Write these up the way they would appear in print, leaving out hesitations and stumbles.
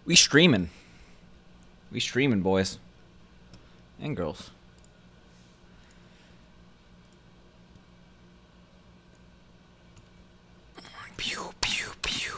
We streaming. We streaming, boys. And girls. Pew, pew, pew.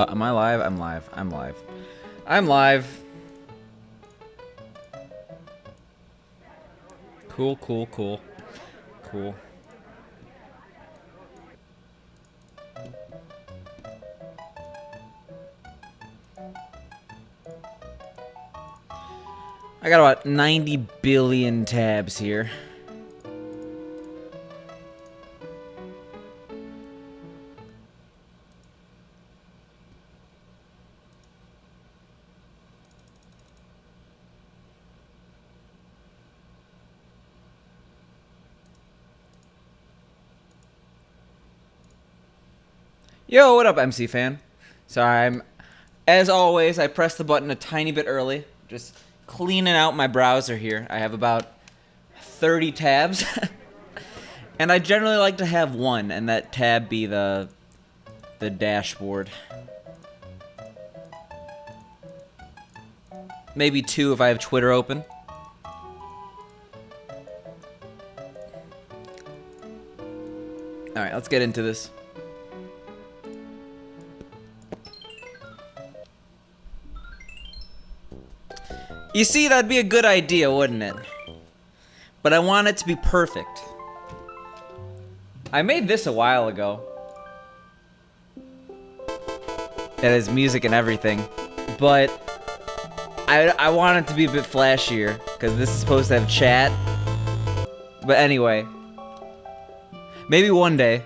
Am I live? I'm live. I'm live. I'm live. Cool, cool, cool. Cool. I got about 90 billion tabs here. Yo, what up, MC fan? Sorry, as always, I pressed the button a tiny bit early. Just cleaning out my browser here. I have about 30 tabs. And I generally like to have one, and that tab be the dashboard. Maybe two if I have Twitter open. Alright, let's get into this. You see, that'd be a good idea, wouldn't it? But I want it to be perfect. I made this a while ago. It has music and everything. But I want it to be a bit flashier, because this is supposed to have chat. But anyway. Maybe one day.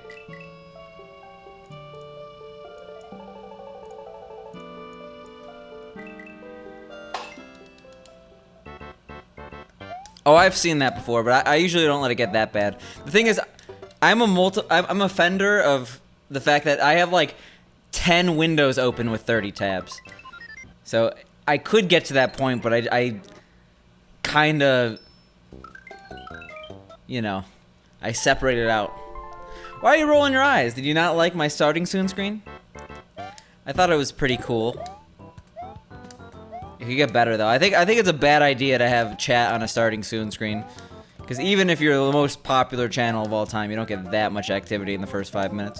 Oh, I've seen that before, but I usually don't let it get that bad. The thing is, I'm a fender of the fact that I have like 10 windows open with 30 tabs. So I could get to that point, but I kind of, you know, I separate it out. Why are you rolling your eyes? Did you not like my starting soon screen? I thought it was pretty cool. It could get better though. I think it's a bad idea to have chat on a starting soon screen, because even if you're the most popular channel of all time, you don't get that much activity in the first 5 minutes.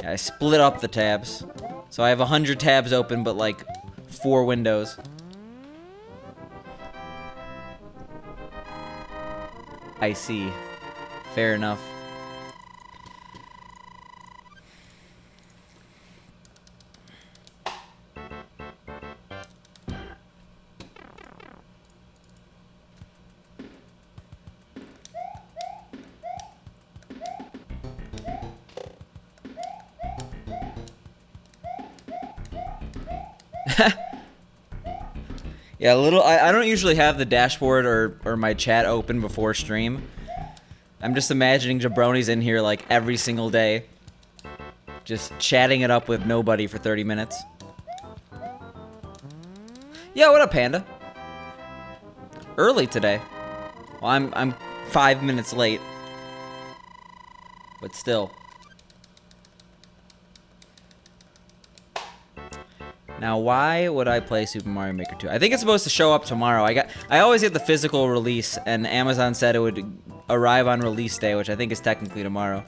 Yeah, I split up the tabs, so I have 100 tabs open, but like 4 windows. I see. Fair enough. Yeah, I don't usually have the dashboard or my chat open before stream. I'm just imagining jabronis in here like every single day, just chatting it up with nobody for 30 minutes. Yeah, what up, Panda? Early today. Well, I'm 5 minutes late, but still. Now, why would I play Super Mario Maker 2? I think it's supposed to show up tomorrow. I always get the physical release, and Amazon said it would arrive on release day, which I think is technically tomorrow.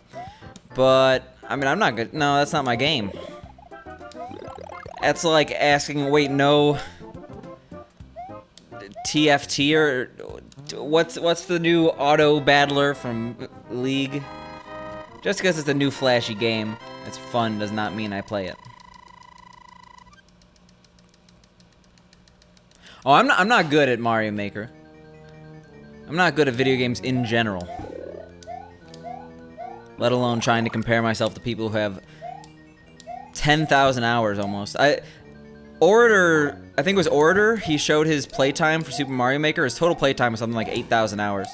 But, I mean, I'm not good. No, that's not my game. That's like asking, wait, no TFT or what's the new auto battler from League? Just because it's a new flashy game, it's fun does not mean I play it. Oh, I'm not good at Mario Maker. I'm not good at video games in general. let alone trying to compare myself to people who have 10,000 hours almost. Orator, I think it was Orator, he showed his playtime for Super Mario Maker. His total playtime was something like 8,000 hours.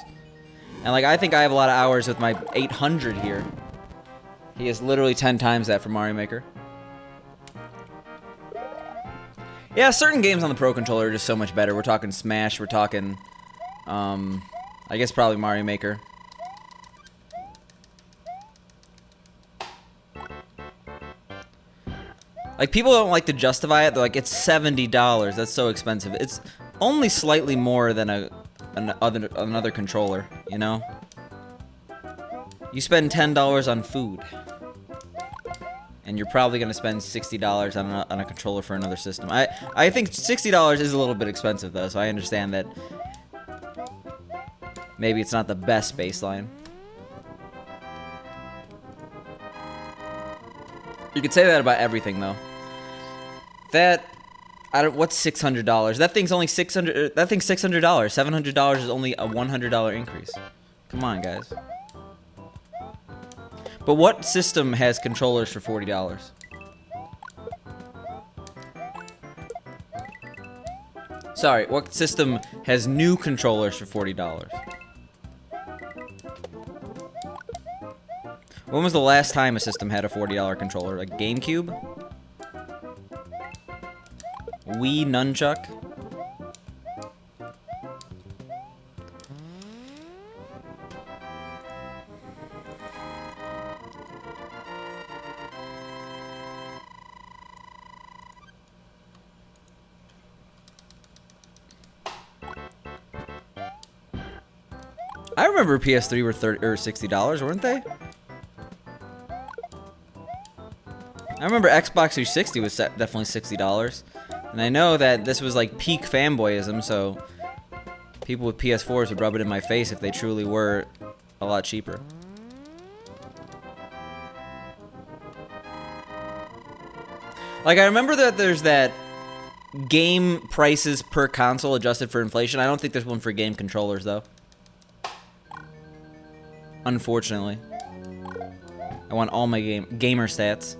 And like, I think I have a lot of hours with my 800 here. He has literally 10 times that for Mario Maker. Yeah, certain games on the Pro Controller are just so much better. We're talking Smash, we're talking, I guess probably Mario Maker. Like, people don't like to justify it. They're like, it's $70. That's so expensive. It's only slightly more than another controller, you know? You spend $10 on food. And you're probably going to spend $60 on a controller for another system. I think $60 is a little bit expensive, though, so I understand that maybe it's not the best baseline. You could say that about everything, though. What's $600? That thing's only $600. That thing's $600. $700 is only a $100 increase. Come on, guys. But what system has controllers for $40? Sorry, what system has new controllers for $40? When was the last time a system had a $40 controller? Like GameCube? Wii Nunchuck? I remember PS3 were $30 or $60, weren't they? I remember Xbox 360 was definitely $60. And I know that this was like peak fanboyism, so people with PS4s would rub it in my face if they truly were a lot cheaper. Like, I remember that there's that game prices per console adjusted for inflation. I don't think there's one for game controllers, though. Unfortunately. I want all my gamer stats.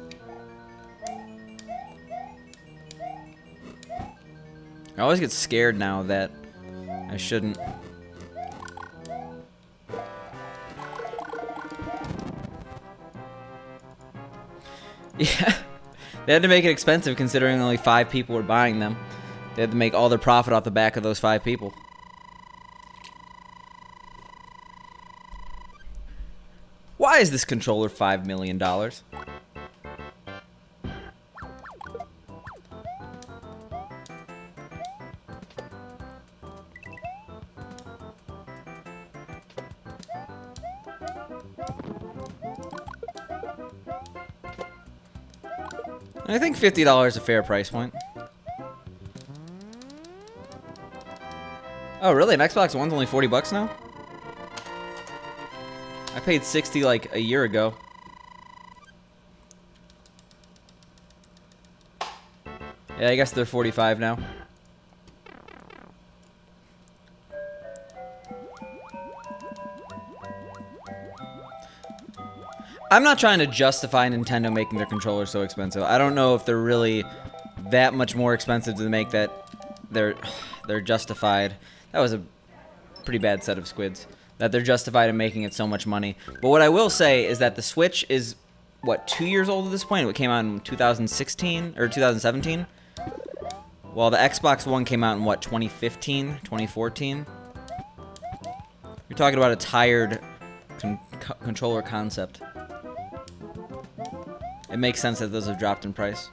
I always get scared now that I shouldn't. Yeah. They had to make it expensive considering only 5 people were buying them. They had to make all their profit off the back of those 5 people. Why is this controller $5 million? I think $50 is a fair price point. Oh, really? An Xbox One's only $40 now? I paid $60 like a year ago. Yeah, I guess they're $45 now. I'm not trying to justify Nintendo making their controllers so expensive. I don't know if they're really that much more expensive to make that they're justified. That was a pretty bad set of squids. That they're justified in making it so much money. But what I will say is that the Switch is, what, 2 years old at this point? It came out in 2016 or 2017? While the Xbox One came out in, what, 2015, 2014? You're talking about a tired controller concept. It makes sense that those have dropped in price.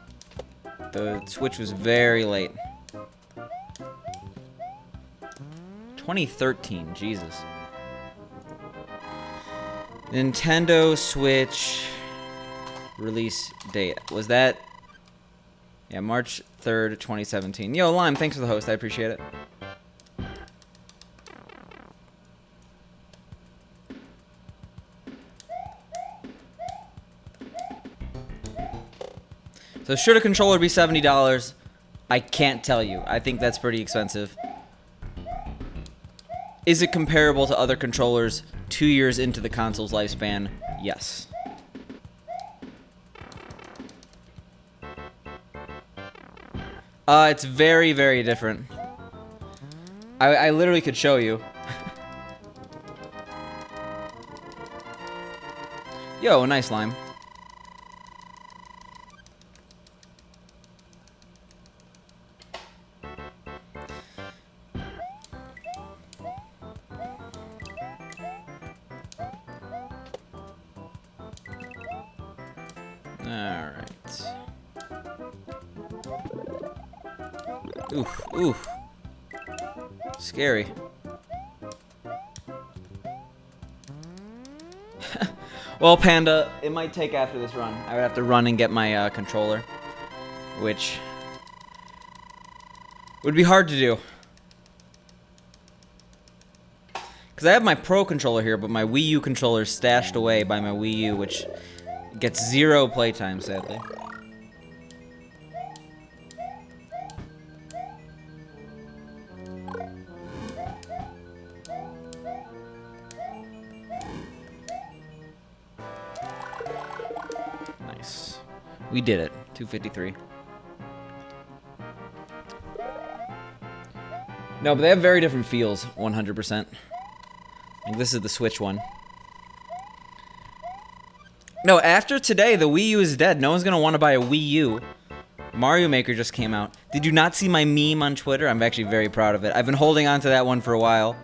The Switch was very late. 2013, Jesus. Nintendo Switch release date. Was that... Yeah, March 3rd, 2017. Yo, Lime, thanks for the host. I appreciate it. So should a controller be $70? I can't tell you. I think that's pretty expensive. Is it comparable to other controllers? 2 years into the console's lifespan, yes. It's very, very different. I literally could show you. Yo, nice lime. Alright. Oof, oof. Scary. Well, Panda, it might take after this run. I would have to run and get my controller, which would be hard to do. Because I have my Pro controller here, but my Wii U controller is stashed away by my Wii U, which gets 0 playtime, sadly. Nice. We did it. 253. No, but they have very different feels, 100%. Like this is the Switch one. No, after today, the Wii U is dead. No one's gonna want to buy a Wii U. Mario Maker just came out. Did you not see my meme on Twitter? I'm actually very proud of it. I've been holding on to that one for a while.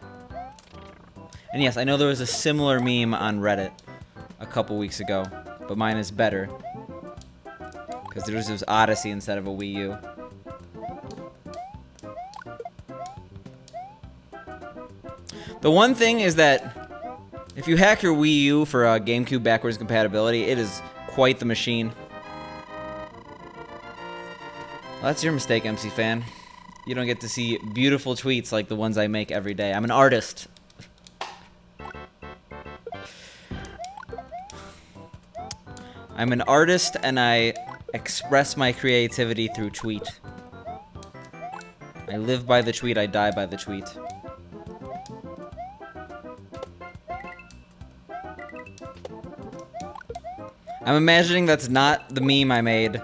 And yes, I know there was a similar meme on Reddit a couple weeks ago, but mine is better. Because there was Odyssey instead of a Wii U. The one thing is that if you hack your Wii U for GameCube backwards compatibility, it is quite the machine. Well, that's your mistake, MC Fan. You don't get to see beautiful tweets like the ones I make every day. I'm an artist. I'm an artist and I express my creativity through tweet. I live by the tweet, I die by the tweet. I'm imagining that's not the meme I made,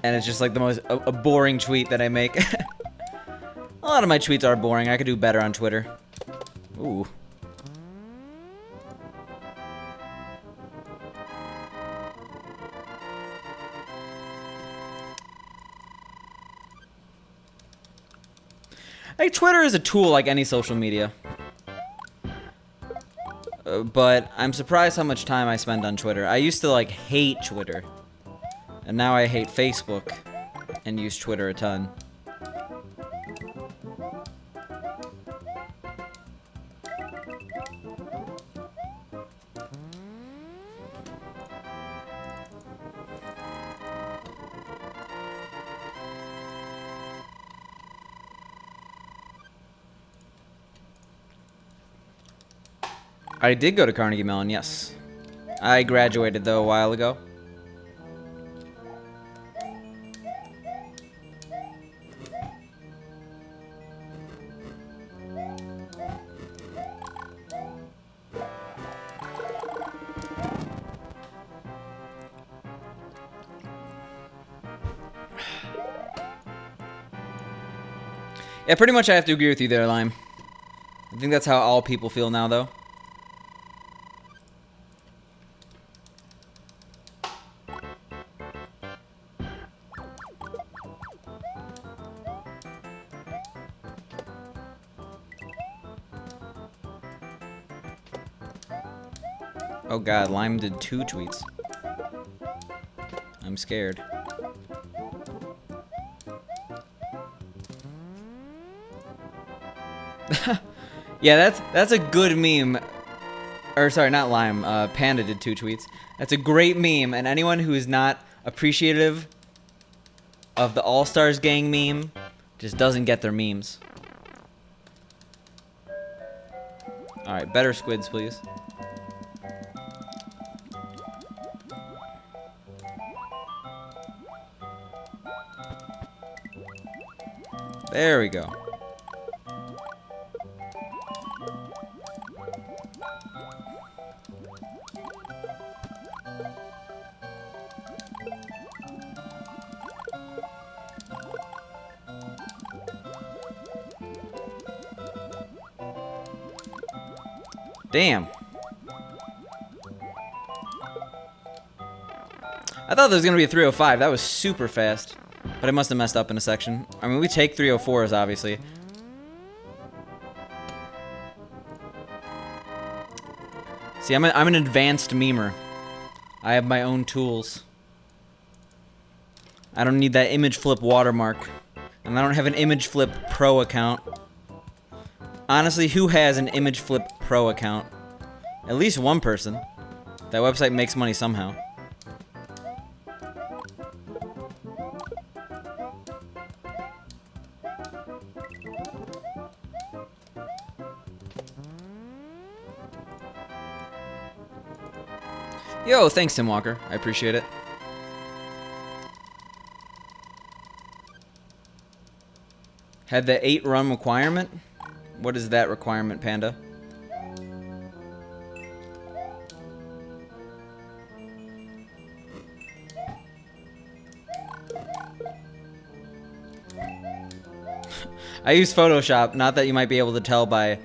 and it's just like the most a boring tweet that I make. A lot of my tweets are boring. I could do better on Twitter. Ooh. Like, Twitter is a tool like any social media. But I'm surprised how much time I spend on Twitter. I used to, like, hate Twitter. And now I hate Facebook and use Twitter a ton. I did go to Carnegie Mellon, yes. I graduated, though, a while ago. Yeah, pretty much I have to agree with you there, Lime. I think that's how all people feel now, though. Oh god, Lime did 2 tweets. I'm scared. Yeah, that's a good meme. Or sorry, not Lime. Panda did 2 tweets. That's a great meme, and anyone who is not appreciative of the All-Stars gang meme just doesn't get their memes. Alright, better squids, please. There we go. Damn. I thought there was going to be a 305. That was super fast. But I must have messed up in a section. I mean, we take 304s, obviously. See, I'm an advanced memer. I have my own tools. I don't need that image flip watermark. And I don't have an image flip pro account. Honestly, who has an image flip pro account? At least one person. That website makes money somehow. Yo, thanks, Tim Walker. I appreciate it. Had the 8-run requirement? What is that requirement, Panda? I use Photoshop, not that you might be able to tell by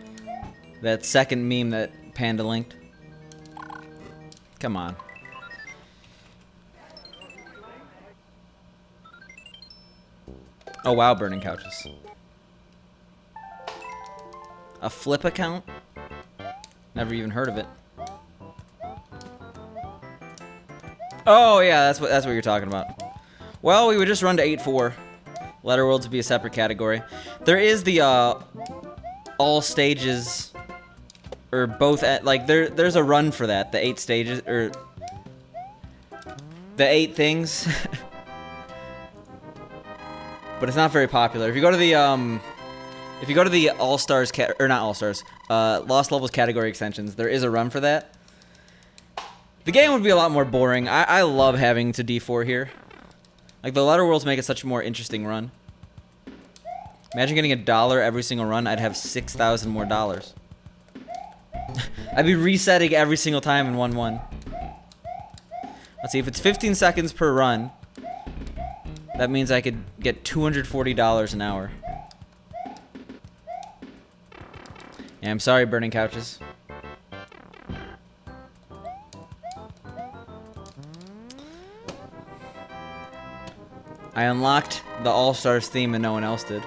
that second meme that Panda linked. Come on. Oh wow, burning couches. A flip account? Never even heard of it. Oh yeah, that's what you're talking about. Well, we would just run to 8-4. Letter Worlds would be a separate category. There is the all stages, or both at like there's a run for that. The 8 stages or the 8 things. But it's not very popular. If you go to the All-Stars or not All-Stars, Lost Levels category extensions, there is a run for that. The game would be a lot more boring. I love having to D4 here. Like, the Letter Worlds make it such a more interesting run. Imagine getting $1 every single run. I'd have 6,000 more dollars. I'd be resetting every single time in 1-1. Let's see, if it's 15 seconds per run, that means I could get $240 an hour. Yeah, I'm sorry, burning couches. I unlocked the All-Stars theme and no one else did.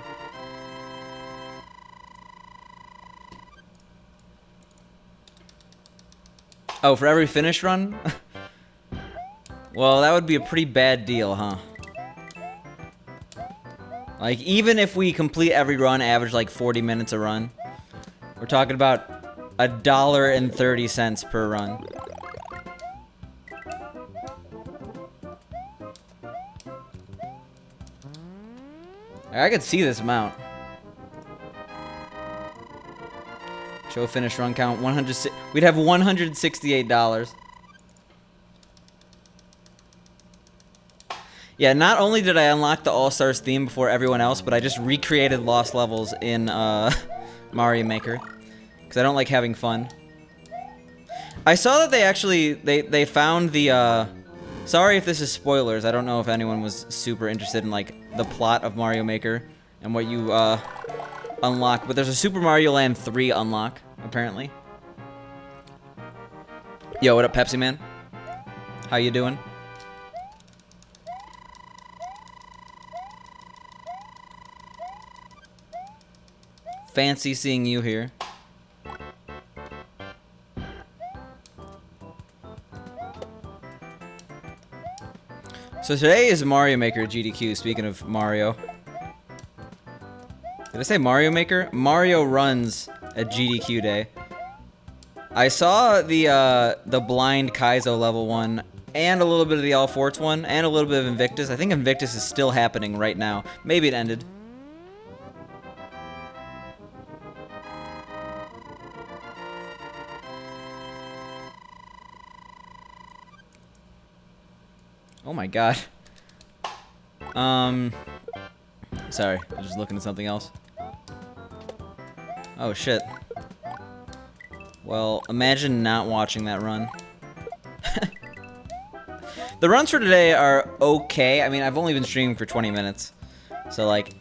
Oh, for every finish run? Well, that would be a pretty bad deal, huh? Like, even if we complete every run, average like 40 minutes a run, we're talking about $1.30 per run. I could see this amount. Show finish run count. We'd have $168. Yeah, not only did I unlock the All-Stars theme before everyone else, but I just recreated Lost Levels in Mario Maker. Because I don't like having fun. I saw that they actually, they found the, sorry if this is spoilers, I don't know if anyone was super interested in, like, the plot of Mario Maker and what you, unlock. But there's a Super Mario Land 3 unlock, apparently. Yo, what up, Pepsi Man? How you doing? Fancy seeing you here. So today is Mario Maker GDQ, speaking of Mario. Did I say Mario Maker? Mario runs at GDQ Day. I saw the blind Kaizo level 1, and a little bit of the All Forts one, and a little bit of Invictus. I think Invictus is still happening right now. Maybe it ended. Oh my god. Sorry, I was just looking at something else. Oh shit. Well, imagine not watching that run. The runs for today are okay. I mean, I've only been streaming for 20 minutes. So, like,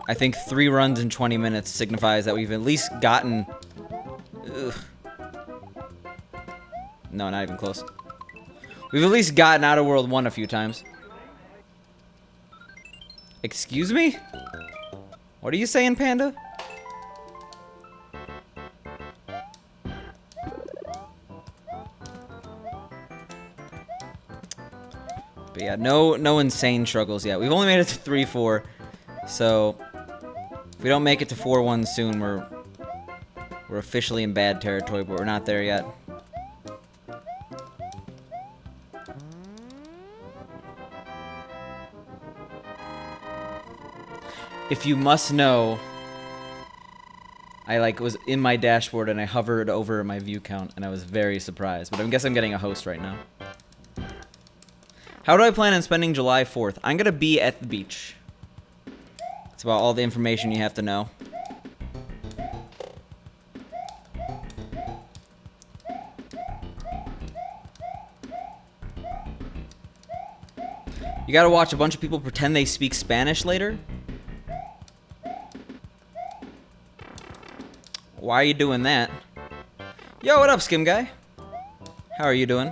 I think 3 runs in 20 minutes signifies that we've at least gotten No, not even close. We've at least gotten out of World 1 a few times. Excuse me? What are you saying, Panda? But yeah, no insane struggles yet. We've only made it to 3-4, so if we don't make it to 4-1 soon, we're officially in bad territory, but we're not there yet. If you must know, I was in my dashboard and I hovered over my view count and I was very surprised. But I guess I'm getting a host right now. How do I plan on spending July 4th? I'm gonna be at the beach. That's about all the information you have to know. You gotta watch a bunch of people pretend they speak Spanish later. Why are you doing that? Yo, what up, Skim Guy? How are you doing?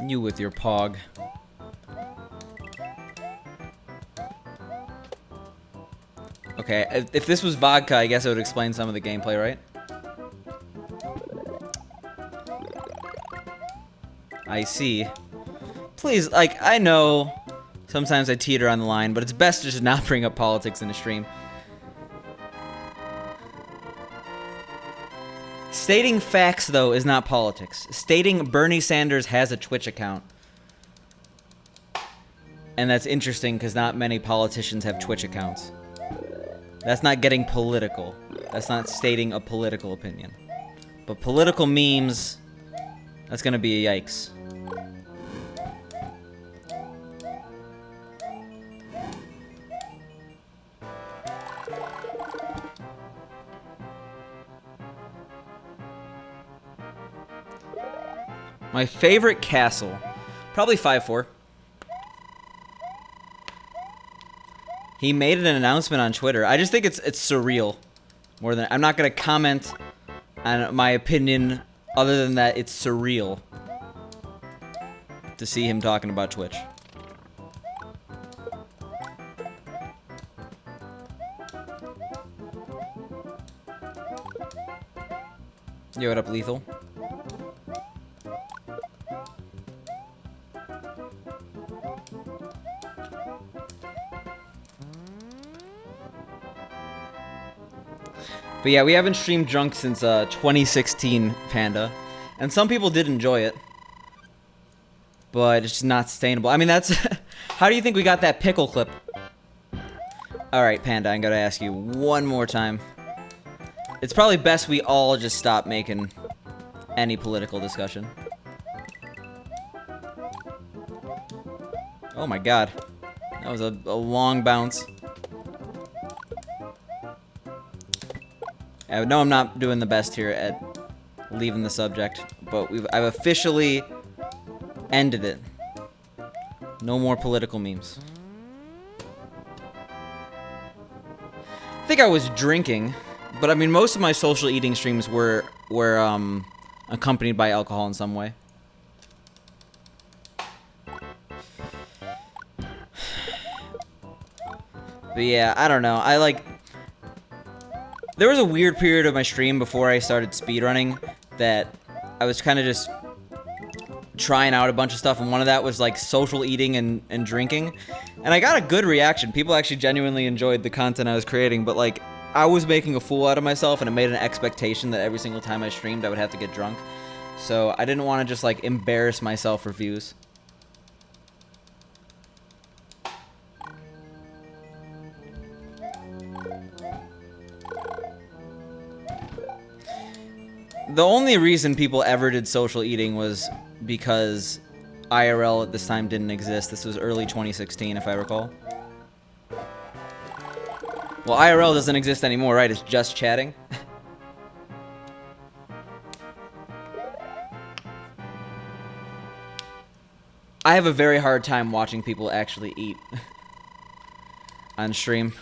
You with your pog. Okay, if this was vodka, I guess it would explain some of the gameplay, right? I see. Please, I know sometimes I teeter on the line, but it's best to just not bring up politics in the stream. Stating facts, though, is not politics. Stating Bernie Sanders has a Twitch account. And that's interesting because not many politicians have Twitch accounts. That's not getting political. That's not stating a political opinion. But political memes, that's gonna be a yikes. My favorite castle, probably 5-4. He made an announcement on Twitter. I just think it's surreal. More than I'm not gonna comment on my opinion other than that it's surreal to see him talking about Twitch. Yo, what up, Lethal? But yeah, we haven't streamed drunk since 2016, Panda. And some people did enjoy it. But it's just not sustainable. I mean, that's... How do you think we got that pickle clip? Alright, Panda, I'm gonna ask you one more time. It's probably best we all just stop making any political discussion. Oh my god. That was a long bounce. I know I'm not doing the best here at leaving the subject, but I've officially ended it. No more political memes. I think I was drinking, but I mean most of my social eating streams were accompanied by alcohol in some way. But yeah, I don't know. There was a weird period of my stream before I started speedrunning that I was kind of just trying out a bunch of stuff, and one of that was like social eating and drinking. And I got a good reaction. People actually genuinely enjoyed the content I was creating, but like I was making a fool out of myself, and it made an expectation that every single time I streamed I would have to get drunk. So I didn't want to just like embarrass myself for views. The only reason people ever did social eating was because IRL at this time didn't exist. This was early 2016, if I recall. Well, IRL doesn't exist anymore, right? It's just chatting. I have a very hard time watching people actually eat on stream.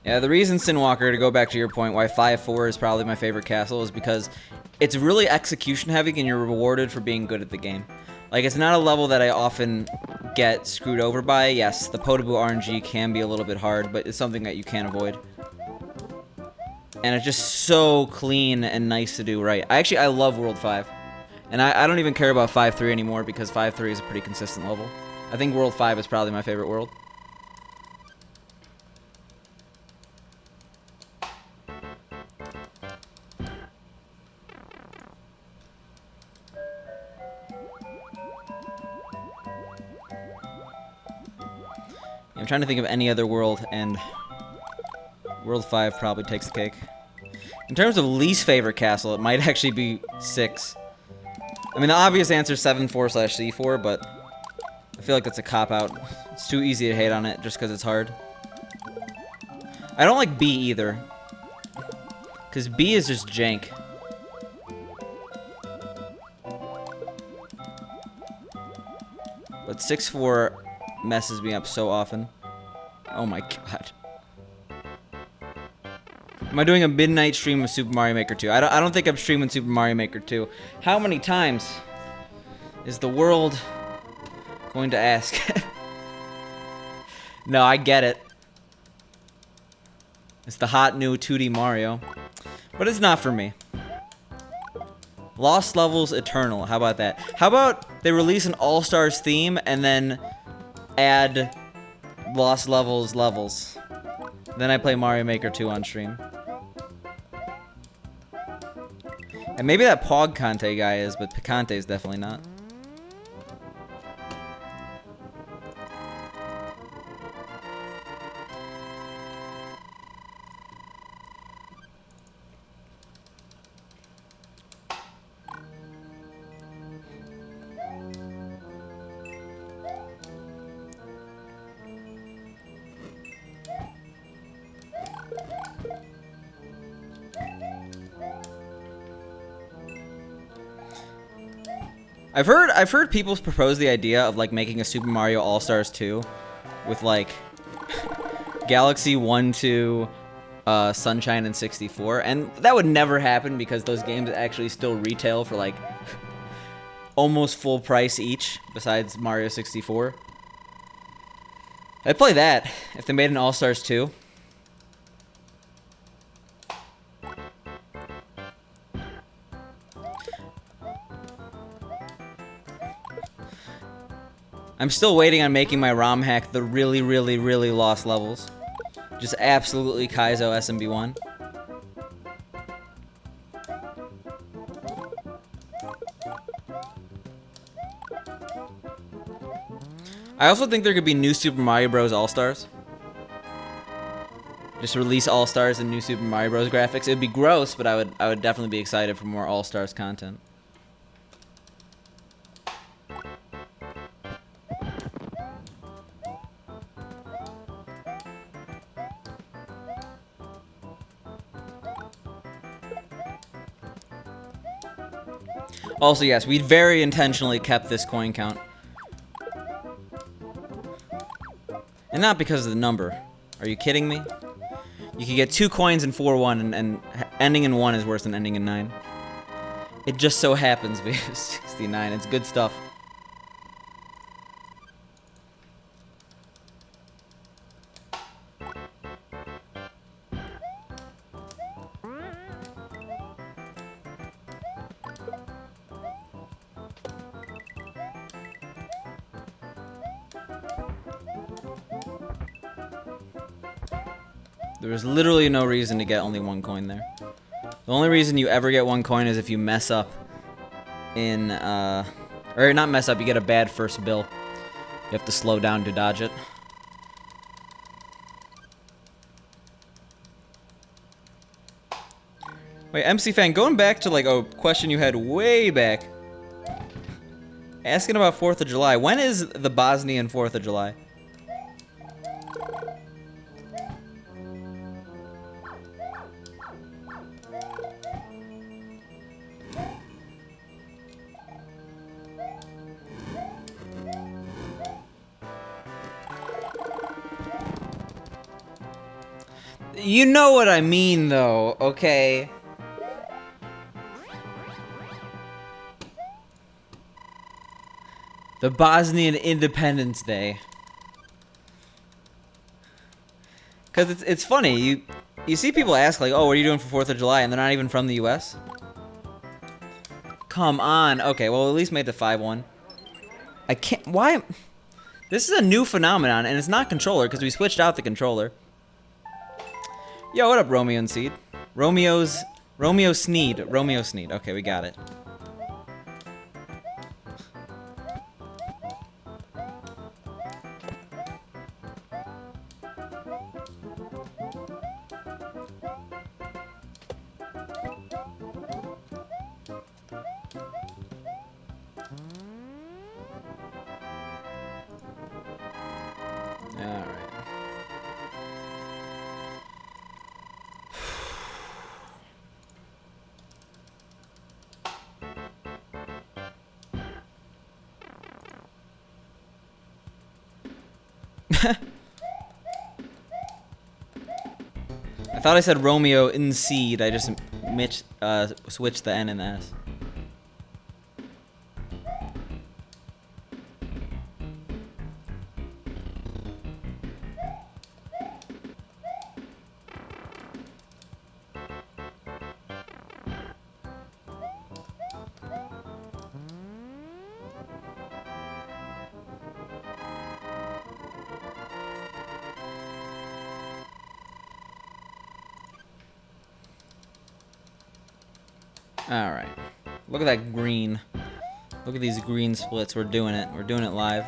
Yeah, the reason, Sinwalker, to go back to your point, why 5-4 is probably my favorite castle is because it's really execution heavy and you're rewarded for being good at the game. Like, it's not a level that I often get screwed over by. Yes, the Potaboo RNG can be a little bit hard, but it's something that you can't avoid. And it's just so clean and nice to do right. I love World 5. And I don't even care about 5-3 anymore because 5-3 is a pretty consistent level. I think World 5 is probably my favorite world. I'm trying to think of any other world, and World 5 probably takes the cake. In terms of least favorite castle, it might actually be 6. I mean, the obvious answer is 7-4/C4, but I feel like that's a cop-out. It's too easy to hate on it just because it's hard. I don't like B either, because B is just jank. But 6-4 messes me up so often. Oh my god. Am I doing a midnight stream of Super Mario Maker 2? I don't think I'm streaming Super Mario Maker 2. How many times is the world going to ask? No, I get it. It's the hot new 2D Mario. But it's not for me. Lost Levels Eternal. How about that? How about they release an All-Stars theme and then add Lost Levels levels? Then I play Mario Maker 2 on stream. And maybe that Pog Conte guy is, but Picante is definitely not. I've heard people propose the idea of like making a Super Mario All-Stars 2 with like Galaxy 1, 2, Sunshine, and 64, and that would never happen because those games actually still retail for like almost full price each, besides Mario 64. I'd play that if they made an All-Stars 2. I'm still waiting on making my ROM hack the really, really, really lost levels. Just absolutely Kaizo SMB1. I also think there could be new Super Mario Bros. All-Stars. Just release All-Stars and new Super Mario Bros. Graphics. It would be gross, but I would definitely be excited for more All-Stars content. Also, yes, we very intentionally kept this coin count. And not because of the number. Are you kidding me? You can get 2 coins in 4-1, and ending in 1 is worse than ending in 9. It just so happens we have 69. It's good stuff. There was literally no reason to get only 1 coin there. The only reason you ever get 1 coin is if you mess up in, or not mess up, you get a bad first bill. You have to slow down to dodge it. Wait, MC Fan, going back to like a question you had way back. Asking about 4th of July. When is the Bosnian 4th of July? You know what I mean, though, okay? The Bosnian Independence Day. Because it's funny, you see people ask, like, oh, what are you doing for 4th of July? And they're not even from the US? Come on. Okay, well, at least made the 5-1. I can't... Why... This is a new phenomenon, and it's not controller, because we switched out the controller. Yo, what up, Romeo and Seed? Romeo Sneed. Romeo Sneed. Okay, we got it. Alright. I thought I said Romeo in seed. I just switched the N and the S. Alright. Look at that green. Look at these green splits. We're doing it. We're doing it live.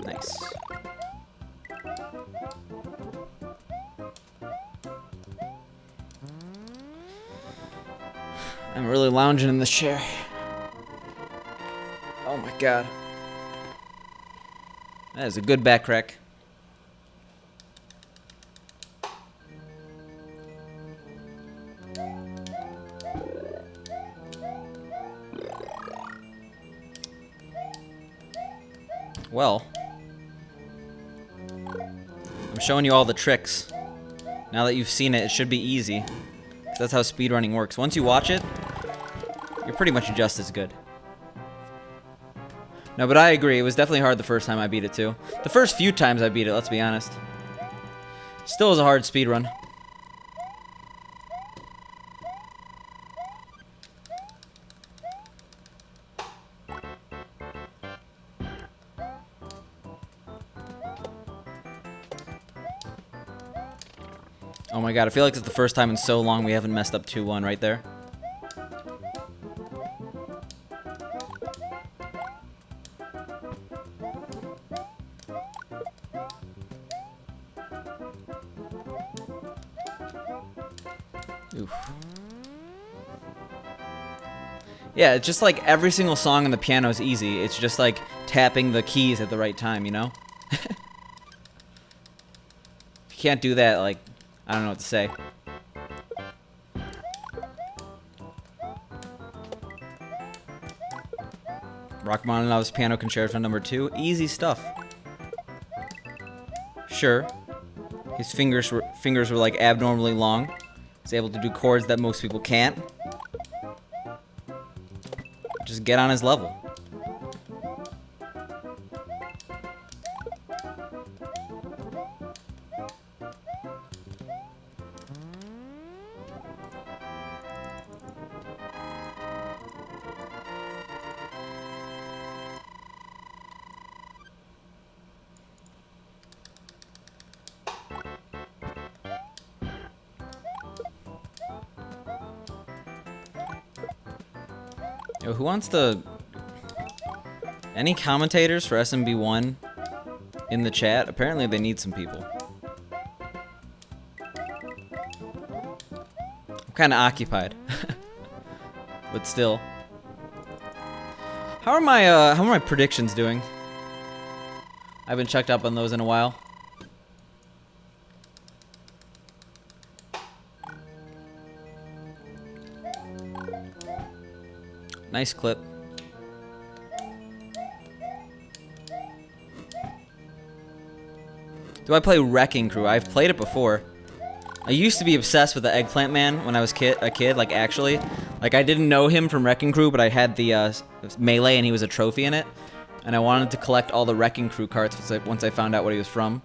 Nice. I'm really lounging in this chair. Oh my god. That is a good back crack. Well, I'm showing you all the tricks. Now that you've seen it, it should be easy. 'Cause that's how speedrunning works. Once you watch it, you're pretty much just as good. No, but I agree. It was definitely hard the first time I beat it, too. The first few times I beat it, let's be honest. Still is a hard speedrun. Oh my god, I feel like it's the first time in so long we haven't messed up 2-1 right there. Oof. Yeah, it's just like every single song on the piano is easy. It's just like tapping the keys at the right time, you know? If you can't do that, like, I don't know what to say. Rachmaninoff's Piano Concerto No. 2. Easy stuff. Sure. His fingers were like abnormally long. He's able to do chords that most people can't. Just get on his level. Yo, who wants to... Any commentators for SMB1 in the chat? Apparently they need some people. I'm kind of occupied. But still. How are my predictions doing? I haven't checked up on those in a while. Nice clip. Do I play Wrecking Crew? I've played it before. I used to be obsessed with the Eggplant Man when I was a kid, like actually. Like I didn't know him from Wrecking Crew, but I had the Melee and he was a trophy in it. And I wanted to collect all the Wrecking Crew cards once I found out what he was from.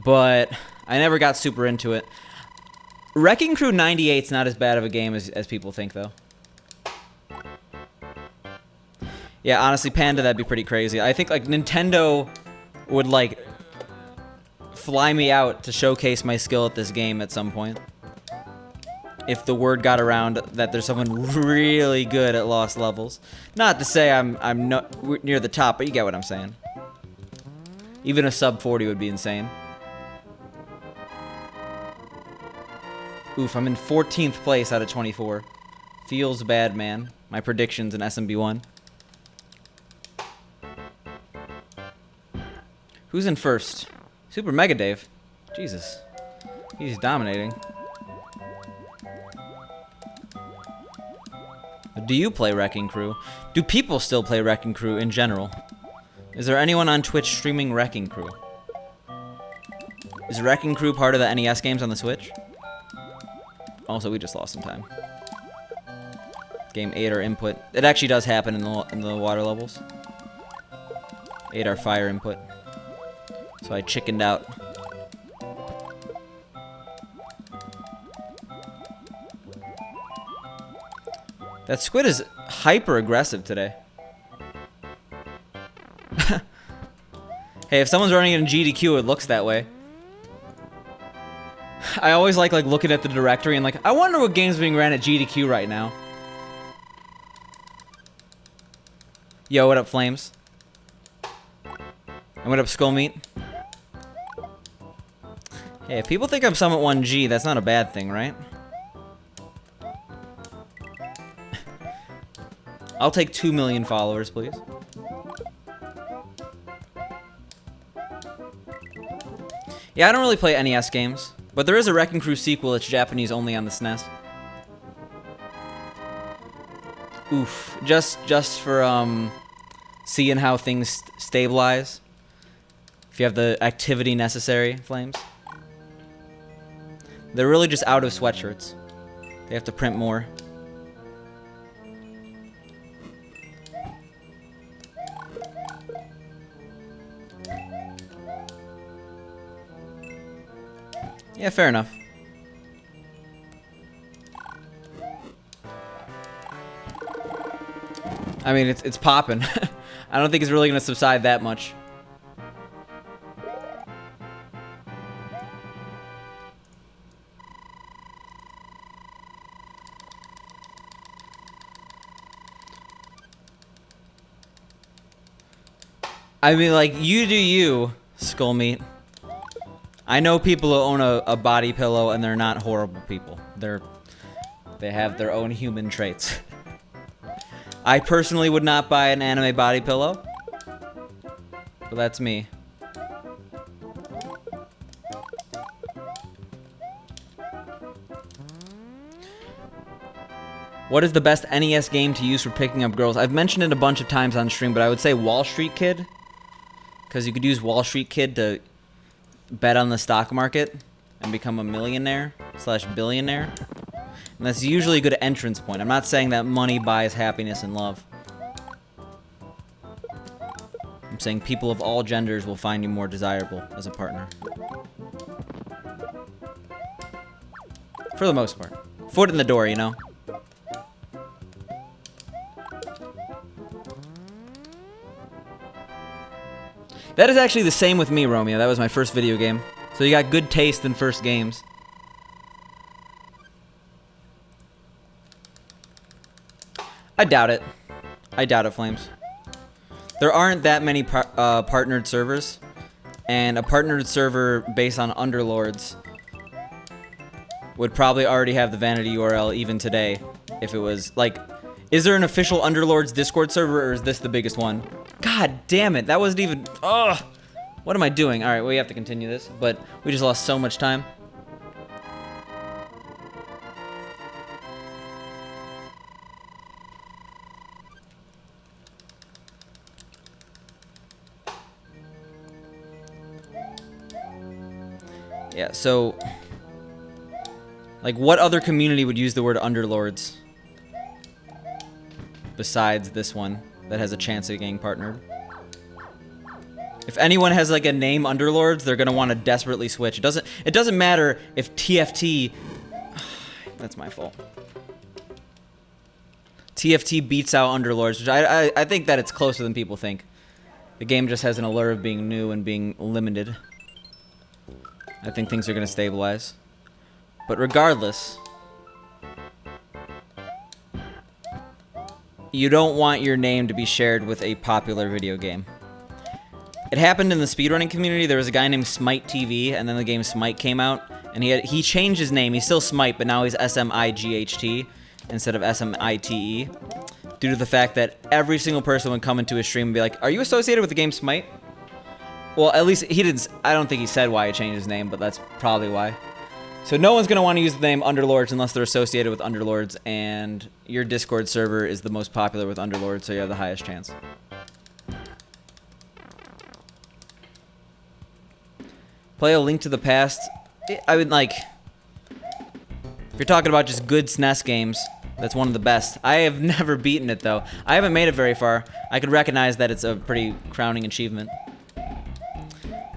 But I never got super into it. Wrecking Crew 98's not as bad of a game as people think, though. Yeah, honestly, Panda, that'd be pretty crazy. I think, like, Nintendo would, like, fly me out to showcase my skill at this game at some point. If the word got around that there's someone really good at lost levels. Not to say I'm not near the top, but you get what I'm saying. Even a sub 40 would be insane. Oof, I'm in 14th place out of 24. Feels bad, man. My predictions in SMB1. Who's in first? Super Mega Dave. Jesus. He's dominating. Do you play Wrecking Crew? Do people still play Wrecking Crew in general? Is there anyone on Twitch streaming Wrecking Crew? Is Wrecking Crew part of the NES games on the Switch? Also, we just lost some time. Game 8 our input. It actually does happen in the water levels. 8 our fire input. So I chickened out. That squid is hyper aggressive today. Hey, if someone's running in GDQ, it looks that way. I always like looking at the directory and I wonder what game's being ran at GDQ right now. Yo, what up, Flames? And what up, Skullmeat? Hey, if people think I'm Summit 1G, that's not a bad thing, right? I'll take 2 million followers, please. Yeah, I don't really play NES games, but there is a Wrecking Crew sequel that's Japanese only on the SNES. Oof, just for seeing how things stabilize. If you have the activity necessary, Flames. They're really just out of sweatshirts. They have to print more. Yeah, fair enough. I mean, it's popping. I don't think it's really gonna subside that much. I mean, you do you, Skullmeat. I know people who own a body pillow and they're not horrible people. They have their own human traits. I personally would not buy an anime body pillow, but that's me. What is the best NES game to use for picking up girls? I've mentioned it a bunch of times on stream, but I would say Wall Street Kid, because you could use Wall Street Kid to bet on the stock market and become a millionaire / billionaire. And that's usually a good entrance point. I'm not saying that money buys happiness and love. I'm saying people of all genders will find you more desirable as a partner. For the most part. Foot in the door, you know? That is actually the same with me, Romeo. That was my first video game. So you got good taste in first games. I doubt it. I doubt it, Flames. There aren't that many partnered servers. And a partnered server based on Underlords would probably already have the vanity URL even today. If it was, is there an official Underlords Discord server, or is this the biggest one? God damn it, that wasn't even... Ugh! What am I doing? Alright, we have to continue this, but we just lost so much time. Yeah, so... Like, what other community would use the word underlords? Besides this one that has a chance of getting partnered. If anyone has like a name underlords, they're gonna want to desperately switch. It doesn't matter if TFT... That's my fault. TFT beats out underlords, which I think that it's closer than people think. The game just has an allure of being new and being limited. I think things are gonna stabilize. But regardless, you don't want your name to be shared with a popular video game. It happened in the speedrunning community. There was a guy named Smite TV, and then the game Smite came out, and he changed his name. He's still Smite, but now he's SMIGHT instead of SMITE, due to the fact that every single person would come into his stream and be like, "Are you associated with the game Smite?" Well, at least he didn't. I don't think he said why he changed his name, but that's probably why. So no one's going to want to use the name Underlords unless they're associated with Underlords, and your Discord server is the most popular with Underlords, so you have the highest chance. Play A Link to the Past. I mean, like, if you're talking about just good SNES games, that's one of the best. I have never beaten it, though. I haven't made it very far. I could recognize that it's a pretty crowning achievement.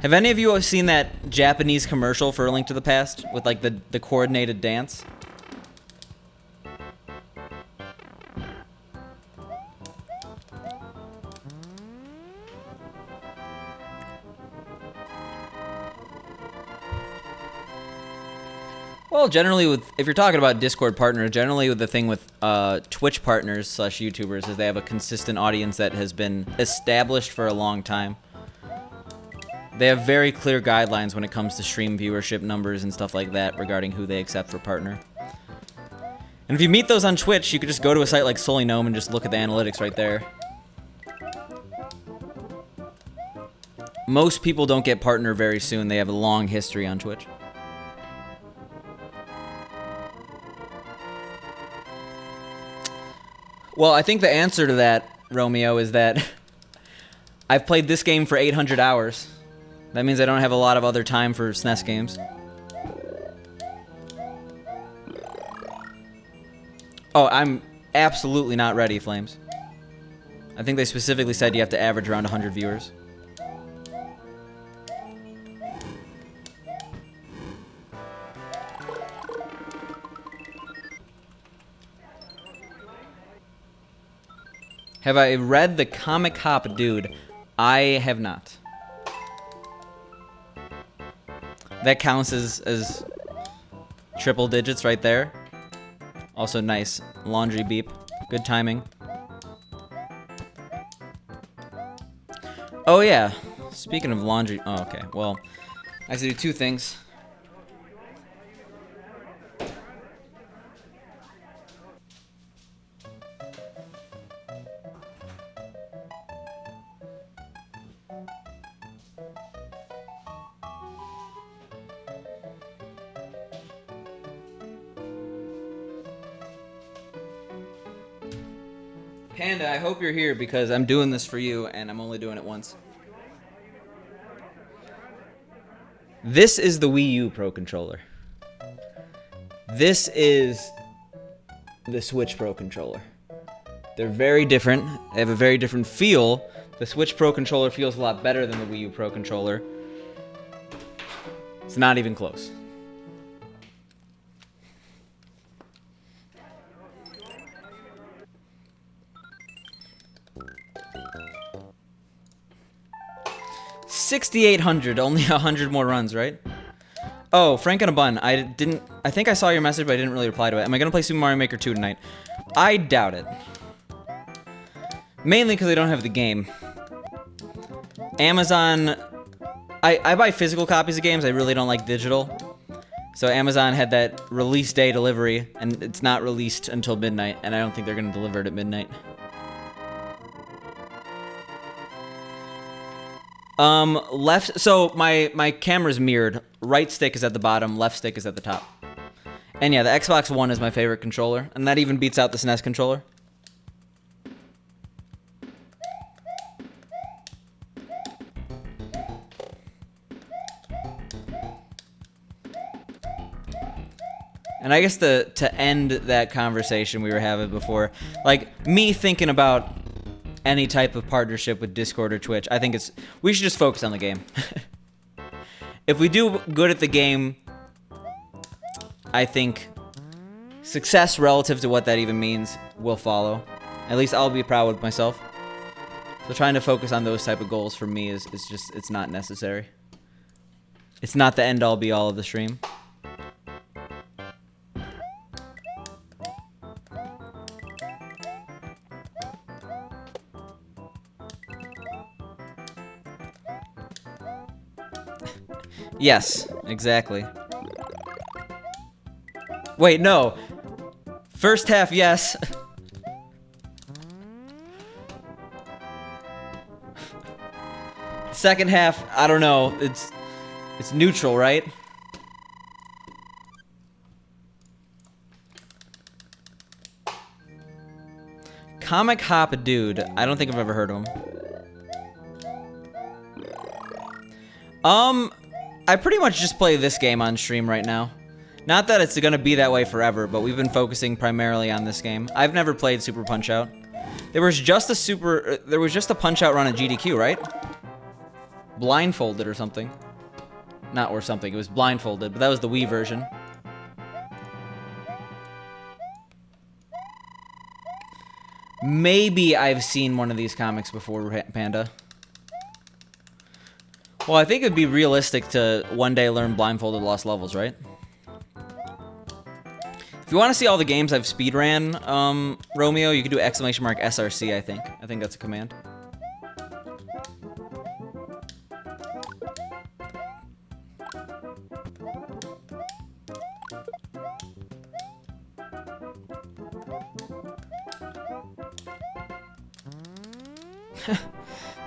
Have any of you seen that Japanese commercial for A Link to the Past with, like, the coordinated dance? Well, generally, if you're talking about Discord partners, generally with the thing with Twitch partners / YouTubers is they have a consistent audience that has been established for a long time. They have very clear guidelines when it comes to stream viewership numbers and stuff like that regarding who they accept for partner. And if you meet those on Twitch, you could just go to a site like Solynome and just look at the analytics right there. Most people don't get partner very soon. They have a long history on Twitch. Well, I think the answer to that, Romeo, is that I've played this game for 800 hours. That means I don't have a lot of other time for SNES games. Oh, I'm absolutely not ready, Flames. I think they specifically said you have to average around 100 viewers. Have I read the Comic Hop Dude? I have not. That counts as triple digits right there. Also nice. Laundry beep. Good timing. Oh yeah. Speaking of laundry. Oh, okay. Well, I have to do two things. Panda, I hope you're here because I'm doing this for you and I'm only doing it once. This is the Wii U Pro Controller. This is the Switch Pro Controller. They're very different. They have a very different feel. The Switch Pro Controller feels a lot better than the Wii U Pro Controller. It's not even close. $6,800, only 100 more runs, right? Oh, Frank and a Bun, I think I saw your message, but I didn't really reply to it. Am I gonna play Super Mario Maker 2 tonight? I doubt it. Mainly because I don't have the game. Amazon, I buy physical copies of games, I really don't like digital. So Amazon had that release day delivery, and it's not released until midnight, and I don't think they're gonna deliver it at midnight. Left, so my camera's mirrored. Right stick is at the bottom, left stick is at the top. And yeah, the Xbox One is my favorite controller, and that even beats out the SNES controller. And I guess to end that conversation we were having before, like me thinking about any type of partnership with Discord or Twitch, I think we should just focus on the game. If we do good at the game, I think success relative to what that even means will follow. At least I'll be proud with myself. So trying to focus on those type of goals for me is just, it's not necessary. It's not the end all be all of the stream. Yes, exactly. Wait, no. First half, yes. Second half, I don't know. It's neutral, right? Comic Hop Dude. I don't think I've ever heard of him. I pretty much just play this game on stream right now. Not that it's gonna be that way forever, but we've been focusing primarily on this game. I've never played Super Punch-Out. There was just a Punch-Out run at GDQ, right? Blindfolded or something. Not or something, it was Blindfolded, but that was the Wii version. Maybe I've seen one of these comics before, Panda. Well, I think it'd be realistic to one day learn Blindfolded Lost Levels, right? If you want to see all the games I've speedran, Romeo, you could do !SRC, I think. I think that's a command.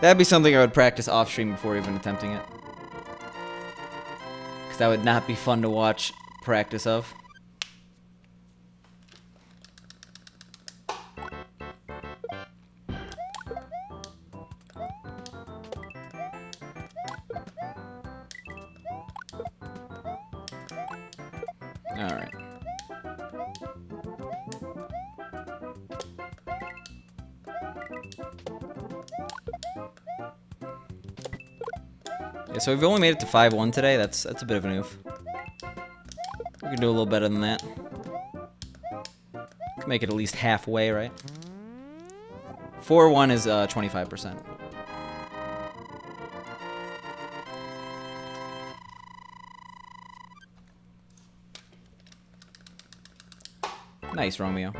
That'd be something I would practice off-stream before even attempting it. Because that would not be fun to watch practice of. Alright. Yeah, so we've only made it to 5-1 today. That's a bit of an oof. We can do a little better than that. Can make it at least halfway, right? 4-1 is 25%. Nice, Romeo.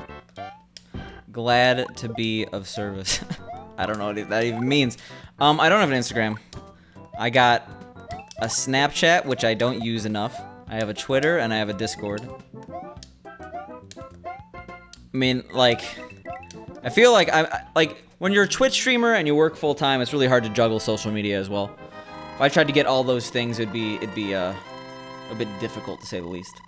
Glad to be of service. I don't know what that even means. I don't have an Instagram. I got a Snapchat, which I don't use enough. I have a Twitter, and I have a Discord. I mean, like, I feel like when you're a Twitch streamer and you work full time, it's really hard to juggle social media as well. If I tried to get all those things, it'd be a bit difficult to say the least.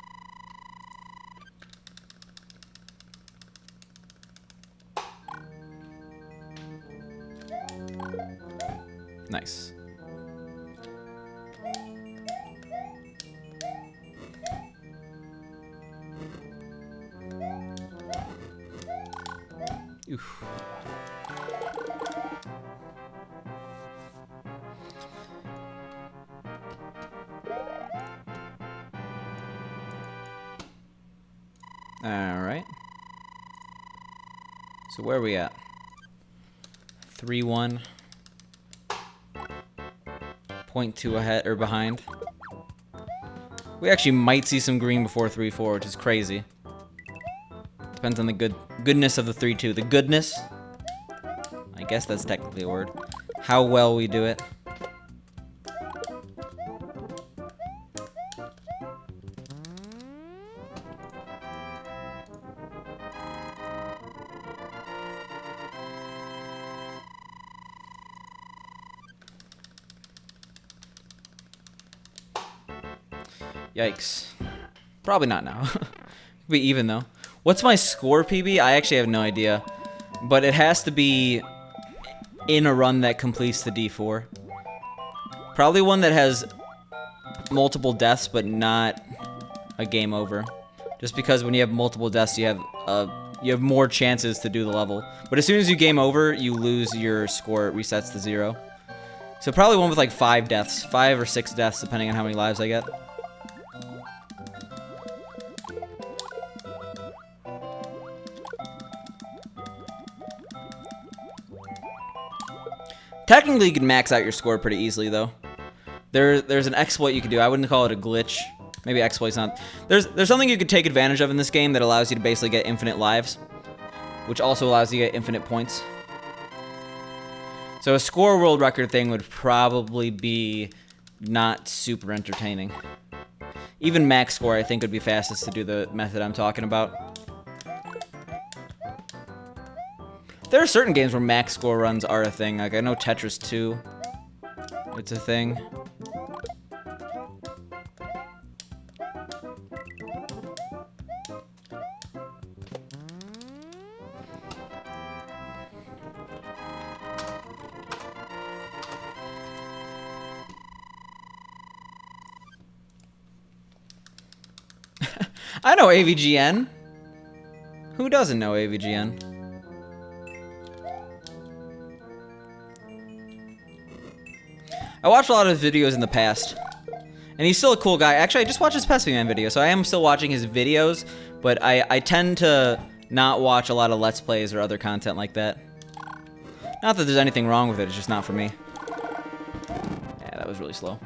Nice. Oof. All right. So where are we at? 3-1. 0.2 ahead or behind. We actually might see some green before 3-4, which is crazy. Depends on the goodness of the 3-2. The goodness? I guess that's technically a word. How well we do it. Yikes. Probably not now. Be even though. What's my score, PB? I actually have no idea. But it has to be in a run that completes the D-4. Probably one that has multiple deaths, but not a game over. just because when you have multiple deaths, you have more chances to do the level. But as soon as you game over, you lose your score. It resets to 0. So probably one with like 5 deaths, 5 or 6 deaths, depending on how many lives I get. Technically, you can max out your score pretty easily, though. There's an exploit you can do. I wouldn't call it a glitch. Maybe exploit's not. There's something you could take advantage of in this game that allows you to basically get infinite lives, which also allows you to get infinite points. So a score world record thing would probably be not super entertaining. Even max score, I think, would be fastest to do the method I'm talking about. There are certain games where max score runs are a thing. Like, I know Tetris 2, it's a thing. I know AVGN. Who doesn't know AVGN? I watched a lot of his videos in the past, and he's still a cool guy. Actually, I just watched his Pesky Man video, so I am still watching his videos, but I tend to not watch a lot of Let's Plays or other content like that. Not that there's anything wrong with it, it's just not for me. Yeah, that was really slow.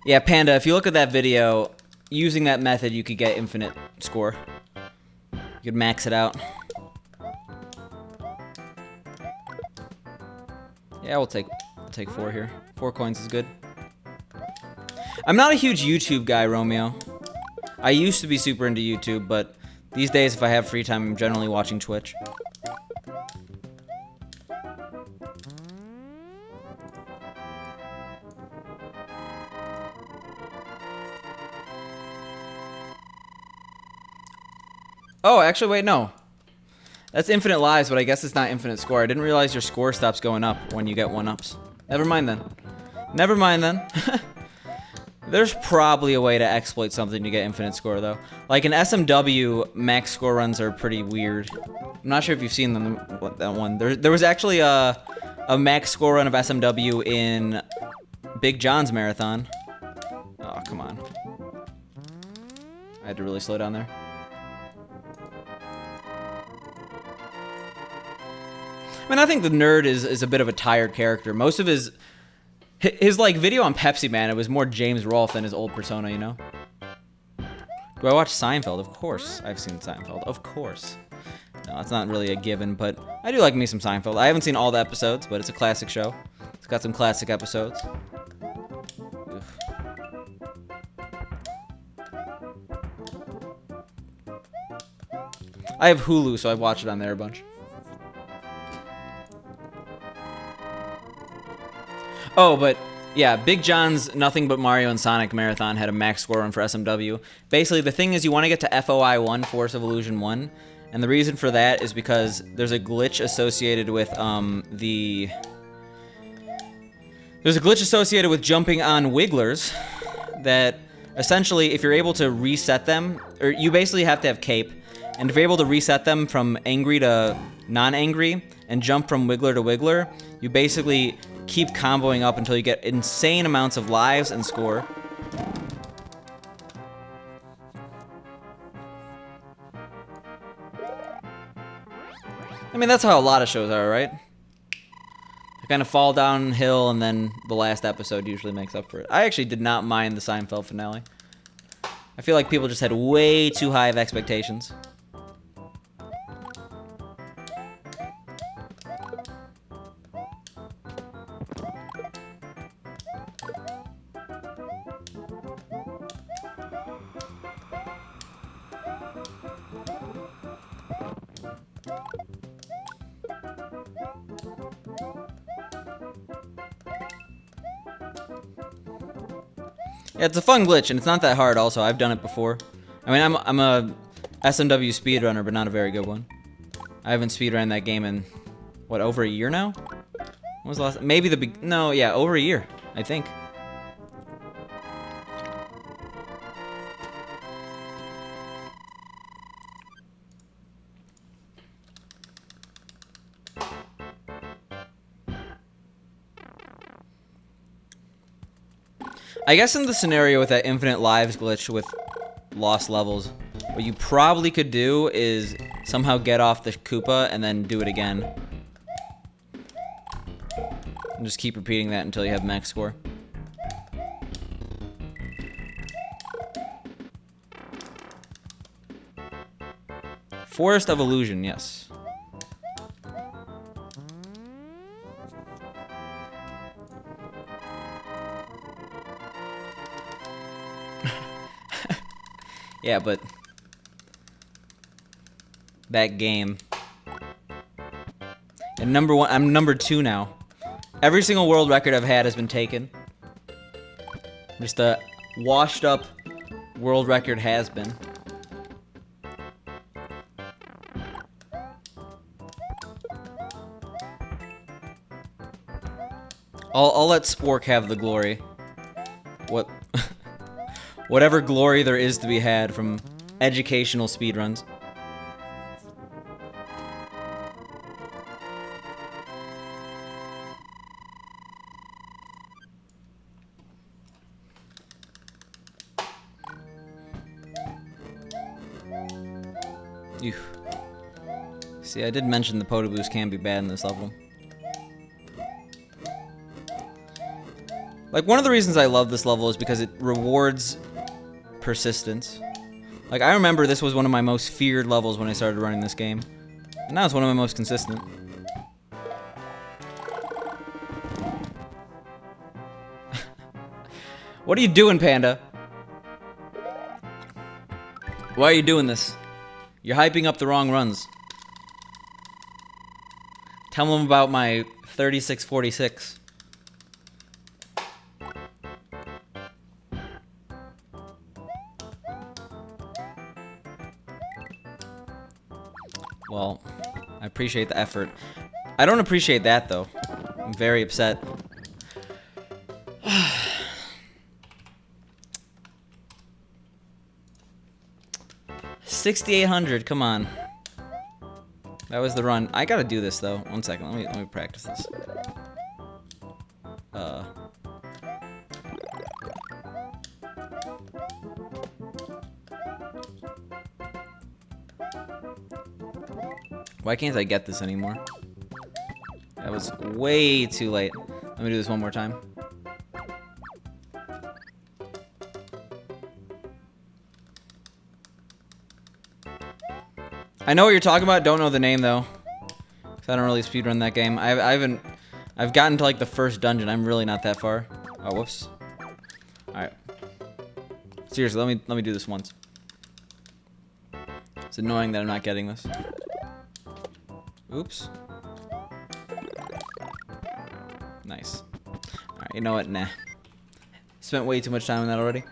Yeah, Panda, if you look at that video, using that method, you could get infinite score. You could max it out. Yeah, we'll take 4 here. 4 coins is good. I'm not a huge YouTube guy, Romeo. I used to be super into YouTube, but these days, if I have free time, I'm generally watching Twitch. Oh, actually, wait, no. That's infinite lives, but I guess it's not infinite score. I didn't realize your score stops going up when you get 1-ups. Never mind then. Never mind then. There's probably a way to exploit something to get infinite score, though. Like in SMW, max score runs are pretty weird. I'm not sure if you've seen them, that one. There was actually a max score run of SMW in Big John's marathon. Oh, come on. I had to really slow down there. I mean, I think the nerd is a bit of a tired character. Most of his like video on Pepsi Man, it was more James Rolfe than his old persona, you know? Do I watch Seinfeld? Of course I've seen Seinfeld. Of course. No, it's not really a given, but I do like me some Seinfeld. I haven't seen all the episodes, but it's a classic show. It's got some classic episodes. Oof. I have Hulu, so I watch it on there a bunch. Oh, but yeah, Big John's Nothing But Mario and Sonic Marathon had a max score run for SMW. Basically, the thing is you want to get to FOI 1, Force of Illusion 1, and the reason for that is because there's a glitch associated with There's a glitch associated with jumping on wigglers that essentially, if you're able to reset them, or you basically have to have cape, and if you're able to reset them from angry to non-angry and jump from wiggler to wiggler, you basically keep comboing up until you get insane amounts of lives and score. I mean, that's how a lot of shows are, right? They kind of fall downhill, and then the last episode usually makes up for it. I actually did not mind the Seinfeld finale. I feel like people just had way too high of expectations. Yeah, it's a fun glitch, and it's not that hard. Also, I've done it before. I mean, SMW speedrunner, but not a very good one. I haven't speedrun that game in, what, over a year now? When was the last? Maybe no, yeah, over a year, I think. I guess in the scenario with that infinite lives glitch with lost levels, what you probably could do is somehow get off the Koopa and then do it again. And just keep repeating that until you have max score. Forest of Illusion, yes. Yeah, but that game. And number 1, I'm number 2 now. Every single world record I've had has been taken. Just a washed up world record has been. I'll let Spork have the glory. Whatever glory there is to be had from educational speedruns. Ew. See, I did mention the Poda Boost can be bad in this level. Like, one of the reasons I love this level is because it rewards persistence. Like, I remember this was one of my most feared levels when I started running this game. And now it's one of my most consistent. What are you doing, Panda? Why are you doing this? You're hyping up the wrong runs. Tell them about my 3646. Well, I appreciate the effort. I don't appreciate that, though. I'm very upset. 6,800, come on. That was the run. I gotta do this, though. One second, let me practice this. Why can't I get this anymore? That was way too late. Let me do this one more time. I know what you're talking about. Don't know the name though, 'cause I don't really speedrun that game. I've gotten to like the first dungeon. I'm really not that far. Oh, whoops. All right. Seriously, let me do this once. It's annoying that I'm not getting this. Oops. Nice. Alright, you know what? Nah. Spent way too much time on that already.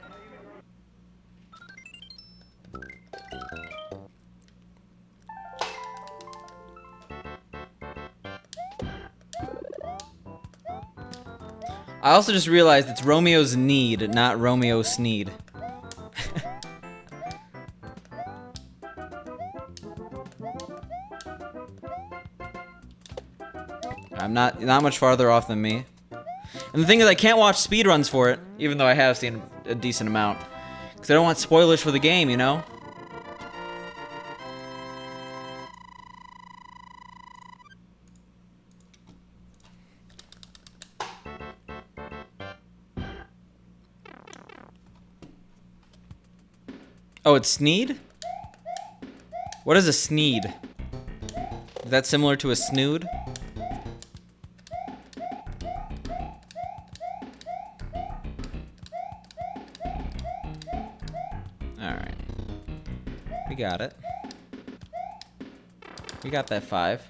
I also just realized it's Romeo's Need, not Romeo Sneed. I'm not much farther off than me. And the thing is, I can't watch speedruns for it, even though I have seen a decent amount. Because I don't want spoilers for the game, you know? Oh, it's Sneed? What is a Sneed? Is that similar to a snood? Alright. We got it. We got that 5.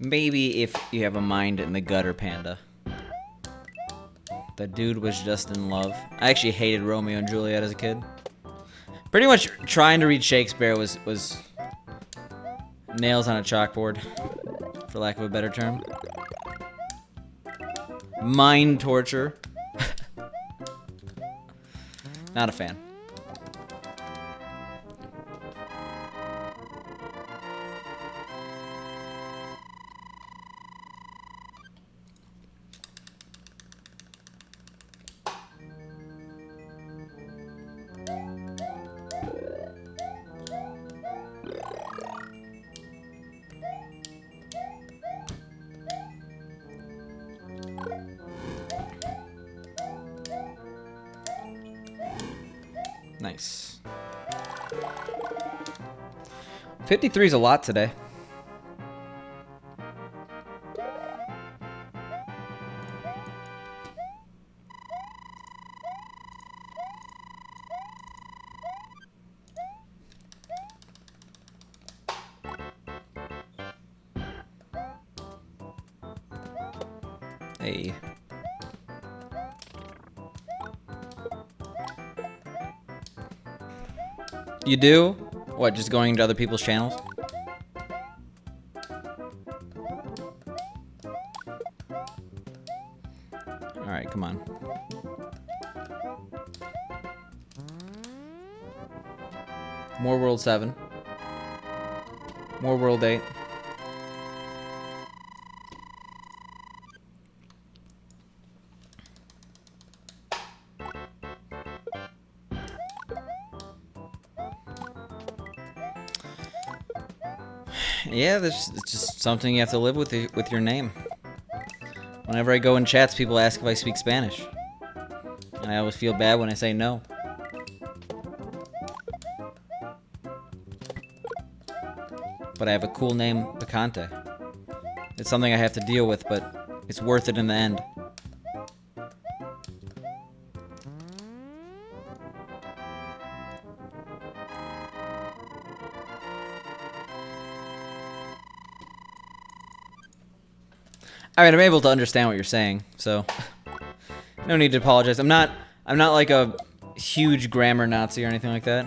Maybe if you have a mind in the gutter, Panda. The dude was just in love. I actually hated Romeo and Juliet as a kid. Pretty much trying to read Shakespeare was nails on a chalkboard, for lack of a better term. Mind torture. Not a fan. Nice. 53 is a lot today. Hey. You do? What, just going to other people's channels? Alright, come on. More World 7. More World 8. Yeah, it's just something you have to live with your name. Whenever I go in chats, people ask if I speak Spanish. And I always feel bad when I say no. But I have a cool name, Picante. It's something I have to deal with, but it's worth it in the end. I mean, I'm able to understand what you're saying, so no need to apologize. I'm not like a huge grammar Nazi or anything like that.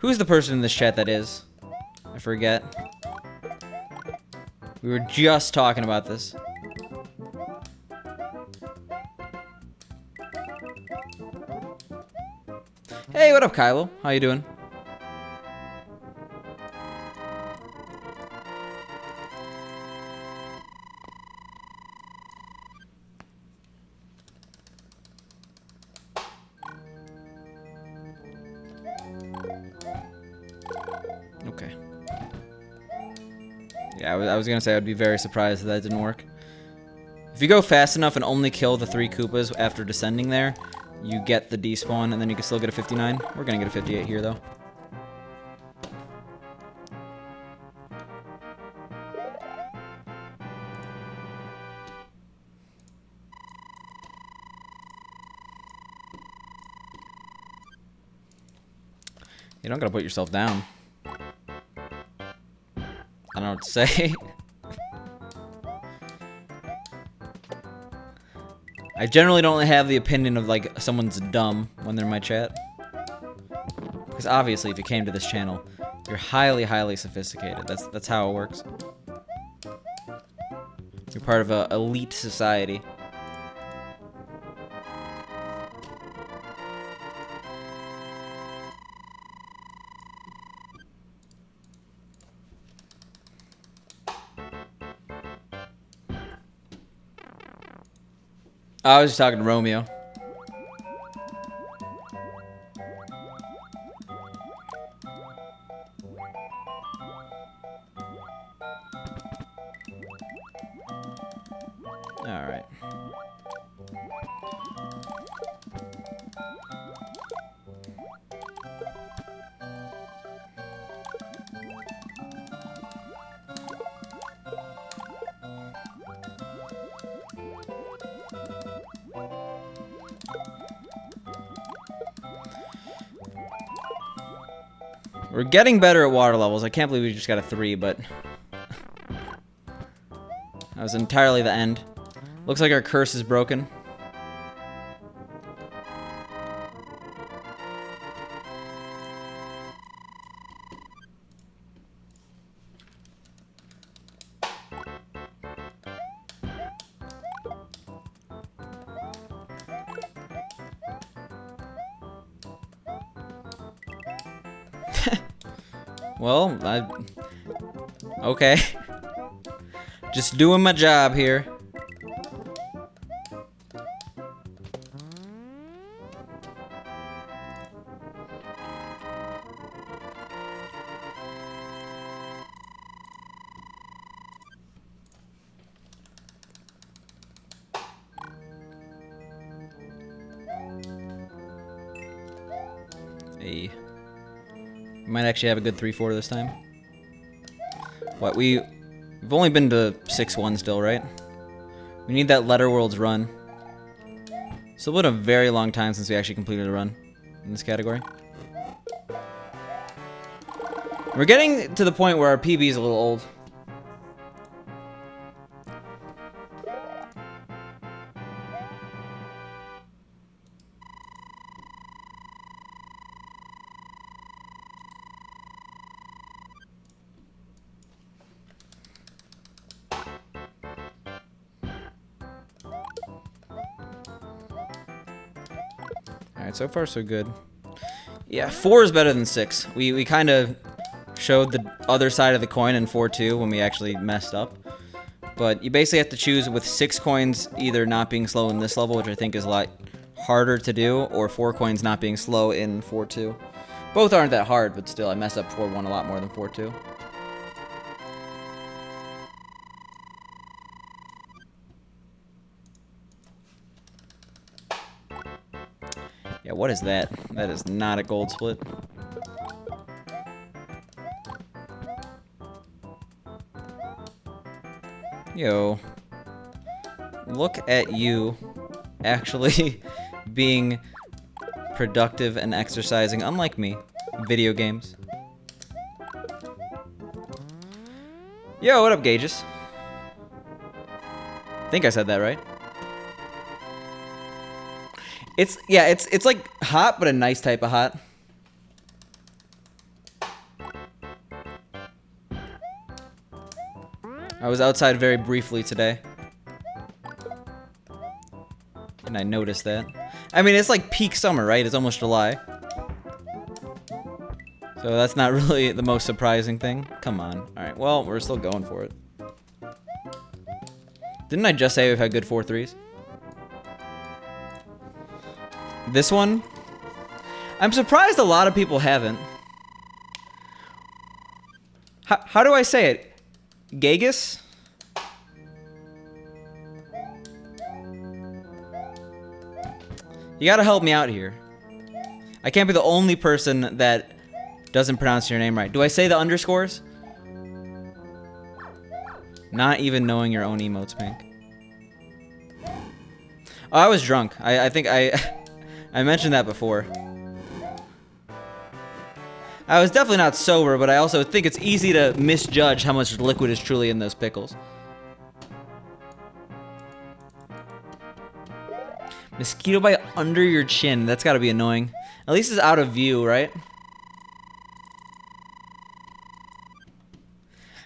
Who's the person in this chat that is? I forget. We were just talking about this. Hey, what up, Kylo? How you doing? Okay. Yeah, I was gonna say I'd be very surprised if that didn't work. If you go fast enough and only kill the 3 Koopas after descending there, you get the despawn, and then you can still get a 59. We're gonna get a 58 here, though. You don't gotta put yourself down. I don't know what to say. I generally don't have the opinion of, like, someone's dumb when they're in my chat. Because obviously, if you came to this channel, you're highly, highly sophisticated. That's how it works. You're part of an elite society. I was just talking to Romeo. All right. We're getting better at water levels. I can't believe we just got a 3, but was entirely the end. Looks like our curse is broken. Well, okay. Just doing my job here. Hey. Might actually have a good 3-4 this time. What, we've only been to 6-1 still, right? We need that Letter Worlds run. It's been a very long time since we actually completed a run in this category. We're getting to the point where our PB is a little old. Alright, so far so good. Yeah, 4 is better than 6. We kind of showed the other side of the coin in 4-2 when we actually messed up. But you basically have to choose with 6 coins either not being slow in this level, which I think is a lot harder to do, or 4 coins not being slow in 4-2. Both aren't that hard, but still, I messed up 4-1 a lot more than 4-2. Yeah, what is that? That is not a gold split. Yo. Look at you actually being productive and exercising, unlike me. Video games. Yo, what up, Gauges? I think I said that right. It's like hot, but a nice type of hot. I was outside very briefly today, and I noticed that. I mean, it's like peak summer, right? It's almost July. So that's not really the most surprising thing. Come on. Alright, well, we're still going for it. Didn't I just say we've had good 4-3s? This one? I'm surprised a lot of people haven't. How do I say it? Gagus? You gotta help me out here. I can't be the only person that doesn't pronounce your name right. Do I say the underscores? Not even knowing your own emotes, Pink. Oh, I was drunk. I think I mentioned that before. I was definitely not sober, but I also think it's easy to misjudge how much liquid is truly in those pickles. Mosquito bite under your chin. That's gotta be annoying. At least it's out of view, right?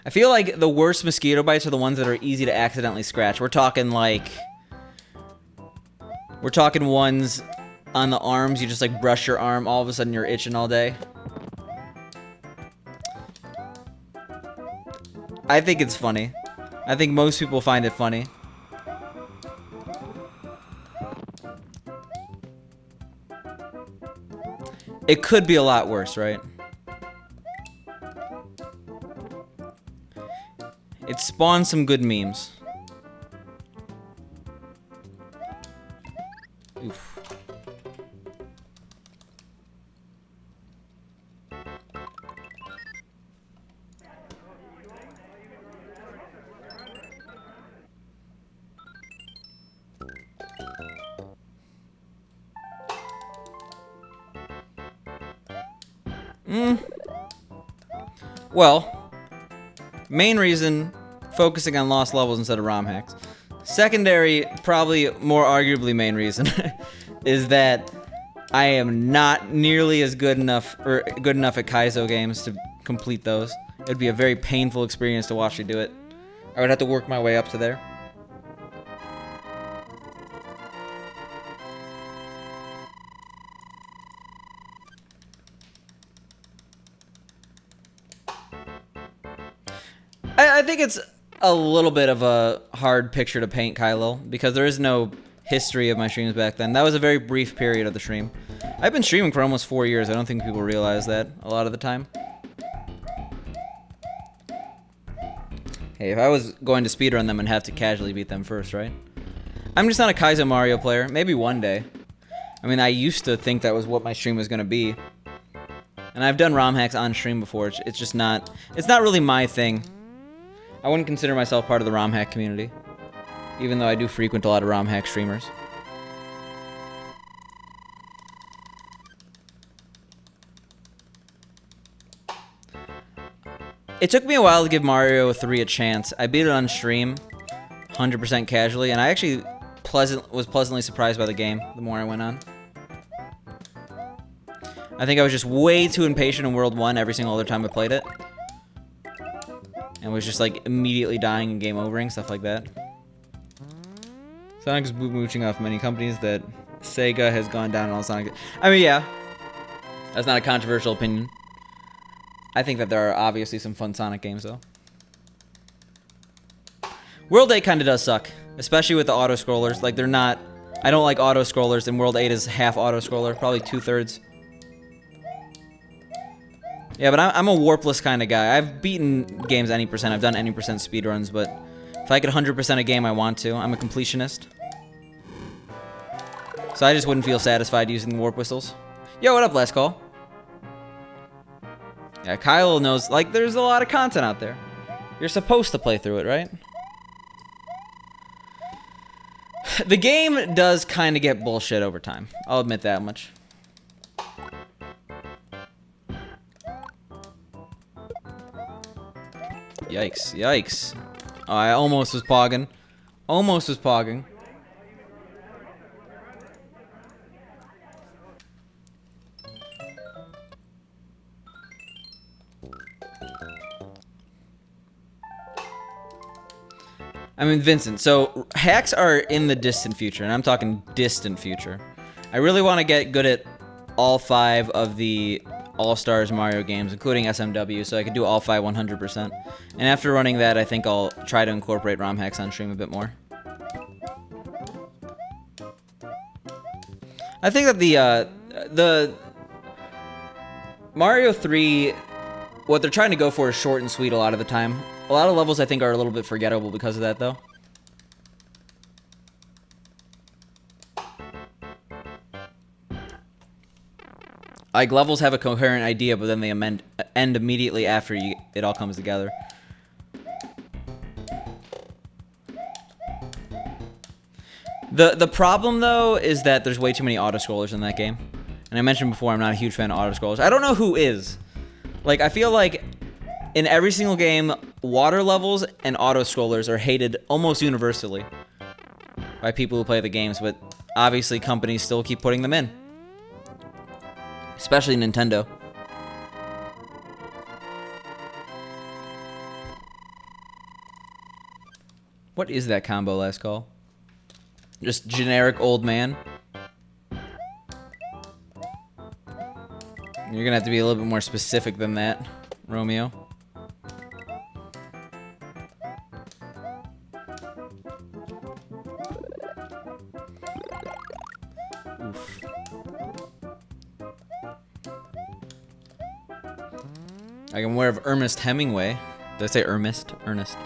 I feel like the worst mosquito bites are the ones that are easy to accidentally scratch. We're talking ones on the arms. You just like brush your arm, all of a sudden you're itching all day. I think it's funny. I think most people find it funny. It could be a lot worse, right? It spawned some good memes. Oof. Well, main reason focusing on lost levels instead of ROM hacks. Secondary, probably more arguably main reason, is that I am not nearly as good enough at Kaizo games to complete those. It would be a very painful experience to watch me do it. I would have to work my way up to there. I think it's a little bit of a hard picture to paint, Kylo, because there is no history of my streams back then. That was a very brief period of the stream. I've been streaming for almost 4 years. I don't think people realize that a lot of the time. Hey, if I was going to speedrun them, I'd have to casually beat them first, right? I'm just not a Kaizo Mario player. Maybe one day. I mean, I used to think that was what my stream was going to be. And I've done ROM hacks on stream before. It's just not... It's not really my thing. I wouldn't consider myself part of the ROM hack community, even though I do frequent a lot of ROM hack streamers. It took me a while to give Mario 3 a chance. I beat it on stream, 100% casually, and I actually was pleasantly surprised by the game the more I went on. I think I was just way too impatient in World 1 every single other time I played it. And was just like immediately dying and game overing, stuff like that. Sonic is mooching off many companies that Sega has gone down on all Sonic. I mean, yeah. That's not a controversial opinion. I think that there are obviously some fun Sonic games, though. World 8 kind of does suck. Especially with the auto-scrollers. Like, they're not... I don't like auto-scrollers, and World 8 is half auto-scroller. Probably 2/3. Yeah, but I'm a Warpless kind of guy. I've beaten games any percent. I've done any percent speedruns, but if I could 100% a game, I want to. I'm a completionist. So I just wouldn't feel satisfied using the warp whistles. Yo, what up, Last Call? Yeah, Kyle knows, like, there's a lot of content out there. You're supposed to play through it, right? The game does kind of get bullshit over time. I'll admit that much. Yikes, yikes. Oh, I almost was pogging. Almost was pogging. I mean, Vincent, so hacks are in the distant future, and I'm talking distant future. I really want to get good at all 5 of the All-Stars Mario games, including SMW, so I could do all 5 100%. And after running that, I think I'll try to incorporate ROM hacks on stream a bit more. I think that the Mario 3, what they're trying to go for is short and sweet a lot of the time. A lot of levels I think are a little bit forgettable because of that, though. Like, levels have a coherent idea, but then they end immediately after it all comes together. The problem, though, is that there's way too many auto-scrollers in that game. And I mentioned before, I'm not a huge fan of auto-scrollers. I don't know who is. Like, I feel like in every single game, water levels and auto-scrollers are hated almost universally by people who play the games, but obviously companies still keep putting them in. Especially Nintendo. What is that combo, Last Call? Just generic old man? You're gonna have to be a little bit more specific than that, Romeo. Oof. I am aware of Ernest Hemingway. Did I say Ernest? Ernest.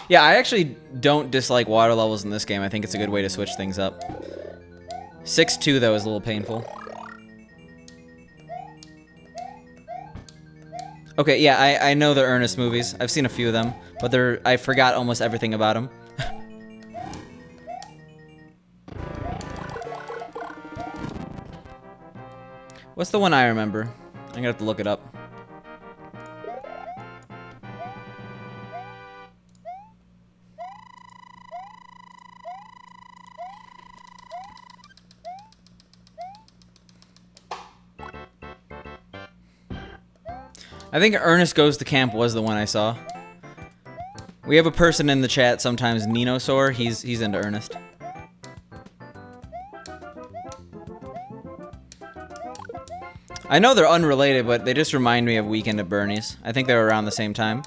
Yeah, I actually don't dislike water levels in this game. I think it's a good way to switch things up. 6-2, though, is a little painful. Okay, yeah, I know the Ernest movies. I've seen a few of them, but I forgot almost everything about them. What's the one I remember? I'm gonna have to look it up. I think Ernest Goes to Camp was the one I saw. We have a person in the chat sometimes, Ninosaur. He's into Ernest. I know they're unrelated, but they just remind me of Weekend at Bernie's. I think they were around the same time.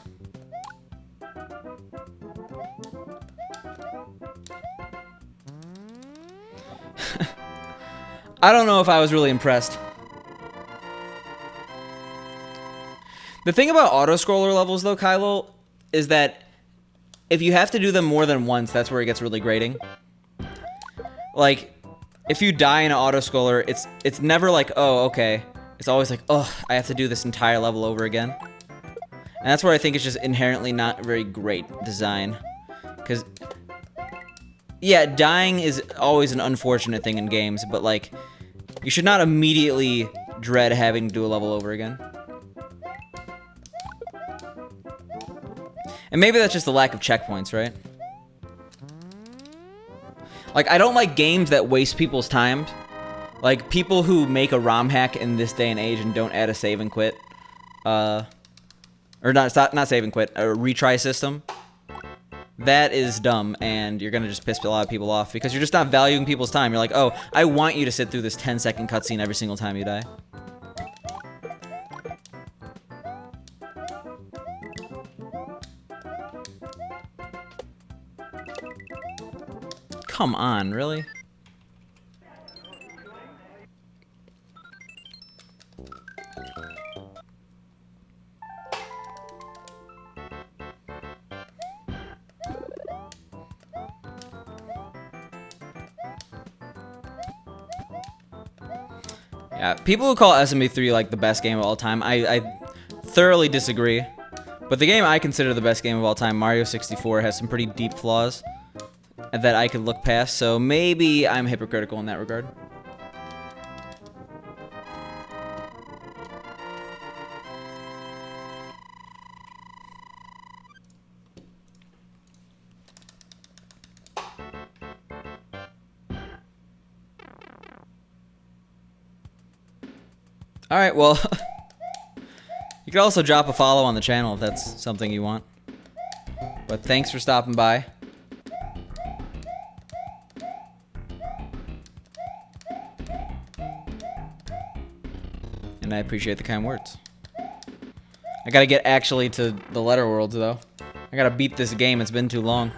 I don't know if I was really impressed. The thing about auto-scroller levels, though, Kylo, is that if you have to do them more than once, that's where it gets really grating. Like, if you die in an auto-scroller, it's never like, oh, okay. It's always like, oh, I have to do this entire level over again. And that's where I think it's just inherently not very great design. Because, yeah, dying is always an unfortunate thing in games, but, like, you should not immediately dread having to do a level over again. And maybe that's just the lack of checkpoints, right? Like, I don't like games that waste people's time. Like, people who make a ROM hack in this day and age and don't add a save and quit. Or not save and quit, a retry system. That is dumb, and you're gonna just piss a lot of people off because you're just not valuing people's time. You're like, oh, I want you to sit through this 10-second cutscene every single time you die. Come on, really? Yeah, people who call SMB3 like the best game of all time, I thoroughly disagree. But the game I consider the best game of all time, Mario 64, has some pretty deep flaws that I could look past, so maybe I'm hypocritical in that regard. Alright, well, you could also drop a follow on the channel if that's something you want. But thanks for stopping by. And I appreciate the kind words. I gotta get actually to the letter worlds, though. I gotta beat this game, it's been too long.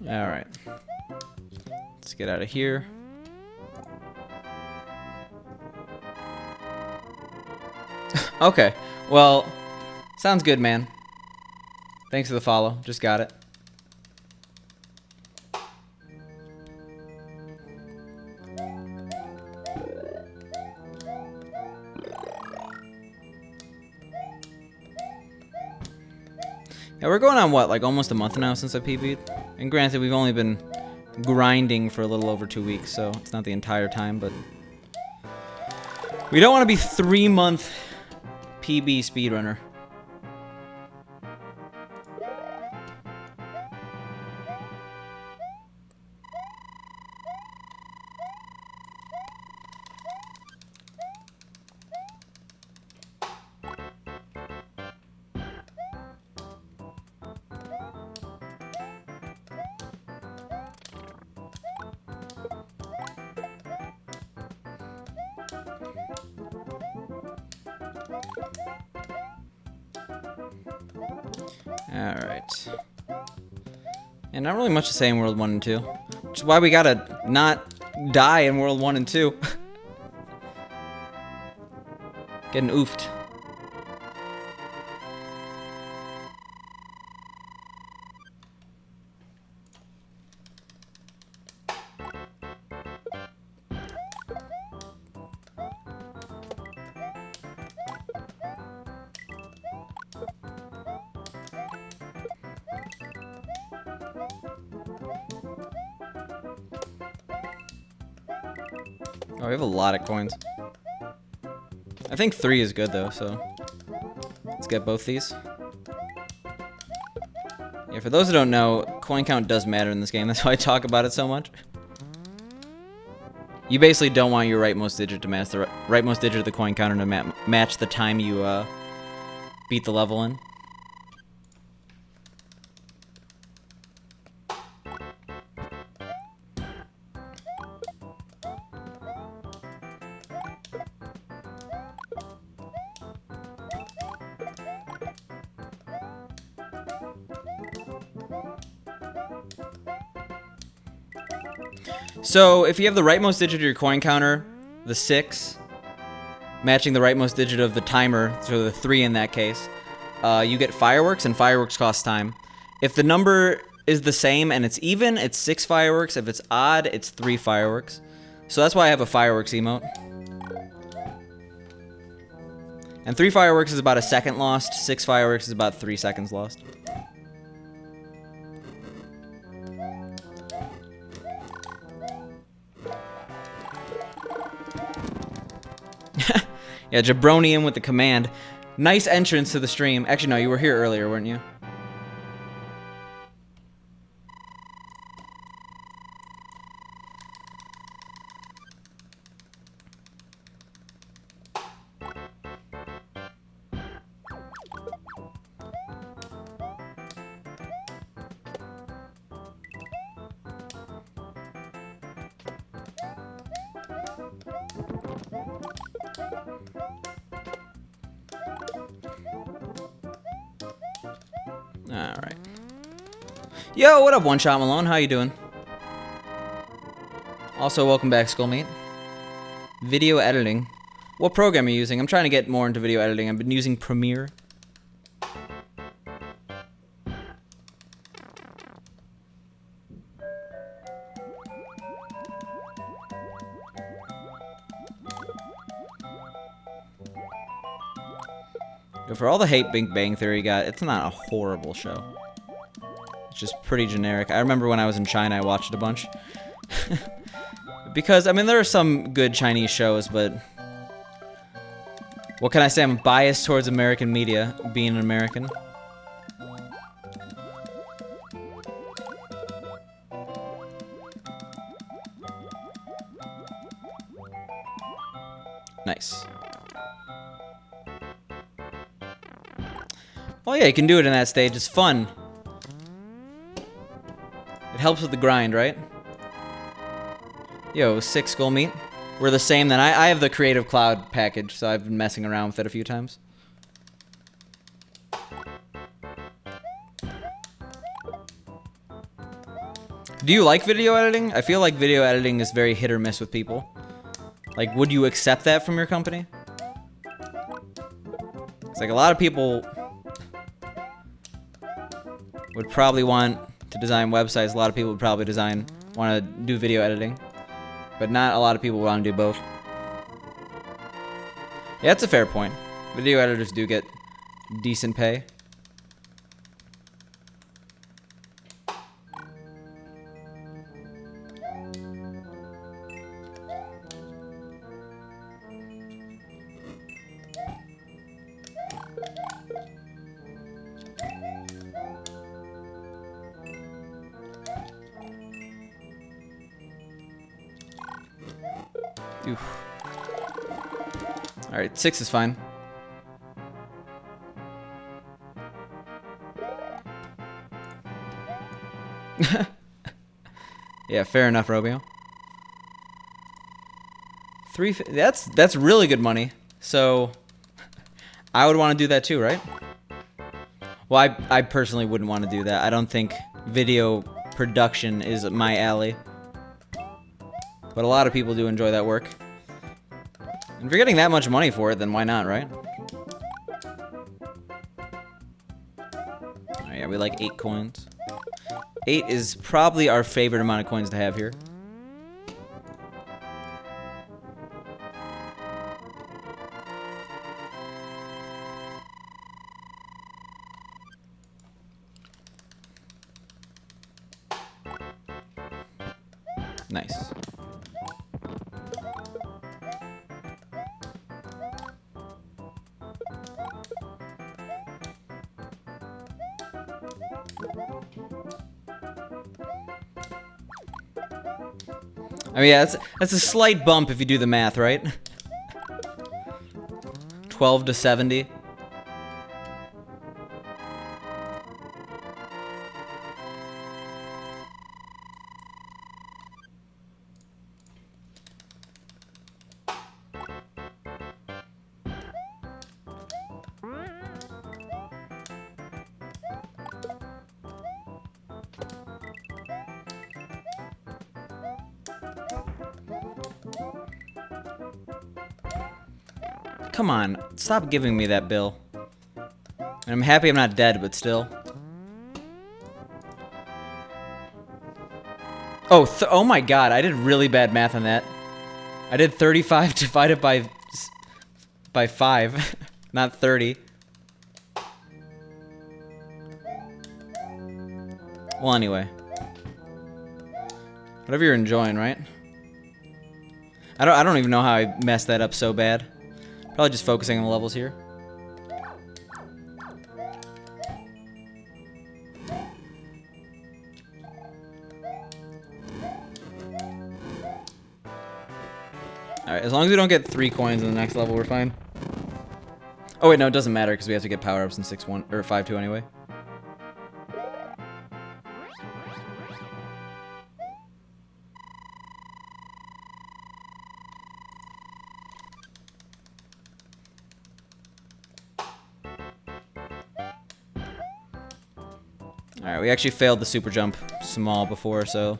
Alright. Let's get out of here. Okay. Well, sounds good, man. Thanks for the follow. Just got it. Yeah, we're going on what, like almost a month now since I PB'd? And granted, we've only been grinding for a little over 2 weeks, so it's not the entire time, but we don't want to be 3-month PB speedrunner. Alright. And not really much to say in World 1 and 2. Which is why we gotta not die in World 1 and 2. Getting oofed. Oh, we have a lot of coins. I think 3 is good though, so let's get both these. Yeah, for those who don't know, coin count does matter in this game. That's why I talk about it so much. You basically don't want your rightmost digit to match the rightmost digit of the coin counter to match the time you beat the level in. So, if you have the rightmost digit of your coin counter, the 6, matching the rightmost digit of the timer, so the 3 in that case, you get fireworks, and fireworks cost time. If the number is the same and it's even, it's 6 fireworks. If it's odd, it's 3 fireworks. So that's why I have a fireworks emote. And 3 fireworks is about a second lost, 6 fireworks is about 3 seconds lost. Yeah, Jabronium with the command. Nice entrance to the stream. Actually, no, you were here earlier, weren't you? Alright. Yo, what up, One Shot Malone? How you doing? Also, welcome back, Skullmate. Video editing. What program are you using? I'm trying to get more into video editing. I've been using Premiere. For all the hate Big Bang Theory got, it's not a horrible show. It's just pretty generic. I remember when I was in China, I watched it a bunch. Because, I mean, there are some good Chinese shows, but what can I say? I'm biased towards American media, being an American. Nice. Oh yeah, you can do it in that stage. It's fun. It helps with the grind, right? Yo, 6 skull meat. We're the same then. I have the Creative Cloud package, so I've been messing around with it a few times. Do you like video editing? I feel like video editing is very hit or miss with people. Like, would you accept that from your company? It's like a lot of people would probably want to design websites. A lot of people would probably want to do video editing. But not a lot of people want to do both. Yeah, that's a fair point. Video editors do get decent pay. Oof. Alright, 6 is fine. Yeah, fair enough, Romeo. 3, that's really good money. So I would want to do that too, right? Well, I personally wouldn't want to do that. I don't think video production is my alley. but a lot of people do enjoy that work. And if you're getting that much money for it, then why not, right? Oh, yeah, we like 8 coins. 8 is probably our favorite amount of coins to have here. Nice. I mean, yeah, that's a slight bump if you do the math, right? 12 to 70. Come on, stop giving me that bill. And I'm happy I'm not dead, but still. Oh my god, I did really bad math on that. I did 35 divided by 5, not 30. Well, anyway. Whatever you're enjoying, right? I don't even know how I messed that up so bad. Probably just focusing on the levels here. Alright, as long as we don't get 3 coins in the next level, we're fine. Oh wait, no, it doesn't matter because we have to get power-ups in 6-1 or 5-2 anyway. Alright, we actually failed the super jump small before, so...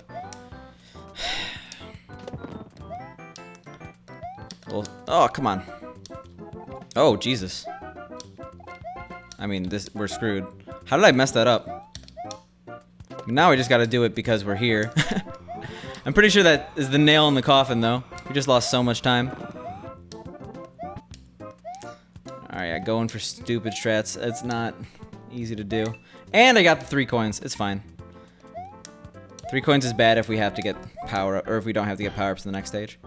Well, oh, come on. Oh, Jesus. I mean, we're screwed. How did I mess that up? Now we just gotta do it because we're here. I'm pretty sure that is the nail in the coffin, though. We just lost so much time. Alright, yeah, going for stupid strats. It's not easy to do. And I got the 3 coins. It's fine. 3 coins is bad if we have to get power up, or if we don't have to get power ups in the next stage.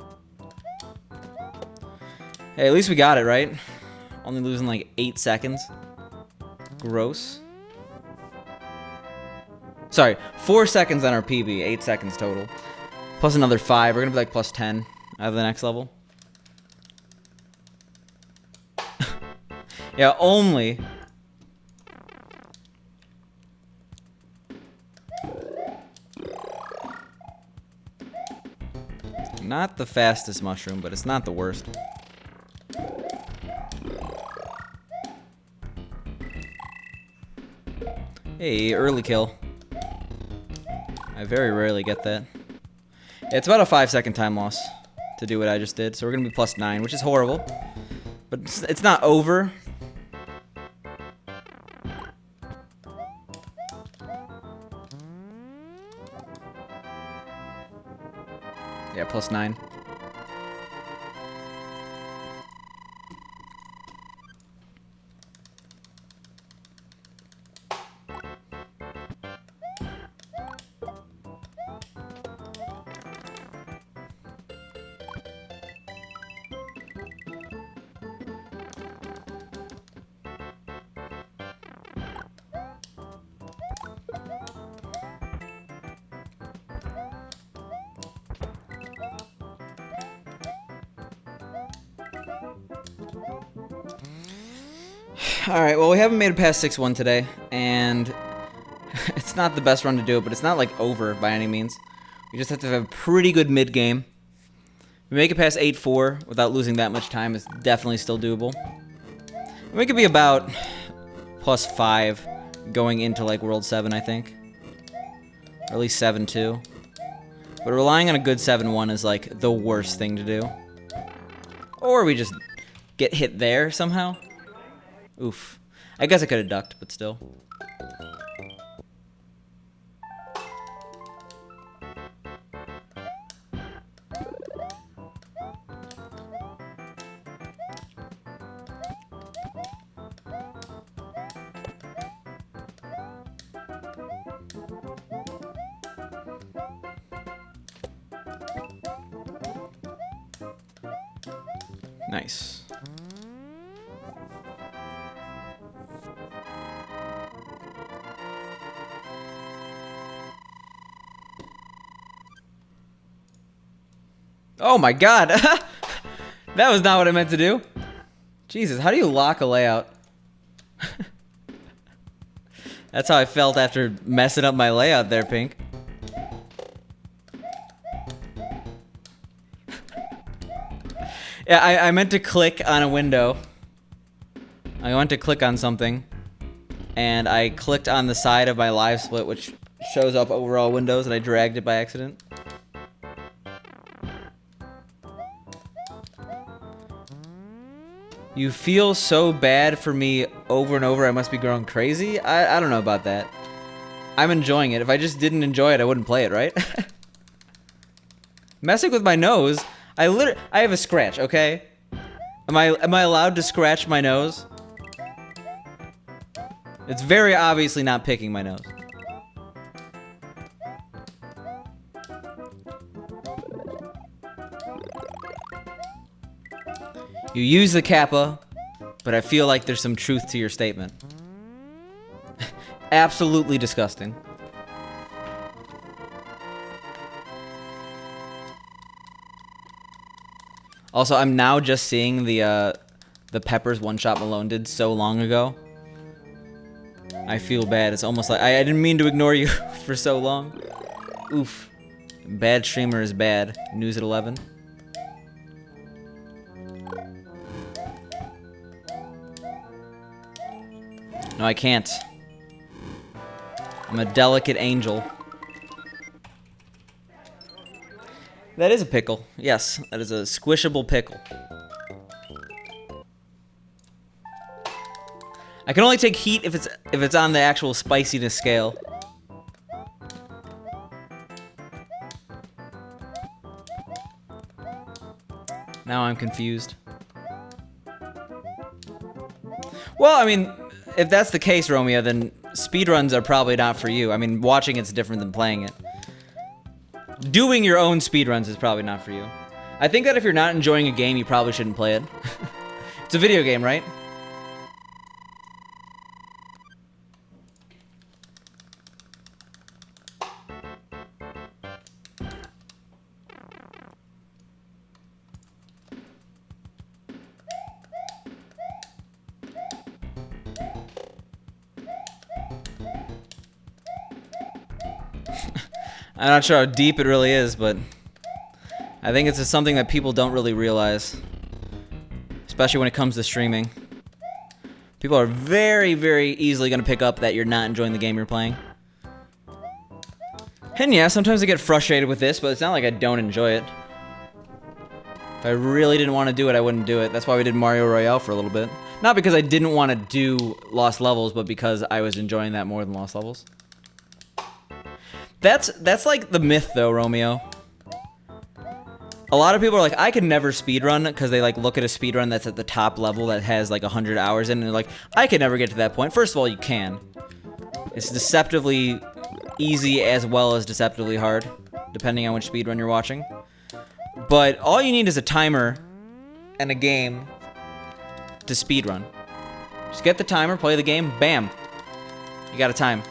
Hey, at least we got it, right? Only losing like 8 seconds. Gross. Sorry, 4 seconds on our PB, 8 seconds total. Plus another 5. We're gonna be like plus 10 out of the next level. Yeah, only. Not the fastest mushroom, but it's not the worst. Hey, early kill. I very rarely get that. It's about a 5-second time loss to do what I just did, so we're gonna be plus 9, which is horrible. But it's not over. Yeah, plus 9. Alright, well, we haven't made it past 6-1 today, and it's not the best run to do it, but it's not, like, over by any means. We just have to have a pretty good mid-game. If we make it past 8-4 without losing that much time, it's definitely still doable. We could be about plus 5 going into, like, World 7, I think. Or at least 7-2. But relying on a good 7-1 is like the worst thing to do. Or we just get hit there somehow. Oof. I guess I could have ducked, but still. Nice. Oh my god! That was not what I meant to do. Jesus, how do you lock a layout? That's how I felt after messing up my layout there, Pink. Yeah, I meant to click on a window. I went to click on something, and I clicked on the side of my live split, which shows up over all windows, and I dragged it by accident. You feel so bad for me over and over, I must be growing crazy? I don't know about that. I'm enjoying it. If I just didn't enjoy it, I wouldn't play it, right? Messing with my nose... I have a scratch, okay? Am I allowed to scratch my nose? It's very obviously not picking my nose. You use the kappa, but I feel like there's some truth to your statement. Absolutely disgusting. Also, I'm now just seeing the Peppers one-shot Malone did so long ago. I feel bad. It's almost like I didn't mean to ignore you for so long. Oof. Bad streamer is bad. News at 11. No, I can't. I'm a delicate angel. That is a pickle. Yes, that is a squishable pickle. I can only take heat if it's on the actual spiciness scale. Now I'm confused. Well, I mean, if that's the case, Romeo, then speedruns are probably not for you. I mean, watching it's different than playing it. Doing your own speedruns is probably not for you. I think that if you're not enjoying a game, you probably shouldn't play it. It's a video game, right? I'm not sure how deep it really is, but I think it's just something that people don't really realize, especially when it comes to streaming. People are very, very easily going to pick up that you're not enjoying the game you're playing. And yeah, sometimes I get frustrated with this, but it's not like I don't enjoy it. If I really didn't want to do it, I wouldn't do it. That's why we did Mario Royale for a little bit. Not because I didn't want to do Lost Levels, but because I was enjoying that more than Lost Levels. That's like the myth, though, Romeo. A lot of people are like, I could never speedrun, because they like look at a speedrun that's at the top level that has like 100 hours in, and they're like, I could never get to that point. First of all, you can. It's deceptively easy as well as deceptively hard, depending on which speedrun you're watching. But all you need is a timer and a game to speedrun. Just get the timer, play the game, bam. You got a time.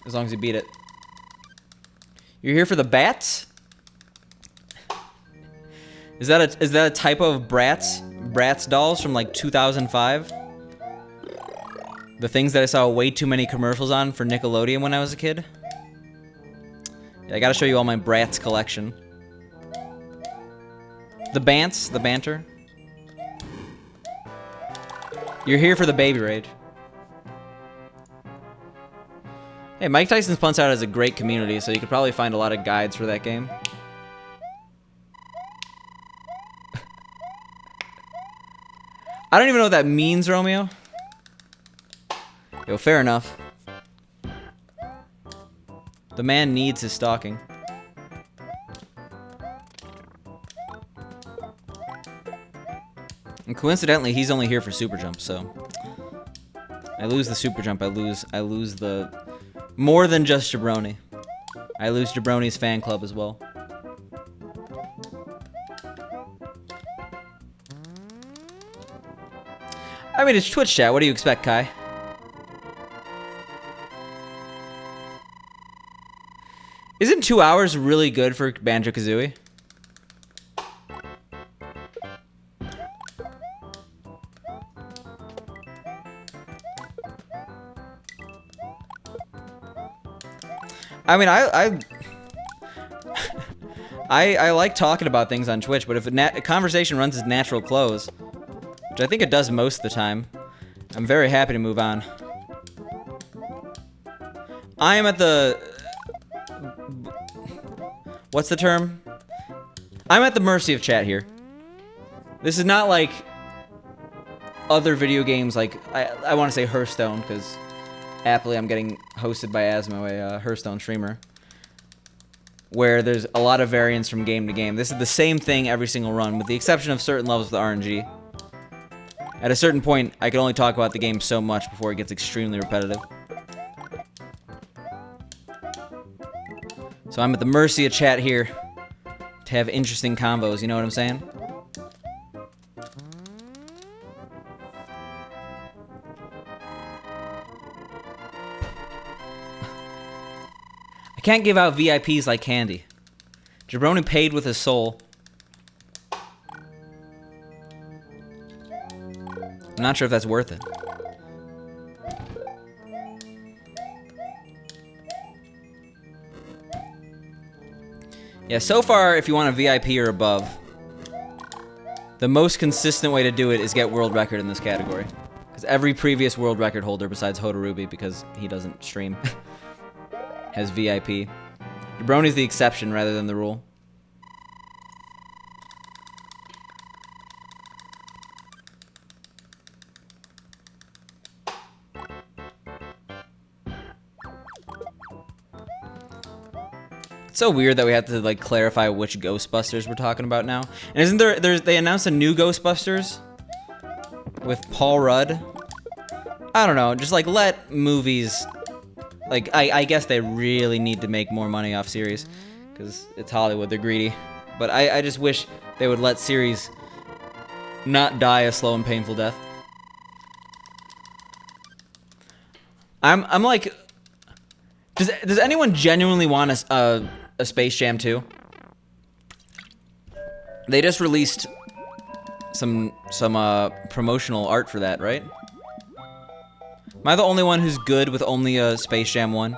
As long as you beat it. You're here for the bats? Is that a type of Bratz dolls from like 2005? The things that I saw way too many commercials on for Nickelodeon when I was a kid? Yeah, I gotta show you all my Bratz collection. The Bants, the banter. You're here for the baby rage. Hey, Mike Tyson's Punch-Out has a great community, so you could probably find a lot of guides for that game. I don't even know what that means, Romeo. Yo, fair enough. The man needs his stalking. And coincidentally, he's only here for super jump, so I lose the super jump. I lose the more than just Jabroni. I lose Jabroni's fan club as well. I mean, it's Twitch chat. What do you expect, Kai? Isn't 2 hours really good for Banjo-Kazooie? I mean, I like talking about things on Twitch, but if a conversation runs its natural close, which I think it does most of the time, I'm very happy to move on. I am at the... What's the term? I'm at the mercy of chat here. This is not like other video games like... I want to say Hearthstone, because aptly I'm getting hosted by Asmo, a Hearthstone streamer, where there's a lot of variance from game to game. This is the same thing every single run, with the exception of certain levels of the RNG. At a certain point, I can only talk about the game so much before it gets extremely repetitive. So I'm at the mercy of chat here to have interesting convos, you know what I'm saying? I can't give out VIPs like candy. Jabroni paid with his soul. I'm not sure if that's worth it. Yeah, so far, if you want a VIP or above, the most consistent way to do it is get world record in this category. Because every previous world record holder besides Hodorubi, because he doesn't stream, has VIP. Jabroni's the exception rather than the rule. It's so weird that we have to like clarify which Ghostbusters we're talking about now. And isn't they announced a new Ghostbusters with Paul Rudd? I don't know, just like let movies, like I guess they really need to make more money off series because it's Hollywood, they're greedy. But I just wish they would let series not die a slow and painful death. I'm like, does anyone genuinely want a Space Jam 2? They just released some promotional art for that, right? Am I the only one who's good with only a Space Jam 1?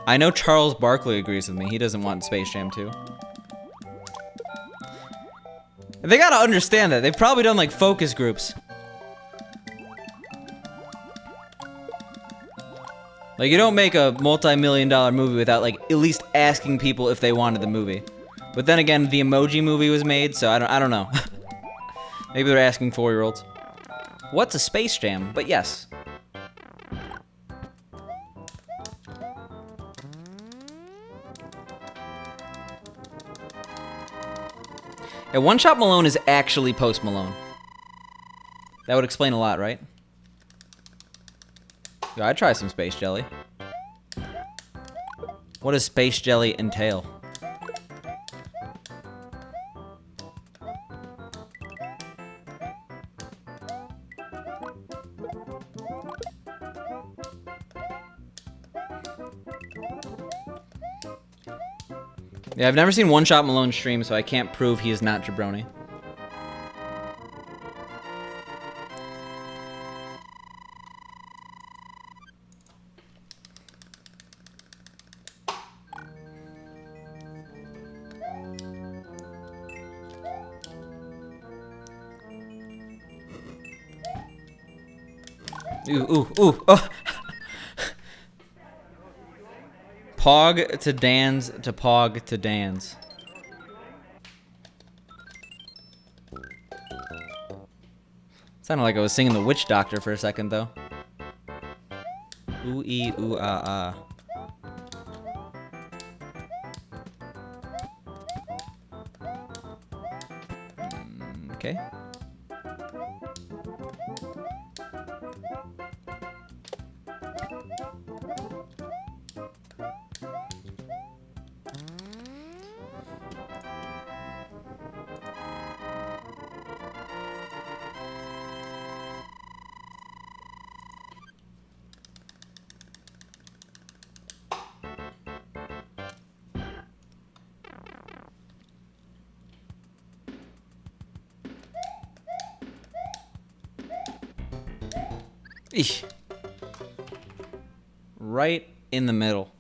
I know Charles Barkley agrees with me. He doesn't want Space Jam 2. They gotta understand that. They've probably done like focus groups. Like, you don't make a multi-million-dollar movie without, like, at least asking people if they wanted the movie. But then again, the Emoji Movie was made, so I don't know. Maybe they're asking 4-year-olds. What's a Space Jam? But yes. Yeah, One Shot Malone is actually Post Malone. That would explain a lot, right? Yo, I'd try some Space Jelly. What does Space Jelly entail? Yeah, I've never seen One Shot Malone stream, so I can't prove he is not Jabroni. Ooh, ooh, ooh. Oh. Pog to Dan's to Pog to Dan's. Sounded like I was singing the Witch Doctor for a second, though. Ooh, ee, ooh, ah, ah. Okay. Eesh. Right in the middle.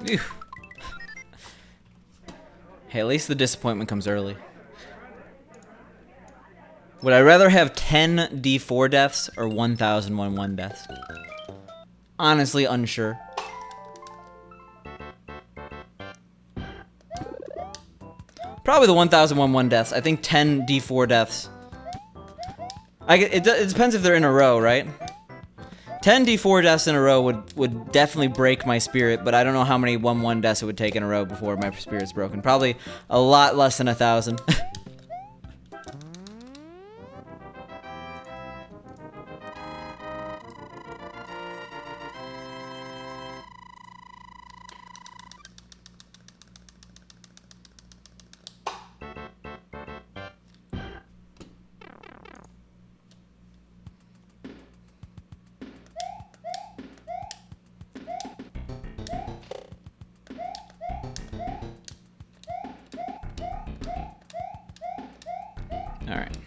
Ew. Hey, at least the disappointment comes early. Would I rather have 10 D-4 deaths or 1,001 deaths? Honestly, unsure. Probably the 1,001 deaths. I think 10 D-4 deaths. It depends if they're in a row, right? 10 D-4 deaths in a row would definitely break my spirit, but I don't know how many 1-1 deaths it would take in a row before my spirit's broken. Probably a lot less than 1,000. Alright.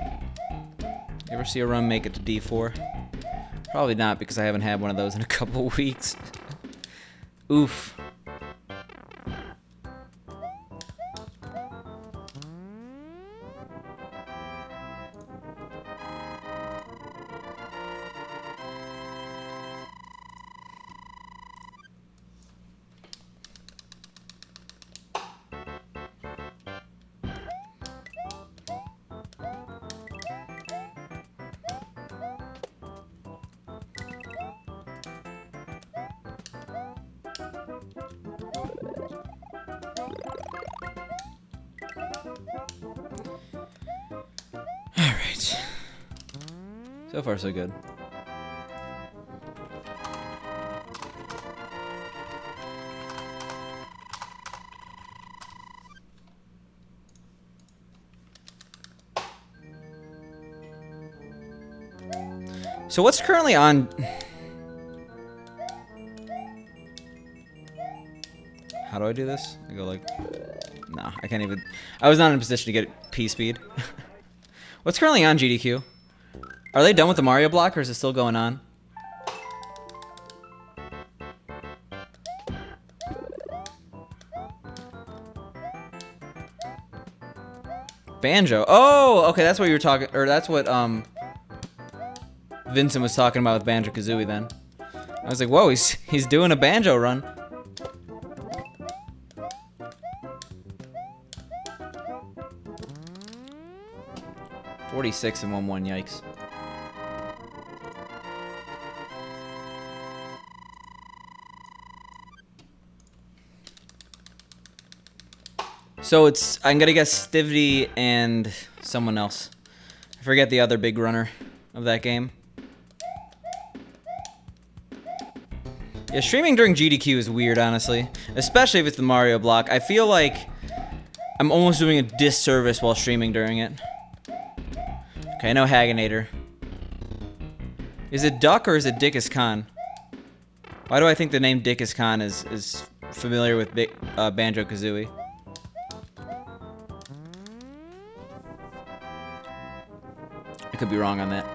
You ever see a run make it to D4? Probably not, because I haven't had one of those in a couple weeks. Oof. Alright. So far, so good. So what's currently on... How do I do this? I go like... Nah, I can't even... I was not in a position to get P-speed. What's currently on GDQ? Are they done with the Mario block, or is it still going on? Banjo. Oh, okay, that's what you were talking... Or that's what, Vincent was talking about with Banjo-Kazooie then. I was like, whoa, he's doing a Banjo run. .46 and 1-1, yikes. So it's, I'm gonna guess Stivity and someone else. I forget the other big runner of that game. Yeah, streaming during GDQ is weird, honestly. Especially if it's the Mario block. I feel like I'm almost doing a disservice while streaming during it. Okay, I know Haginator. Is it Duck or is it Dickus Khan? Why do I think the name Dickus Khan is familiar with Banjo-Kazooie? could be wrong on that.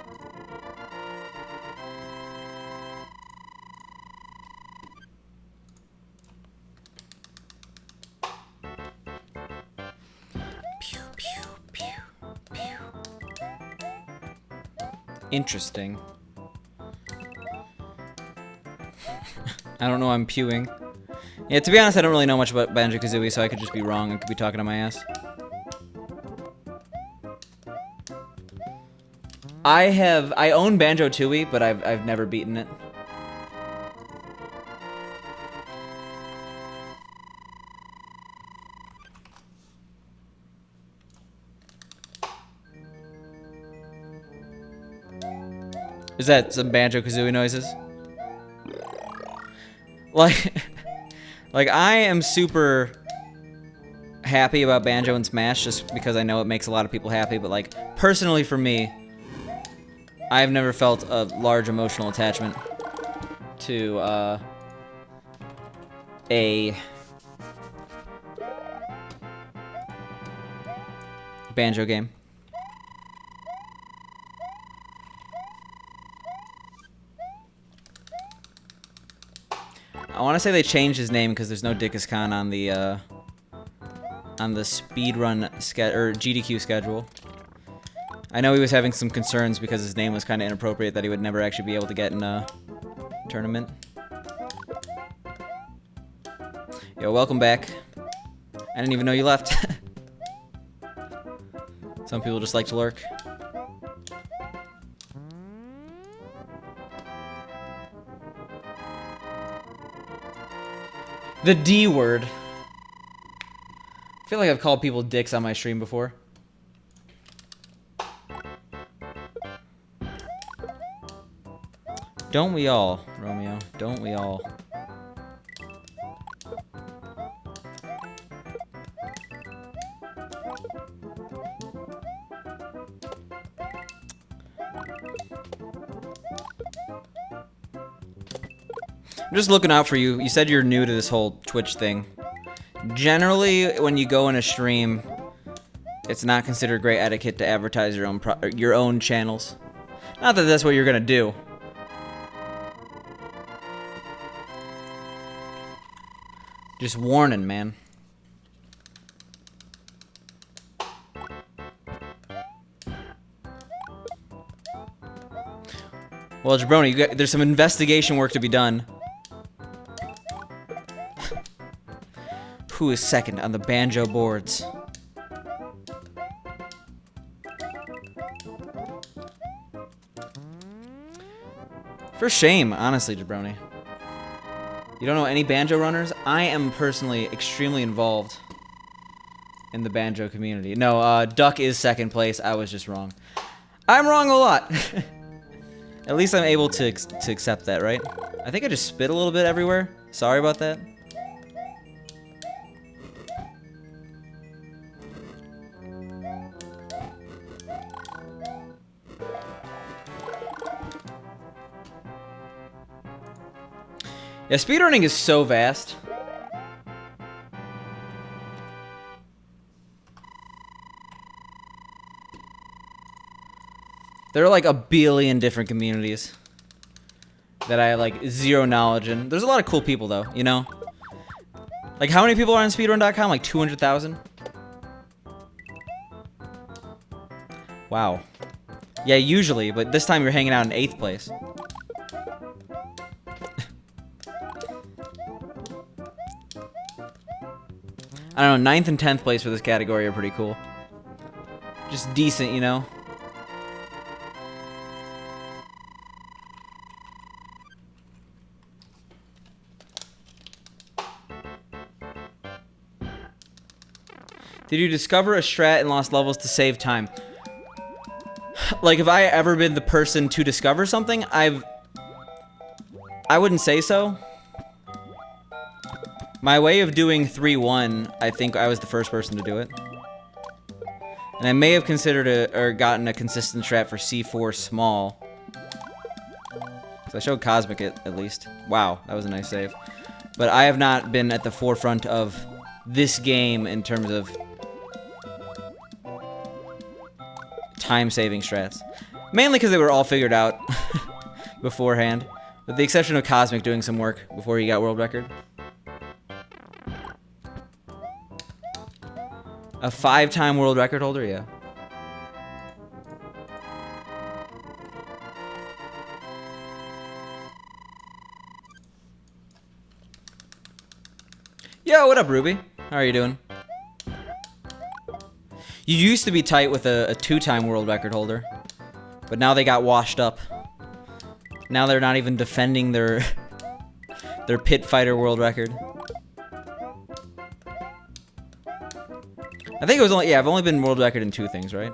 Interesting. I don't know why I'm pewing. Yeah, to be honest, I don't really know much about Banjo-Kazooie, so I could just be wrong and could be talking to my ass. I own Banjo-Tooie, but I've never beaten it. Is that some Banjo-Kazooie noises? Like, like I am super happy about Banjo and Smash just because I know it makes a lot of people happy, but like, personally for me, I've never felt a large emotional attachment to, a Banjo game. I want to say they changed his name because there's no Dickus Khan on the speedrun or GDQ schedule. I know he was having some concerns because his name was kind of inappropriate that he would never actually be able to get in a tournament. Yo, welcome back. I didn't even know you left. Some people just like to lurk. The D word. I feel like I've called people dicks on my stream before. Don't we all, Romeo? Don't we all? I'm just looking out for you. You said you're new to this whole Twitch thing. Generally, when you go in a stream, it's not considered great etiquette to advertise your own channels. Not that that's what you're gonna do. Just warning, man. Well, Jabroni, there's some investigation work to be done. Who is second on the Banjo boards? For shame, honestly, Jabroni. You don't know any Banjo runners? I am personally extremely involved in the Banjo community. No, Duck is second place. I was just wrong. I'm wrong a lot. At least I'm able to accept that, right? I think I just spit a little bit everywhere. Sorry about that. Yeah, speedrunning is so vast. There are like a billion different communities that I like zero knowledge in. There's a lot of cool people though, you know? Like how many people are on speedrun.com? Like 200,000? Wow. Yeah, usually, but this time you're hanging out in 8th place. I don't know, 9th and 10th place for this category are pretty cool. Just decent, you know? Did you discover a strat and lost levels to save time? Like, have I ever been the person to discover something? I wouldn't say so. My way of doing 3-1, I think I was the first person to do it. And I may have considered or gotten a consistent strat for C4 small. So I showed Cosmic it, at least. Wow, that was a nice save. But I have not been at the forefront of this game in terms of time-saving strats. Mainly because they were all figured out beforehand, with the exception of Cosmic doing some work before he got world record. A 5-time world record holder, yeah. Yo, what up, Ruby? How are you doing? You used to be tight with a 2-time world record holder, but now they got washed up. Now they're not even defending their pit fighter world record. I think it was only, yeah, I've only been world record in 2 things, right?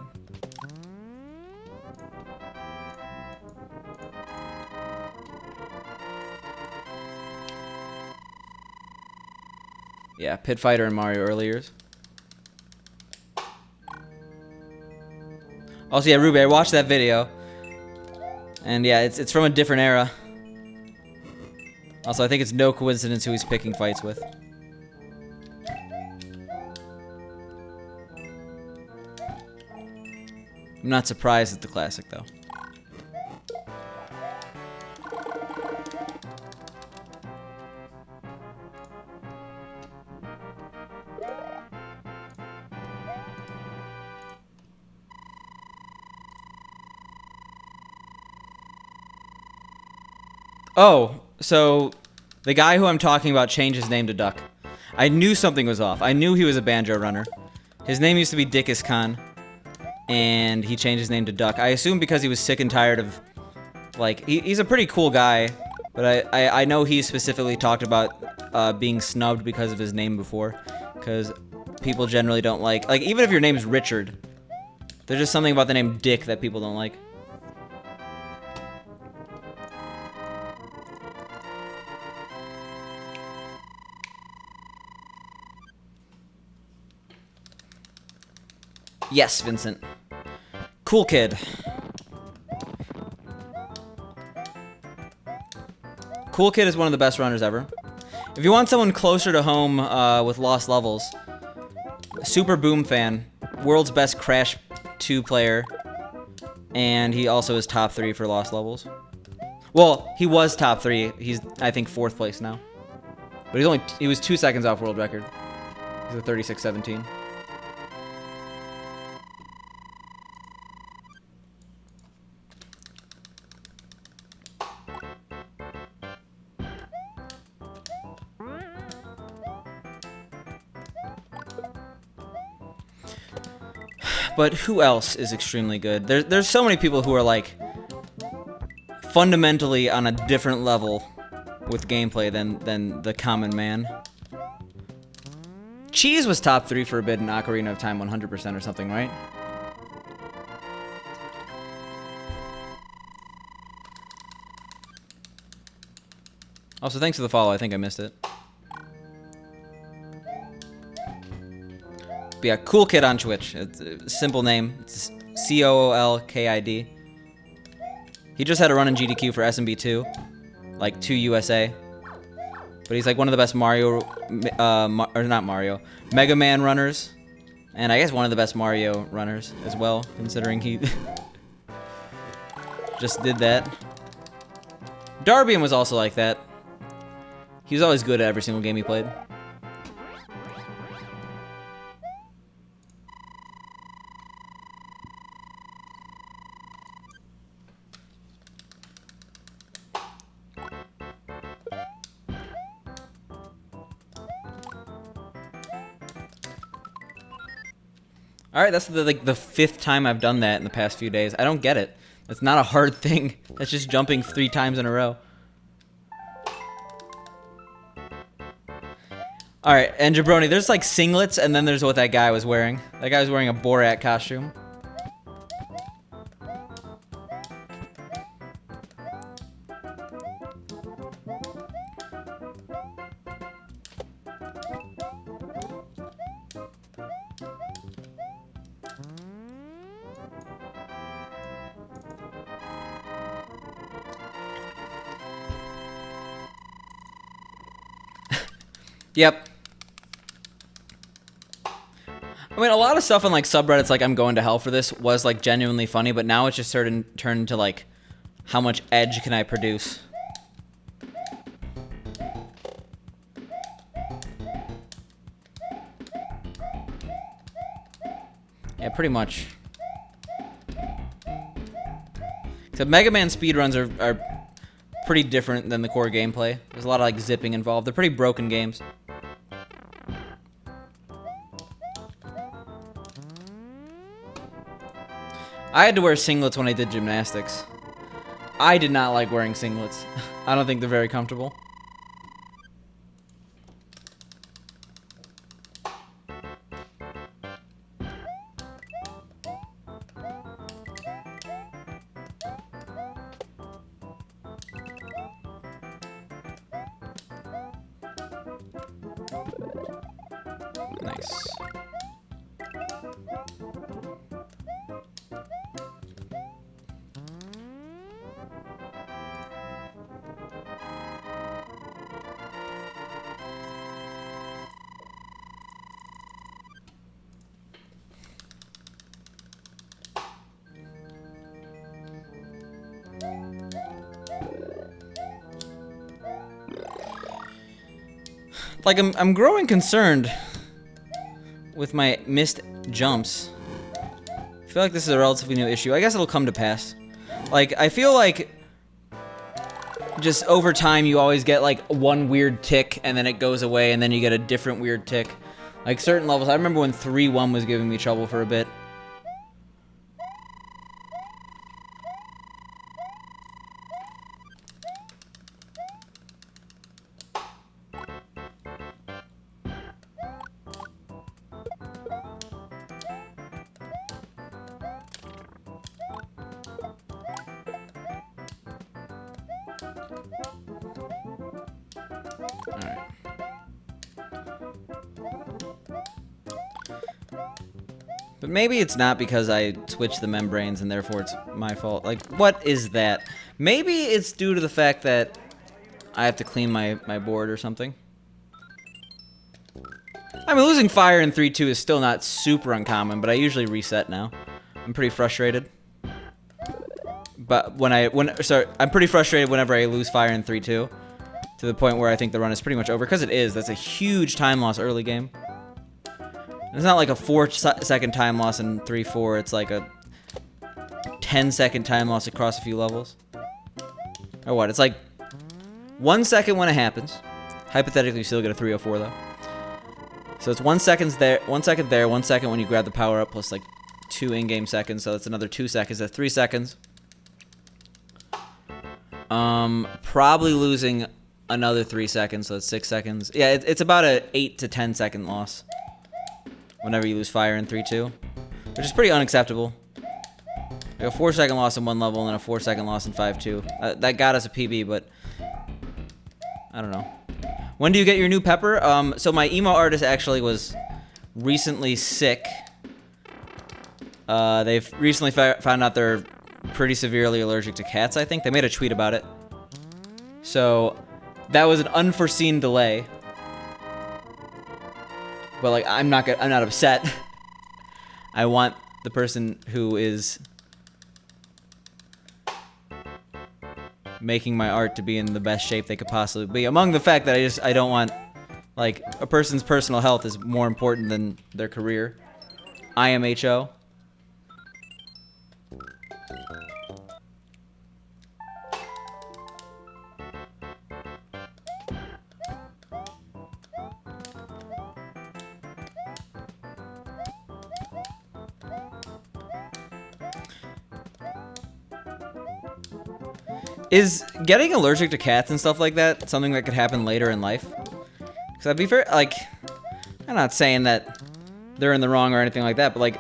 Yeah, Pit Fighter and Mario early years. Also, yeah, Ruby, I watched that video. And yeah, it's from a different era. Also, I think it's no coincidence who he's picking fights with. I'm not surprised at the classic, though. Oh, so the guy who I'm talking about changed his name to Duck. I knew something was off. I knew he was a banjo runner. His name used to be Dickus Khan, and he changed his name to Duck. I assume because he was sick and tired of, like, he's a pretty cool guy, but I know he specifically talked about being snubbed because of his name before, because people generally don't like, even if your name's Richard, there's just something about the name Dick that people don't like. Yes, Vincent. Cool kid. Cool kid is one of the best runners ever. If you want someone closer to home with Lost Levels, Super Boom fan, world's best Crash 2 player, and he also is top 3 for Lost Levels. Well, he was top 3. He's, I think, 4th place now. But he was 2 seconds off world record. He's a 36-17. But who else is extremely good? There's so many people who are, like, fundamentally on a different level with gameplay than the common man. Cheese was top 3 for a bit in Ocarina of Time 100% or something, right? Also, thanks for the follow. I think I missed it. But yeah, Cool Kid on Twitch. It's a simple name. It's COOLKID. He just had a run in GDQ for SMB2, like 2 USA. But he's like one of the best Mario, or not Mario, Mega Man runners. And I guess one of the best Mario runners as well, considering he just did that. Darbian was also like that. He was always good at every single game he played. Alright, that's the 5th time I've done that in the past few days. I don't get it. That's not a hard thing. That's just jumping 3 times in a row. Alright, and Jabroni, there's like singlets, and then there's what that guy was wearing. That guy was wearing a Borat costume. Yep. I mean, a lot of stuff on like subreddits, like I'm going to hell for this, was like genuinely funny, but now it's just turned into like, how much edge can I produce? Yeah, pretty much. Except Mega Man speedruns are pretty different than the core gameplay. There's a lot of like zipping involved. They're pretty broken games. I had to wear singlets when I did gymnastics. I did not like wearing singlets. I don't think they're very comfortable. Nice. Like, I'm growing concerned with my missed jumps. I feel like this is a relatively new issue. I guess it'll come to pass. Like, I feel like just over time you always get like one weird tick and then it goes away and then you get a different weird tick. Like certain levels, I remember when 3-1 was giving me trouble for a bit. Alright. But maybe it's not because I switched the membranes and therefore it's my fault. Like, what is that? Maybe it's due to the fact that I have to clean my board or something. I mean, losing fire in 3-2 is still not super uncommon, but I usually reset now. I'm pretty frustrated. But I'm pretty frustrated whenever I lose fire in 3-2, to the point where I think the run is pretty much over, because it is. That's a huge time loss early game. It's not like a 4-second time loss in 3-4. It's like a 10-second time loss across a few levels. Or what? It's like 1 second when it happens. Hypothetically, you still get a 304 though. So it's 1 second there, 1 second there, 1 second when you grab the power up, plus like 2 in-game seconds. So that's another 2 seconds. That's 3 seconds. Probably losing another 3 seconds, so it's 6 seconds. Yeah, it's about a 8 to 10 second loss whenever you lose fire in 3-2, which is pretty unacceptable. Like a 4-second loss in one level and then a 4-second loss in 5-2. That got us a PB, but I don't know. When do you get your new pepper? So my emo artist actually was recently sick. They've recently found out they're pretty severely allergic to cats, I think. They made a tweet about it. So that was an unforeseen delay. But like I'm not upset. I want the person who is making my art to be in the best shape they could possibly be. Among the fact that I don't want, like, a person's personal health is more important than their career. IMHO. Is getting allergic to cats and stuff like that something that could happen later in life? Because I'd be very, like, I'm not saying that they're in the wrong or anything like that, but, like,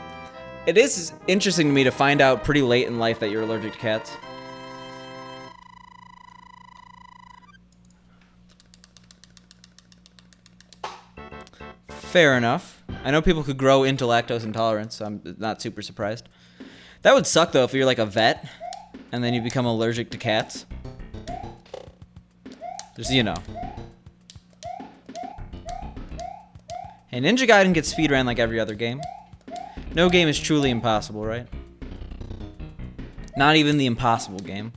it is interesting to me to find out pretty late in life that you're allergic to cats. Fair enough. I know people could grow into lactose intolerance, so I'm not super surprised. That would suck, though, if you're, like, a vet and then you become allergic to cats. Just, you know. Hey, Ninja Gaiden gets speedrun like every other game. No game is truly impossible, right? Not even the Impossible game.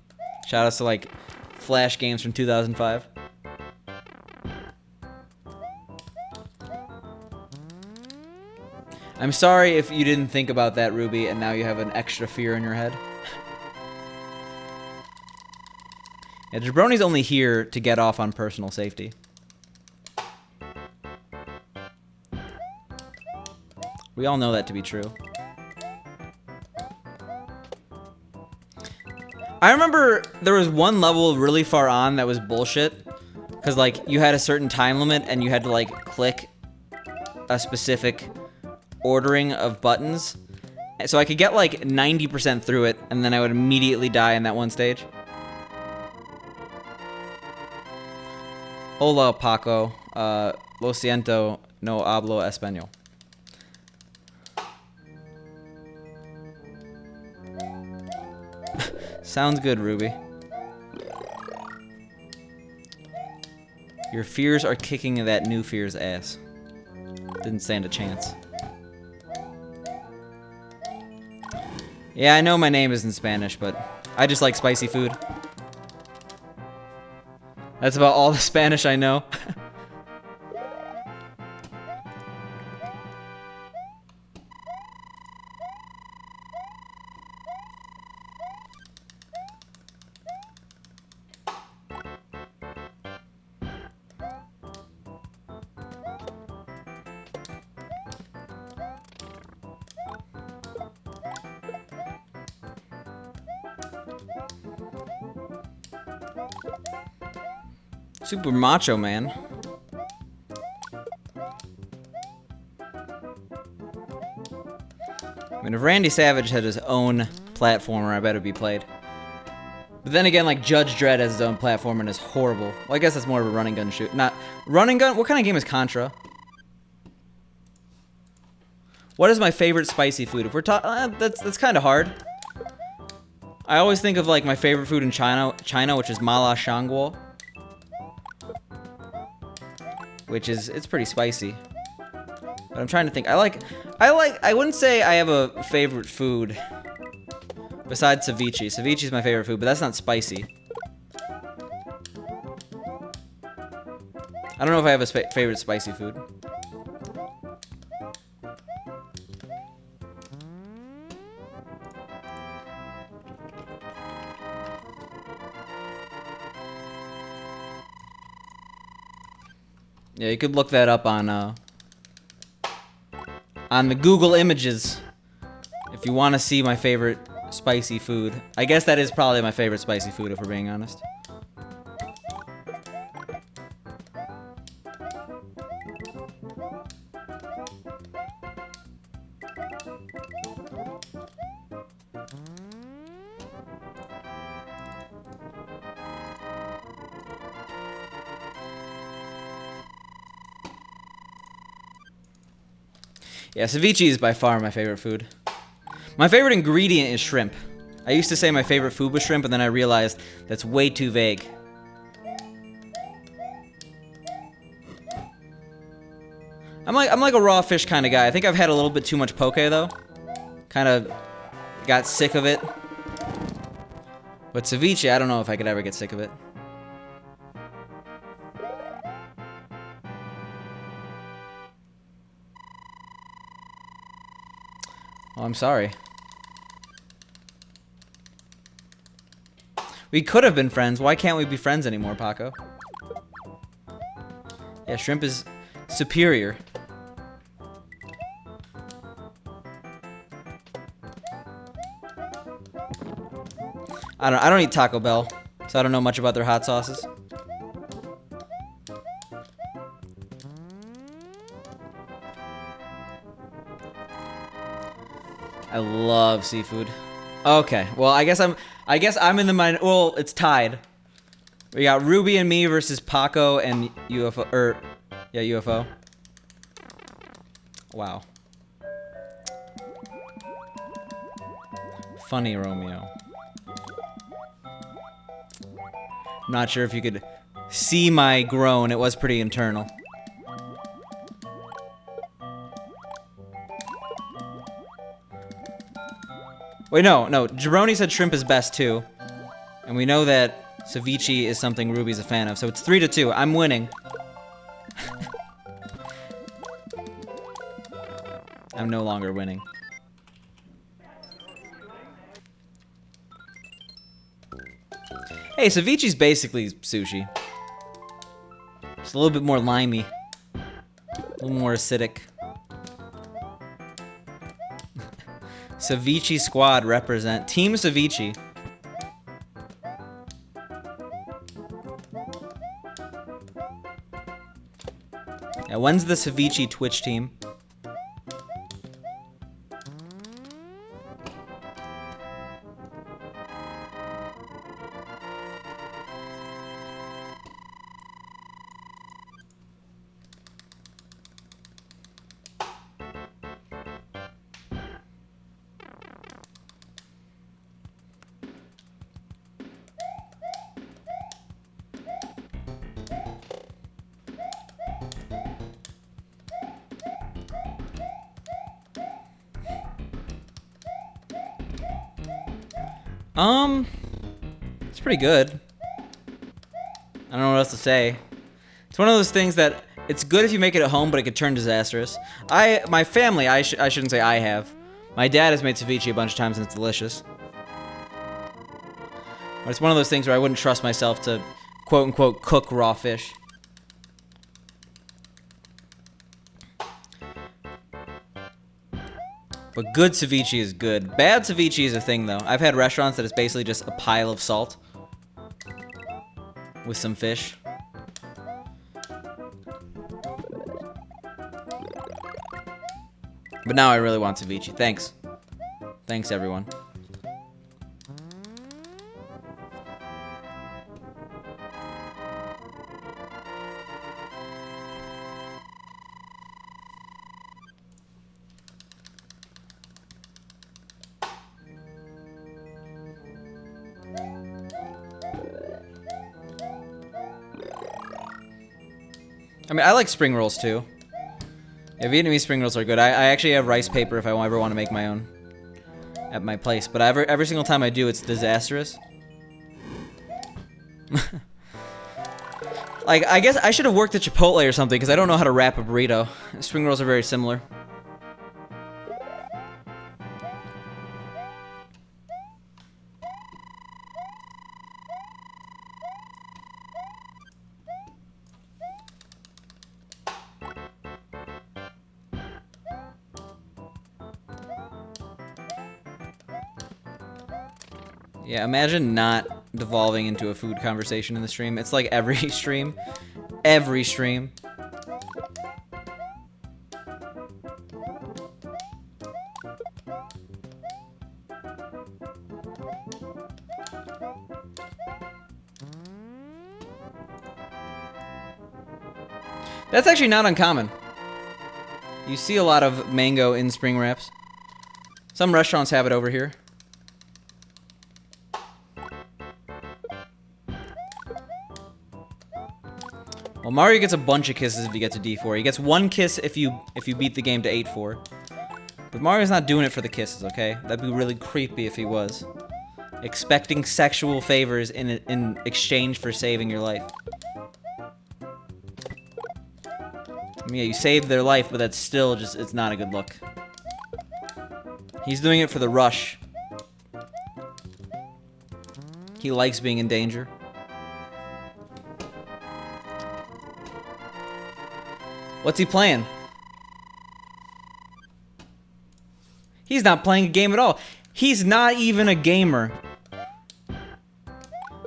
Shout outs to like Flash games from 2005. I'm sorry if you didn't think about that, Ruby, and now you have an extra fear in your head. Yeah, Jabroni's only here to get off on personal safety. We all know that to be true. I remember there was one level really far on that was bullshit. Because, like, you had a certain time limit and you had to, like, click a specific ordering of buttons. So I could get, like, 90% through it, and then I would immediately die in that one stage. Hola, Paco. Lo siento, no hablo español. Sounds good, Ruby. Your fears are kicking that new fear's ass. Didn't stand a chance. Yeah, I know my name isn't Spanish, but I just like spicy food. That's about all the Spanish I know. Super Macho Man. I mean, if Randy Savage had his own platformer, I bet it'd be played. But then again, like, Judge Dredd has his own platformer and is horrible. Well, I guess that's more of a running gun shoot. Not running gun? What kind of game is Contra? What is my favorite spicy food? If we're talking, that's kind of hard. I always think of, like, my favorite food in China, which is mala shangguo. Which is, it's pretty spicy. But I'm trying to think. I wouldn't say I have a favorite food besides ceviche. Ceviche is my favorite food, but that's not spicy. I don't know if I have a favorite spicy food. Yeah, you could look that up on the Google Images if you want to see my favorite spicy food. I guess that is probably my favorite spicy food, if we're being honest. Yeah, ceviche is by far my favorite food. My favorite ingredient is shrimp. I used to say my favorite food was shrimp, and then I realized that's way too vague. I'm like a raw fish kind of guy. I think I've had a little bit too much poke though. Kind of got sick of it. But ceviche, I don't know if I could ever get sick of it. Oh, I'm sorry. We could have been friends. Why can't we be friends anymore, Paco? Yeah, shrimp is superior. I don't eat Taco Bell, so I don't know much about their hot sauces. I love seafood. Okay, well, I guess I'm in the mind. Well, it's tied. We got Ruby and me versus Paco and UFO. Yeah, UFO. Wow. Funny Romeo. I'm not sure if you could see my groan. It was pretty internal. Wait, no. Jabroni said shrimp is best too. And we know that ceviche is something Ruby's a fan of. So it's 3-2. I'm winning. I'm no longer winning. Hey, ceviche's basically sushi. Just a little bit more limey. A little more acidic. Ceviche squad represent. Team Ceviche. Yeah, when's the Ceviche Twitch team? It's pretty good. I don't know what else to say. It's one of those things that it's good if you make it at home, but it could turn disastrous. My family, I shouldn't say I have. My dad has made ceviche a bunch of times and it's delicious. But it's one of those things where I wouldn't trust myself to quote-unquote cook raw fish. But good ceviche is good. Bad ceviche is a thing, though. I've had restaurants that it's basically just a pile of salt with some fish. But now I really want ceviche. Thanks. Thanks, everyone. I mean, I like spring rolls, too. Yeah, Vietnamese spring rolls are good. I actually have rice paper if I ever want to make my own at my place. But every single time I do, it's disastrous. Like, I guess I should have worked at Chipotle or something, because I don't know how to wrap a burrito. Spring rolls are very similar. Yeah, imagine not devolving into a food conversation in the stream. It's like every stream. Every stream. That's actually not uncommon. You see a lot of mango in spring wraps. Some restaurants have it over here. Well, Mario gets a bunch of kisses if you get to D-4. He gets one kiss if you beat the game to 8-4. But Mario's not doing it for the kisses, okay? That'd be really creepy if he was. Expecting sexual favors in exchange for saving your life. I mean, yeah, you saved their life, but that's still just, it's not a good look. He's doing it for the rush. He likes being in danger. What's he playing? He's not playing a game at all. He's not even a gamer.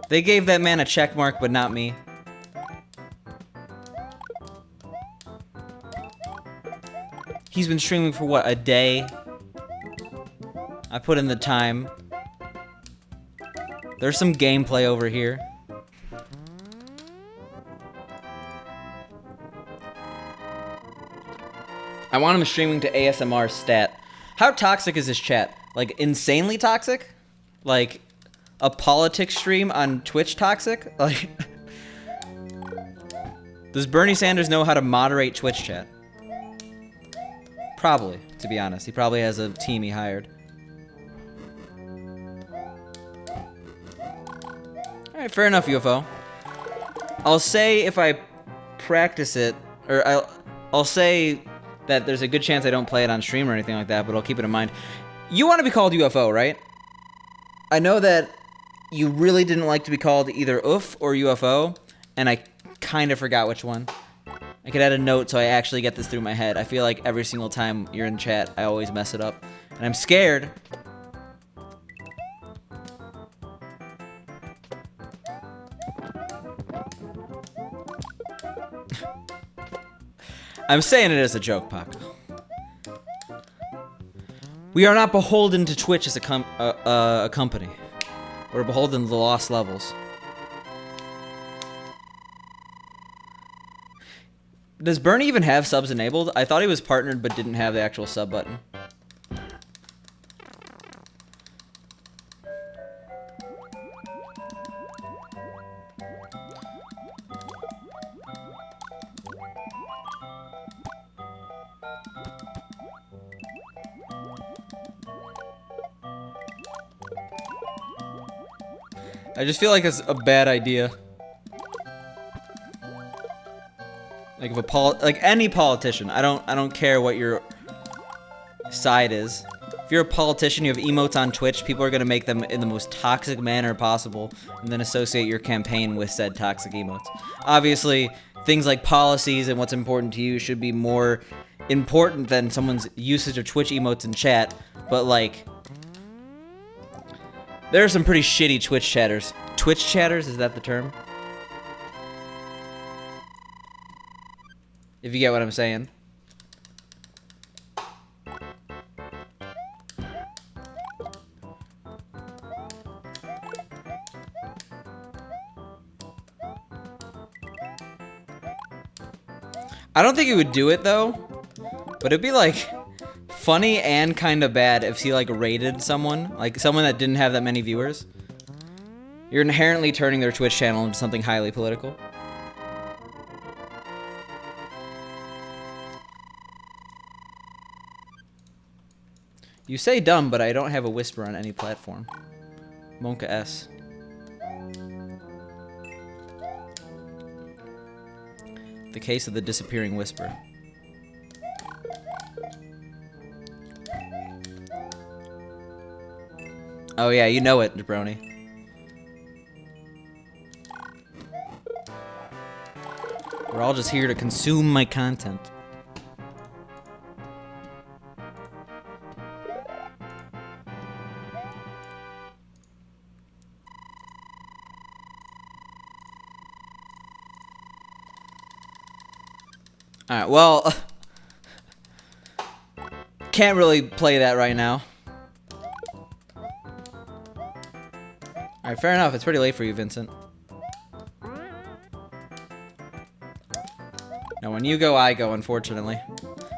They gave that man a check mark, but not me. He's been streaming for what, a day? I put in the time. There's some gameplay over here. I want him streaming to ASMR stat. How toxic is this chat? Like, insanely toxic? Like, a politics stream on Twitch toxic? Like, does Bernie Sanders know how to moderate Twitch chat? Probably, to be honest. He probably has a team he hired. Alright, fair enough, UFO. I'll say if I practice it, or I'll say that there's a good chance I don't play it on stream or anything like that, but I'll keep it in mind. You want to be called UFO, right? I know that you really didn't like to be called either UF or UFO, and I kind of forgot which one. I could add a note so I actually get this through my head. I feel like every single time you're in chat, I always mess it up. And I'm scared. I'm saying it as a joke, Paco. We are not beholden to Twitch as a company. We're beholden to the lost levels. Does Bernie even have subs enabled? I thought he was partnered but didn't have the actual sub button. I just feel like it's a bad idea. Like if any politician, I don't care what your side is. If you're a politician, you have emotes on Twitch, people are gonna make them in the most toxic manner possible, and then associate your campaign with said toxic emotes. Obviously, things like policies and what's important to you should be more important than someone's usage of Twitch emotes in chat, but like, there are some pretty shitty Twitch chatters. Twitch chatters, is that the term? If you get what I'm saying. I don't think he would do it though, but it'd be like funny and kind of bad if he like raided someone, like someone that didn't have that many viewers. You're inherently turning their Twitch channel into something highly political. You say dumb, but I don't have a whisper on any platform. Monka S. The case of the disappearing whisper. Oh yeah, you know it, jabroni. We're all just here to consume my content. Alright, well, can't really play that right now. Alright, fair enough. It's pretty late for you, Vincent. No, when you go, I go, unfortunately.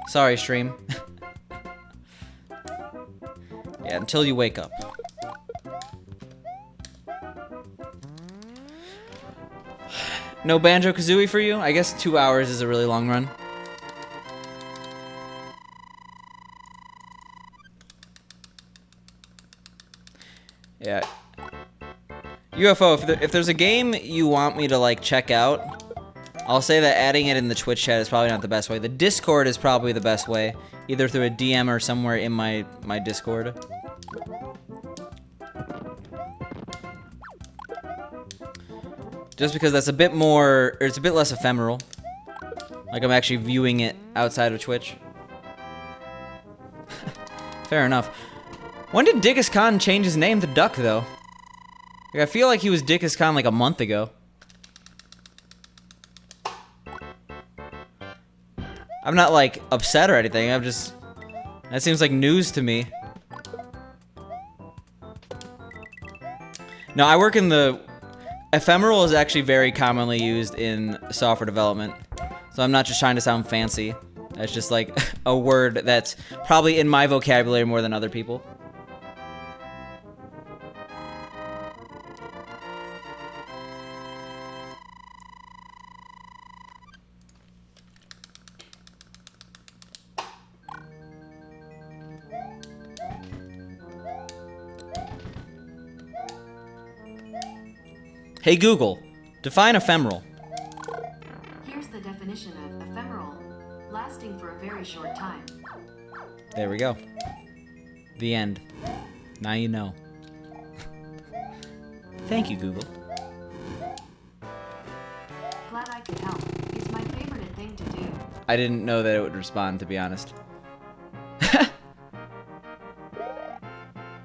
Sorry, stream. Yeah, until you wake up. No Banjo-Kazooie for you? I guess 2 hours is a really long run. Yeah. UFO, if there's a game you want me to, like, check out, I'll say that adding it in the Twitch chat is probably not the best way. The Discord is probably the best way, either through a DM or somewhere in my Discord. Just because that's a bit more, or it's a bit less ephemeral. Like I'm actually viewing it outside of Twitch. Fair enough. When did Dickus Khan change his name to Duck, though? Like, I feel like he was Dickus Khan like a month ago. I'm not, like, upset or anything. I'm just... That seems like news to me. No, I work in the... Ephemeral is actually very commonly used in software development. So I'm not just trying to sound fancy. That's just, like, a word that's probably in my vocabulary more than other people. Hey Google, define ephemeral. Here's the definition of ephemeral. Lasting for a very short time. There we go. The end. Now you know. Thank you, Google. Glad I could help. It's my favorite thing to do. I didn't know that it would respond, to be honest.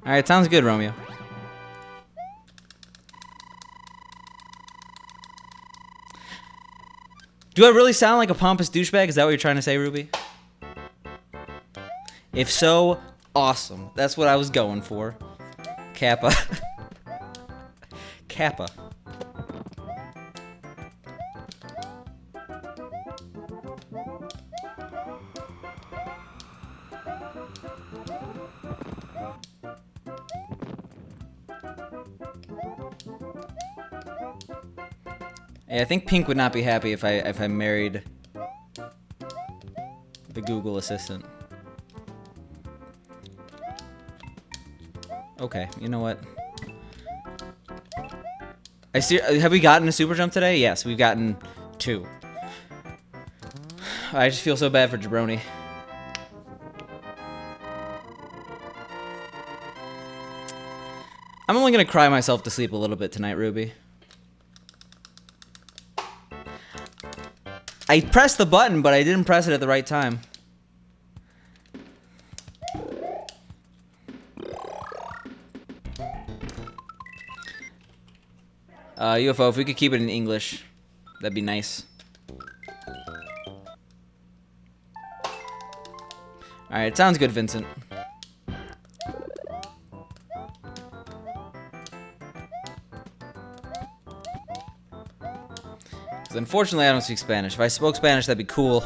Alright, sounds good, Romeo. Do I really sound like a pompous douchebag? Is that what you're trying to say, Ruby? If so, awesome. That's what I was going for. Kappa. Kappa. Yeah, I think Pink would not be happy if I married the Google Assistant. Okay, you know what? Have we gotten a super jump today? Yes, we've gotten 2. I just feel so bad for Jabroni. I'm only gonna cry myself to sleep a little bit tonight, Ruby. I pressed the button, but I didn't press it at the right time. UFO, if we could keep it in English, that'd be nice. Alright, sounds good, Vincent. Because unfortunately, I don't speak Spanish. If I spoke Spanish, that'd be cool.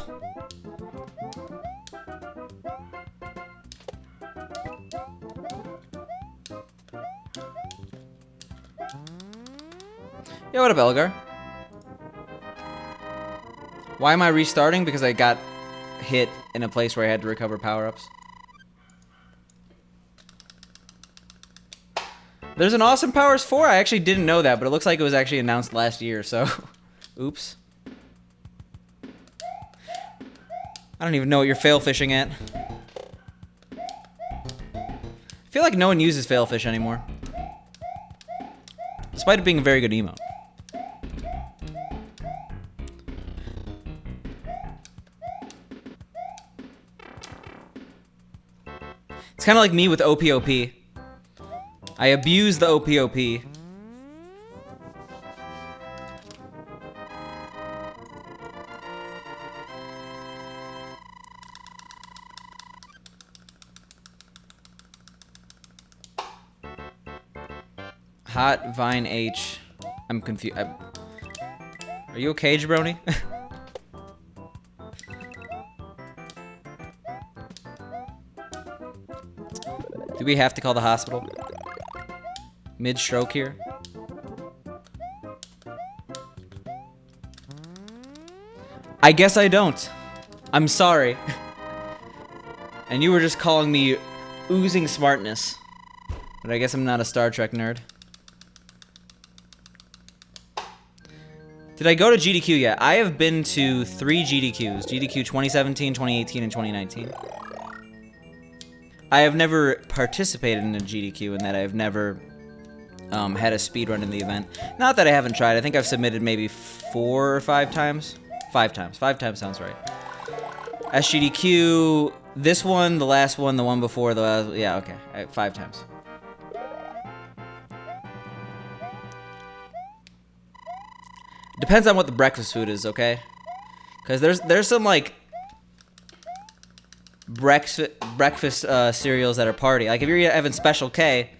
Yo, what up, Elgar? Why am I restarting? Because I got hit in a place where I had to recover power-ups. There's an Awesome Powers 4? I actually didn't know that, but it looks like it was actually announced last year, so... Oops. I don't even know what you're fail fishing at. I feel like no one uses fail fish anymore. Despite it being a very good emote. It's kind of like me with OPOP. I abuse the OPOP. Hot Vine H. I'm confused. Are you okay, Jabroni? Do we have to call the hospital? Mid-stroke here? I guess I don't. I'm sorry. And you were just calling me oozing smartness. But I guess I'm not a Star Trek nerd. Did I go to GDQ yet? I have been to 3 GDQs. GDQ 2017, 2018, and 2019. I have never participated in a GDQ in that I've never had a speedrun in the event. Not that I haven't tried. I think I've submitted maybe 4 or 5 times. 5 times. 5 times sounds right. SGDQ, this one, the last one, the one before, the last... Yeah, okay. 5 times. Depends on what the breakfast food is, okay? Because there's some, like, breakfast cereals that are party. Like, if you're having Special K,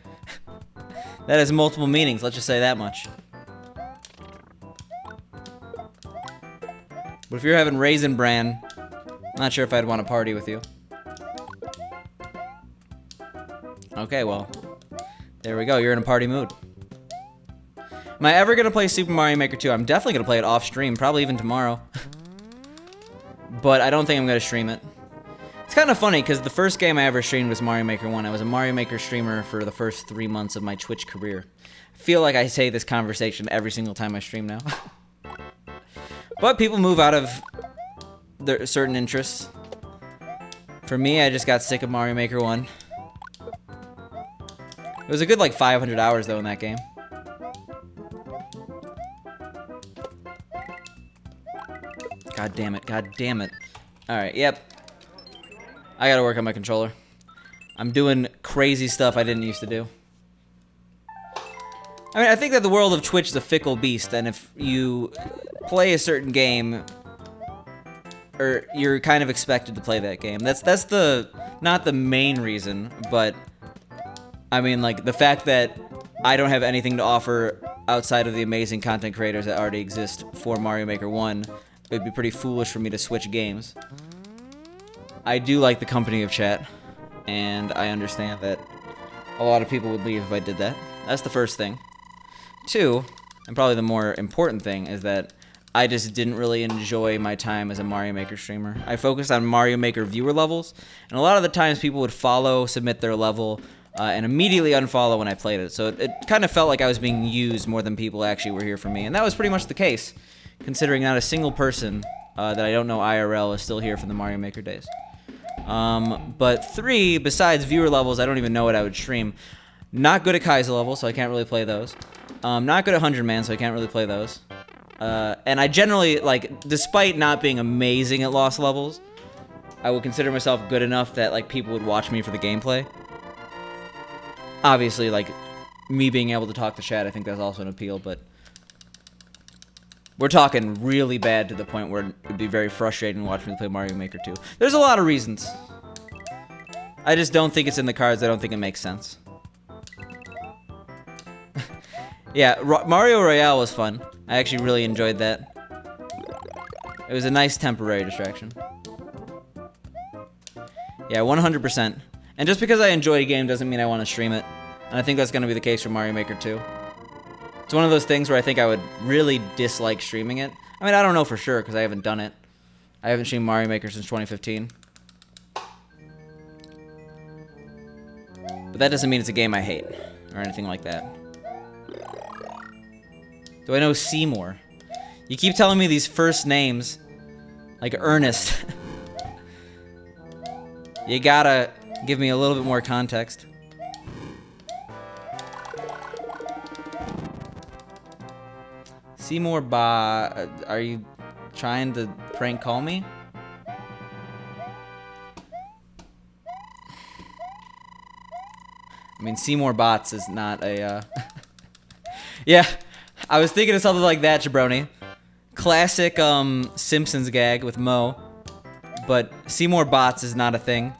that has multiple meanings, let's just say that much. But if you're having Raisin Bran, I'm not sure if I'd want to party with you. Okay, well, there we go. You're in a party mood. Am I ever going to play Super Mario Maker 2? I'm definitely going to play it off stream, probably even tomorrow. But I don't think I'm going to stream it. It's kind of funny because the first game I ever streamed was Mario Maker 1. I was a Mario Maker streamer for the first 3 months of my Twitch career. I feel like I say this conversation every single time I stream now. But people move out of their certain interests. For me, I just got sick of Mario Maker 1. It was a good like 500 hours though in that game. God damn it, god damn it. Alright, yep. I gotta work on my controller. I'm doing crazy stuff I didn't used to do. I mean, I think that the world of Twitch is a fickle beast, and if you play a certain game, or you're kind of expected to play that game. That's the, not the main reason, but I mean, like, the fact that I don't have anything to offer outside of the amazing content creators that already exist for Mario Maker 1, it would be pretty foolish for me to switch games. I do like the company of chat, and I understand that a lot of people would leave if I did that. That's the first thing. 2, and probably the more important thing, is that I just didn't really enjoy my time as a Mario Maker streamer. I focused on Mario Maker viewer levels, and a lot of the times people would follow, submit their level, and immediately unfollow when I played it. So it kind of felt like I was being used more than people actually were here for me, and that was pretty much the case, considering not a single person that I don't know IRL is still here from the Mario Maker days. But 3, besides viewer levels, I don't even know what I would stream. Not good at Kaiser levels, so I can't really play those. Not good at 100 Man, so I can't really play those. And I generally, like, despite not being amazing at lost levels, I would consider myself good enough that, like, people would watch me for the gameplay. Obviously, like, me being able to talk to chat, I think that's also an appeal, but we're talking really bad to the point where it would be very frustrating to watch me play Mario Maker 2. There's a lot of reasons. I just don't think it's in the cards. I don't think it makes sense. Yeah, Mario Royale was fun. I actually really enjoyed that. It was a nice temporary distraction. Yeah, 100%. And just because I enjoy a game doesn't mean I want to stream it. And I think that's going to be the case for Mario Maker 2. It's one of those things where I think I would really dislike streaming it. I mean, I don't know for sure because I haven't done it. I haven't streamed Mario Maker since 2015. But that doesn't mean it's a game I hate or anything like that. Do I know Seymour? You keep telling me these first names, like Ernest. You gotta give me a little bit more context. Seymour are you trying to prank call me? I mean, Seymour Bots is not a, Yeah, I was thinking of something like that, jabroni. Classic, Simpsons gag with Moe. But Seymour Bots is not a thing.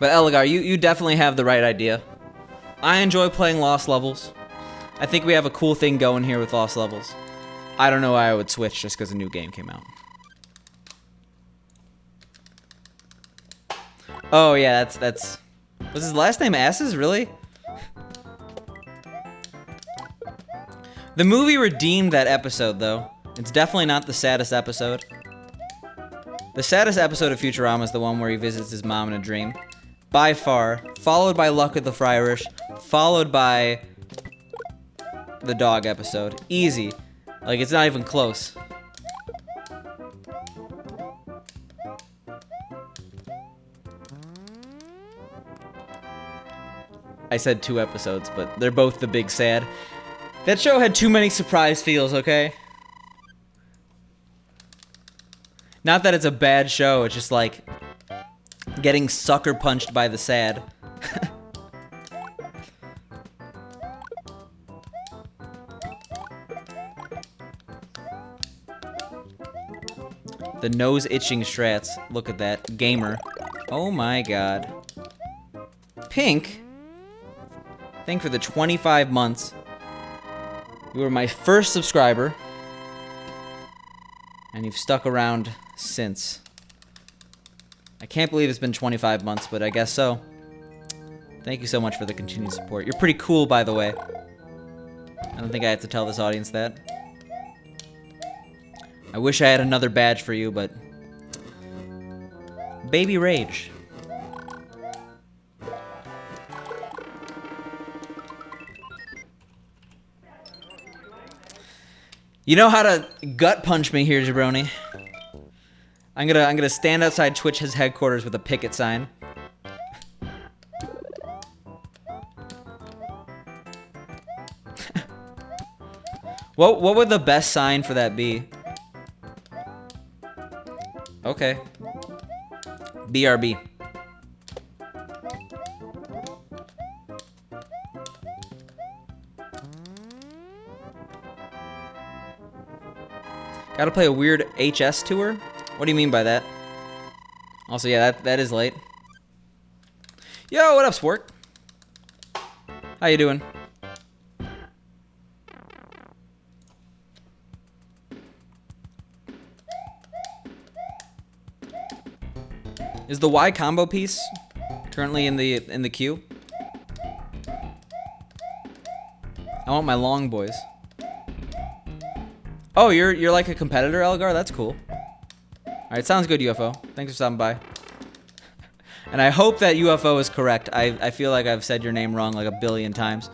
But Elgar, you definitely have the right idea. I enjoy playing Lost Levels. I think we have a cool thing going here with Lost Levels. I don't know why I would switch just because a new game came out. Oh yeah, that's... Was his last name Asses, really? The movie redeemed that episode, though. It's definitely not the saddest episode. The saddest episode of Futurama is the one where he visits his mom in a dream. By far. Followed by Luck of the Friarish. Followed by the dog episode. Easy. Like, it's not even close. I said 2 episodes, but they're both the big sad. That show had too many surprise feels, okay? Not that it's a bad show, it's just like getting sucker punched by the sad. The nose itching strats. Look at that. Gamer. Oh my god. Pink? Thank you for the 25 months. You were my first subscriber. And you've stuck around since. I can't believe it's been 25 months, but I guess so. Thank you so much for the continued support. You're pretty cool, by the way. I don't think I have to tell this audience that. I wish I had another badge for you, but... Baby Rage. You know how to gut punch me here, jabroni. I'm gonna stand outside Twitch's headquarters with a picket sign. What would the best sign for that be? Okay. BRB. Gotta play a weird HS tour? What do you mean by that? Also, yeah, that is late. Yo, what up, Spork? How you doing? Is the Y combo piece currently in the queue? I want my long boys. Oh, you're like a competitor, Elgar? That's cool. Alright, sounds good, UFO. Thanks for stopping by. And I hope that UFO is correct. I feel like I've said your name wrong like a billion times.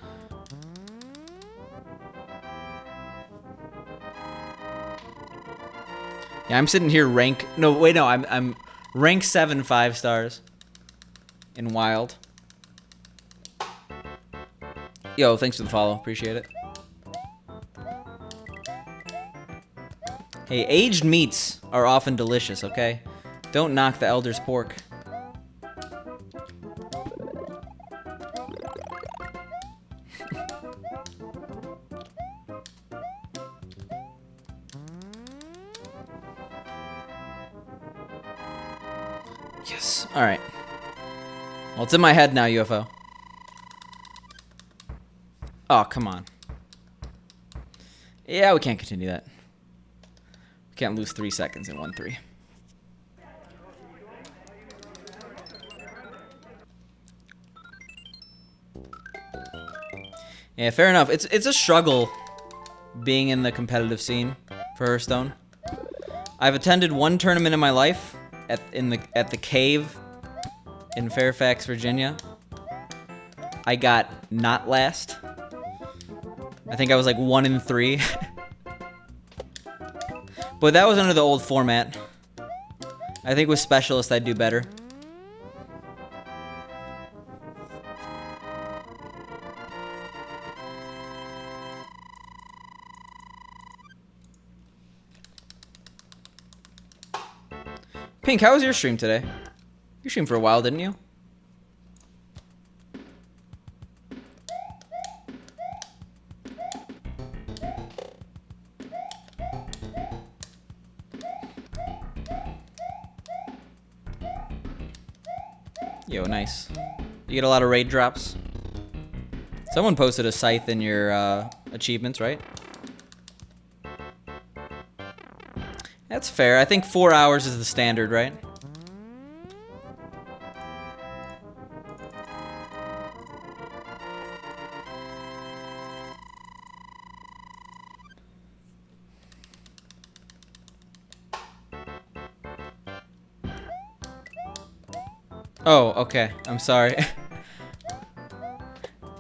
Yeah, I'm sitting here rank... No, wait, no, I'm rank 7 5 stars. In Wild. Yo, thanks for the follow. Appreciate it. Hey, aged meats are often delicious, okay? Don't knock the elder's pork. Yes. Alright. Well, it's in my head now, UFO. Oh, come on. Yeah, we can't continue that. We can't lose 3 seconds in 1-3. Yeah, fair enough. It's a struggle being in the competitive scene for Hearthstone. I've attended one tournament in my life at the Cave in Fairfax, Virginia. I got not last. I think I was like 1 in 3. But that was under the old format. I think with Specialist I'd do better. Pink, how was your stream today? You streamed for a while, didn't you? Yo, nice. You get a lot of raid drops? Someone posted a scythe in your achievements, right? That's fair. I think 4 hours is the standard, right? Oh, okay. I'm sorry.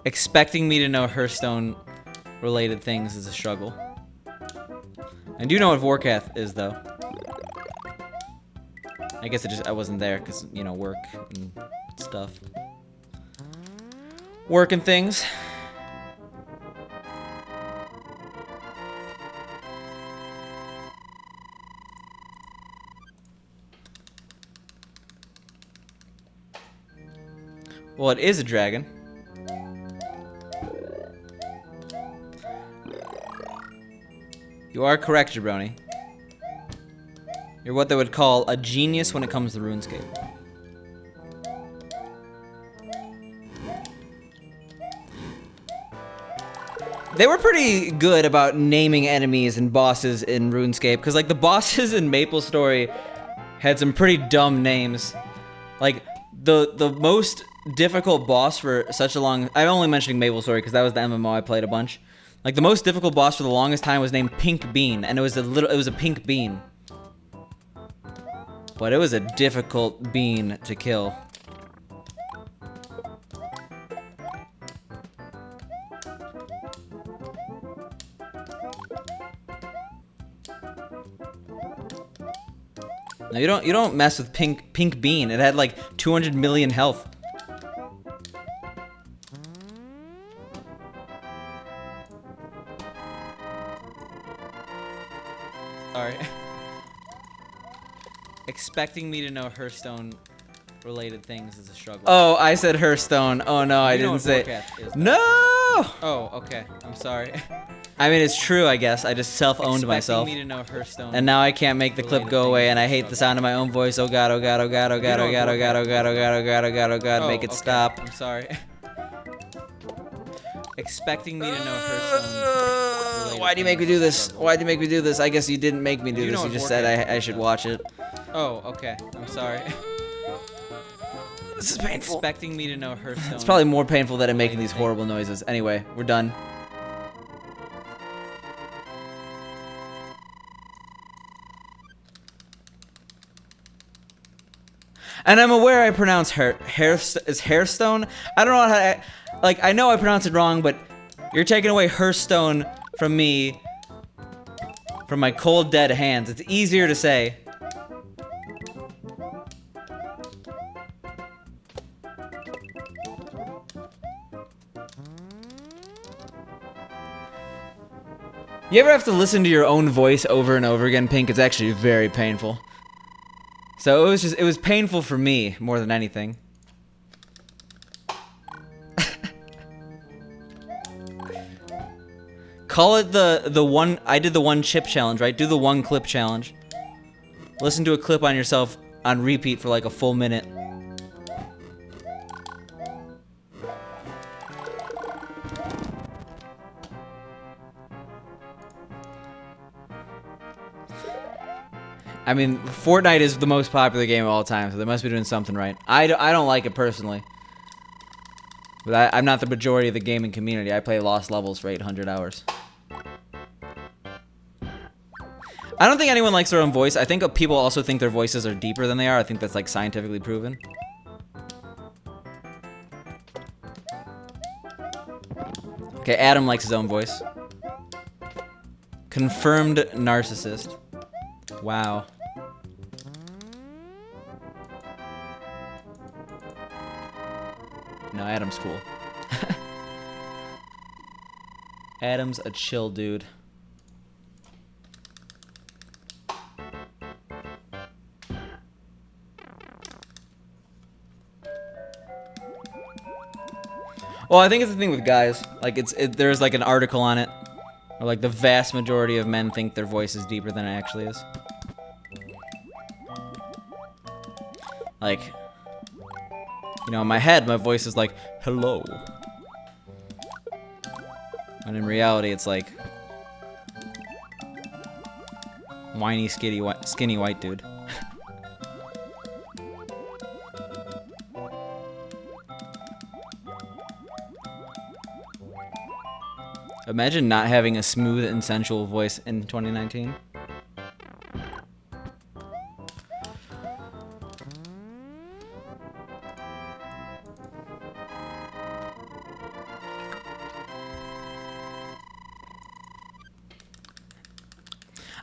Expecting me to know Hearthstone-related things is a struggle. I do know what Vorkath is, though. I guess I wasn't there because, you know, work and stuff. Work and things. Well, it is a dragon. You are correct, Jabroni. You're what they would call a genius when it comes to RuneScape. They were pretty good about naming enemies and bosses in RuneScape, because like the bosses in MapleStory had some pretty dumb names. Like the most difficult boss for such a long. I'm only mentioning Mabel's Story because that was the MMO I played a bunch. Like the most difficult boss for the longest time was named Pink Bean, and it was a pink bean. But it was a difficult bean to kill. No, you don't mess with pink bean. It had like 200 million health. Sorry. Expecting me to know Hearthstone related things is a struggle. Oh, I said Hearthstone. Oh no, I didn't say. No. Oh, okay. I'm sorry. I mean, it's true, I guess. I just self-owned myself. Me to know Hearthstone and now I can't make the clip go away, and I hate the sound of my own voice. Oh god, oh god, oh god, oh god, oh god, oh god, oh god, oh god, oh god, oh god, oh god, make it stop. I'm sorry. Expecting me to know Hearthstone. Why do you make me do this? Why do you make me do this? I guess you didn't make me do this. You just said I should watch it. Oh, okay. I'm sorry. This is painful. Expecting me to know Hearthstone. It's probably more painful that I'm making these horrible noises. Anyway, we're done. And I'm aware I pronounce Hairstone. I don't know how I know I pronounce it wrong, but you're taking away Hearthstone from me, from my cold dead hands. It's easier to say. You ever have to listen to your own voice over and over again, Pink? It's actually very painful. So it was painful for me more than anything. Call it the one. I did the one chip challenge, right? Do the one clip challenge. Listen to a clip on yourself on repeat for like a full minute. I mean, Fortnite is the most popular game of all time, so they must be doing something right. I don't like it personally. But I'm not the majority of the gaming community. I play Lost Levels for 800 hours. I don't think anyone likes their own voice. I think people also think their voices are deeper than they are. I think that's like scientifically proven. Okay, Adam likes his own voice. Confirmed narcissist. Wow. No, Adam's cool. Adam's a chill dude. Well, I think it's the thing with guys. Like, there's like an article on it. Or like the vast majority of men think their voice is deeper than it actually is. Like, you know, in my head, my voice is like, hello. And in reality, it's like, whiny, skinny white dude. Imagine not having a smooth and sensual voice in 2019.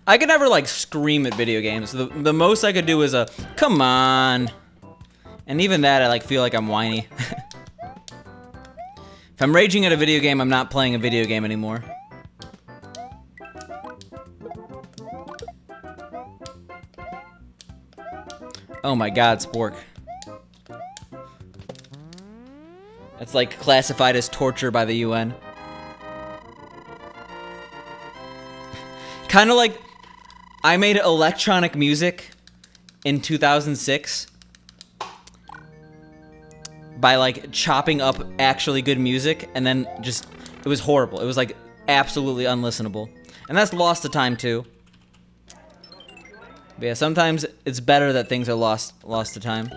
I could never, like, scream at video games. The most I could do is a, come on. And even that, I, like, feel like I'm whiny. If I'm raging at a video game, I'm not playing a video game anymore. Oh my god, Spork. That's, like, classified as torture by the UN. Kind of like, I made electronic music in 2006 by like chopping up actually good music, and then just, it was horrible. It was like absolutely unlistenable. And that's lost to time too. But yeah, sometimes it's better that things are lost to time.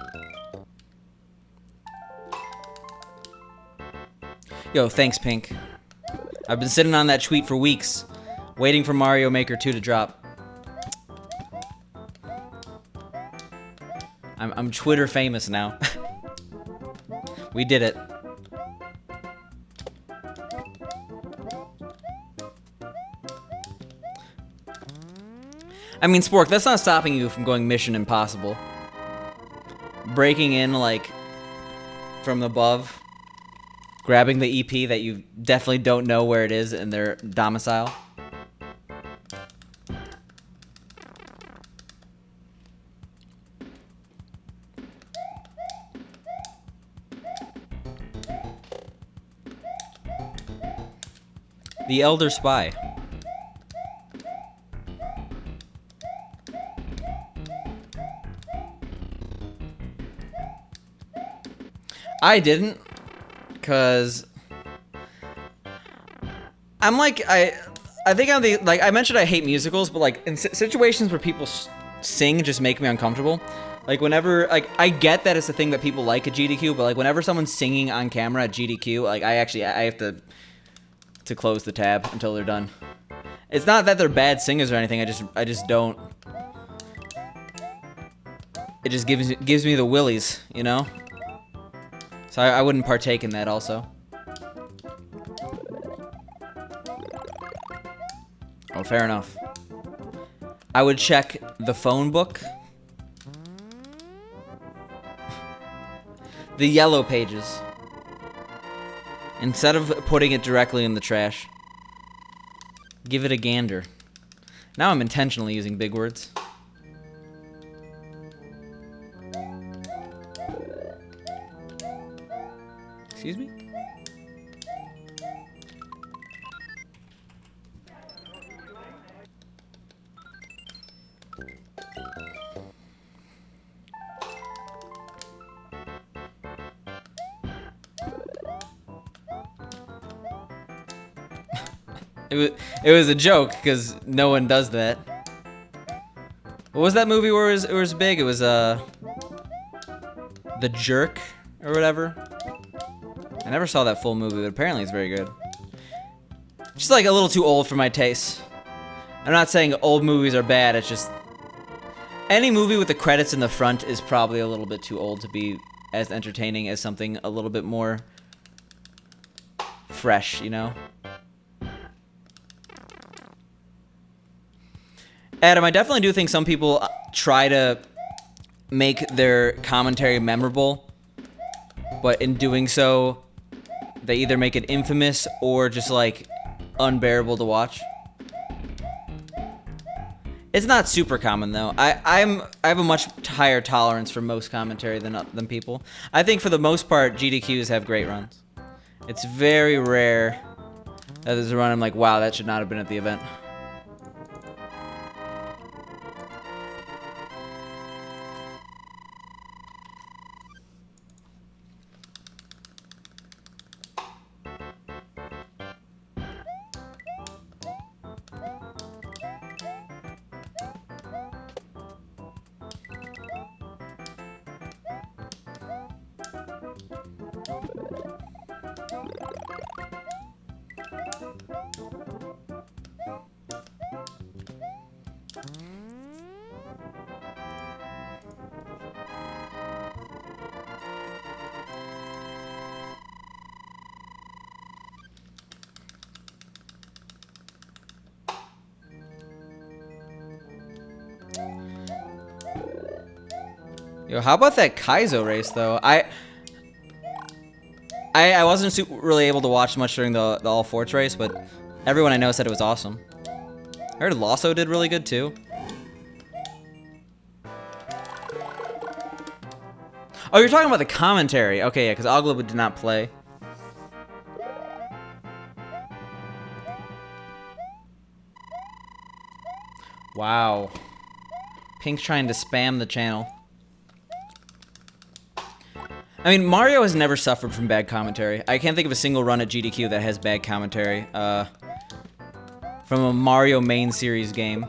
Yo, thanks, Pink. I've been sitting on that tweet for weeks, waiting for Mario Maker 2 to drop. I'm Twitter famous now. We did it. I mean, Spork, that's not stopping you from going Mission Impossible. Breaking in, like, from above. Grabbing the EP that you definitely don't know where it is in their domicile. The Elder Spy. I didn't, cause I'm like I think I'm the like I mentioned I hate musicals, but like in situations where people sing just make me uncomfortable. Like whenever like I get that it's a thing that people like at GDQ, but like whenever someone's singing on camera at GDQ, like I have to close the tab until they're done. It's not that they're bad singers or anything. I just don't. It just gives me the willies, you know. So I wouldn't partake in that also. Oh, fair enough. I would check the phone book. The yellow pages. Instead of putting it directly in the trash. Give it a gander. Now I'm intentionally using big words. Excuse me? It was a joke because no one does that. What was that movie where it was big? It was The Jerk or whatever. I never saw that full movie, but apparently it's very good. Just like a little too old for my taste. I'm not saying old movies are bad, it's just any movie with the credits in the front is probably a little bit too old to be as entertaining as something a little bit more fresh, you know? Adam, I definitely do think some people try to make their commentary memorable, but in doing so, they either make it infamous or just like unbearable to watch. It's not super common though. I have a much higher tolerance for most commentary than people. I think for the most part, GDQs have great runs. It's very rare that there's a run I'm like, wow, that should not have been at the event. Yo, how about that Kaizo race though? I wasn't really able to watch much during the All Forts race, but everyone I know said it was awesome. I heard Lasso did really good too. Oh, you're talking about the commentary. Okay, yeah, because Ogloba did not play. Wow. Pink's trying to spam the channel. I mean, Mario has never suffered from bad commentary. I can't think of a single run at GDQ that has bad commentary. From a Mario main series game.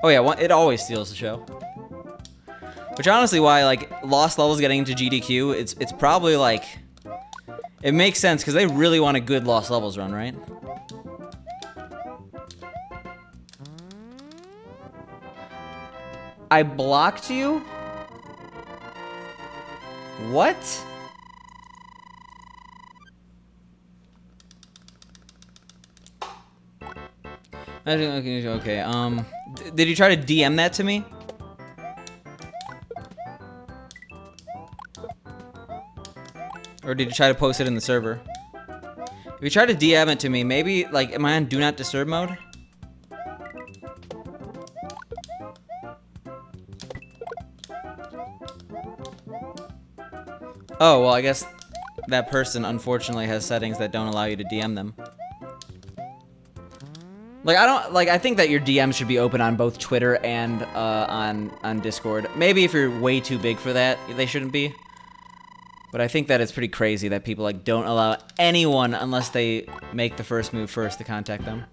Oh yeah, it always steals the show. Which honestly, why like Lost Levels getting into GDQ, it's probably like It makes sense because they really want a good Lost Levels run, right? I blocked you? What? Okay, did you try to DM that to me? Or did you try to post it in the server? If you try to DM it to me, maybe, like, am I on Do Not Disturb mode? Oh, well, I guess that person, unfortunately, has settings that don't allow you to DM them. Like, I think that your DMs should be open on both Twitter and, on Discord. Maybe if you're way too big for that, they shouldn't be. But I think that it's pretty crazy that people, like, don't allow anyone, unless they make the first move first, to contact them.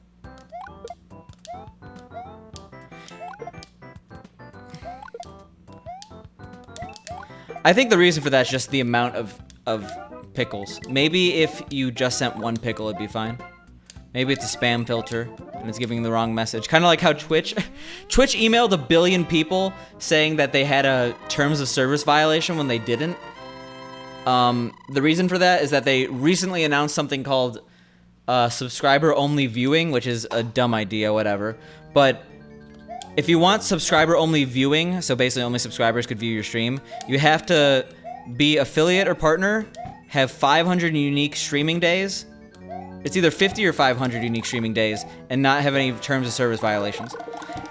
I think the reason for that is just the amount of pickles. Maybe if you just sent one pickle, it'd be fine. Maybe it's a spam filter, and it's giving the wrong message. Kind of like how Twitch emailed 1 billion people saying that they had a terms of service violation when they didn't. The reason for that is that they recently announced something called subscriber-only viewing, which is a dumb idea, whatever. But if you want subscriber-only viewing, so basically only subscribers could view your stream, you have to be affiliate or partner, have 500 unique streaming days. It's either 50 or 500 unique streaming days, and not have any terms of service violations.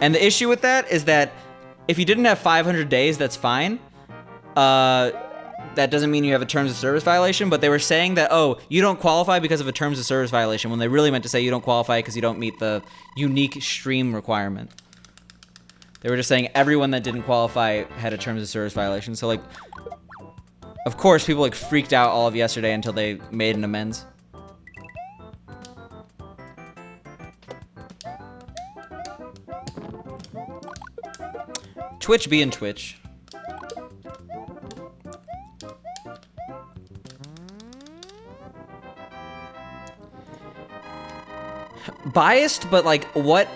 And the issue with that is that if you didn't have 500 days, that's fine. That doesn't mean you have a terms of service violation, but they were saying that, oh, you don't qualify because of a terms of service violation, when they really meant to say you don't qualify because you don't meet the unique stream requirement. They were just saying everyone that didn't qualify had a terms of service violation. So, like, of course, people, like, freaked out all of yesterday until they made an amends. Twitch being Twitch. Biased, but like, what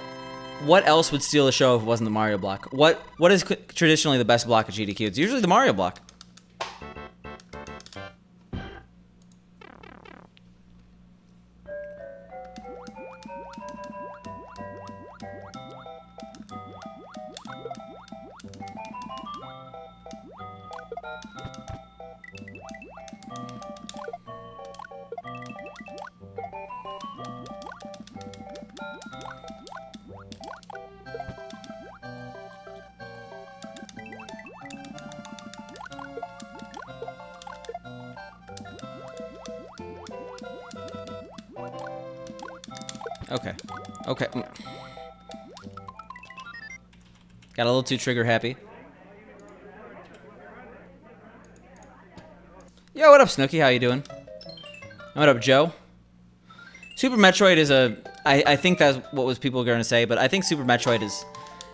else would steal the show if it wasn't the Mario block? What is traditionally the best block of GDQ? It's usually the Mario block. Okay. Okay. Got a little too trigger happy. Yo, what up, Snooki? How you doing? And what up, Joe? Super Metroid is I think that's what was people going to say, but I think Super Metroid is...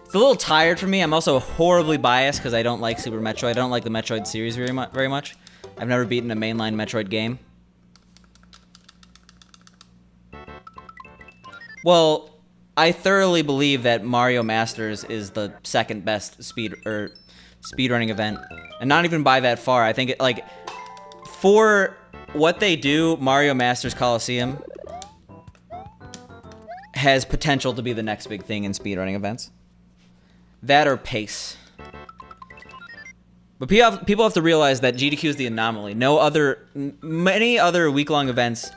It's a little tired for me. I'm also horribly biased because I don't like Super Metroid. I don't like the Metroid series very much. I've never beaten a mainline Metroid game. Well, I thoroughly believe that Mario Masters is the second best speedrunning event, and not even by that far. I think it, like, for what they do, Mario Masters Coliseum has potential to be the next big thing in speedrunning events. That or Pace. But people have to realize that GDQ is the anomaly. Many other week-long events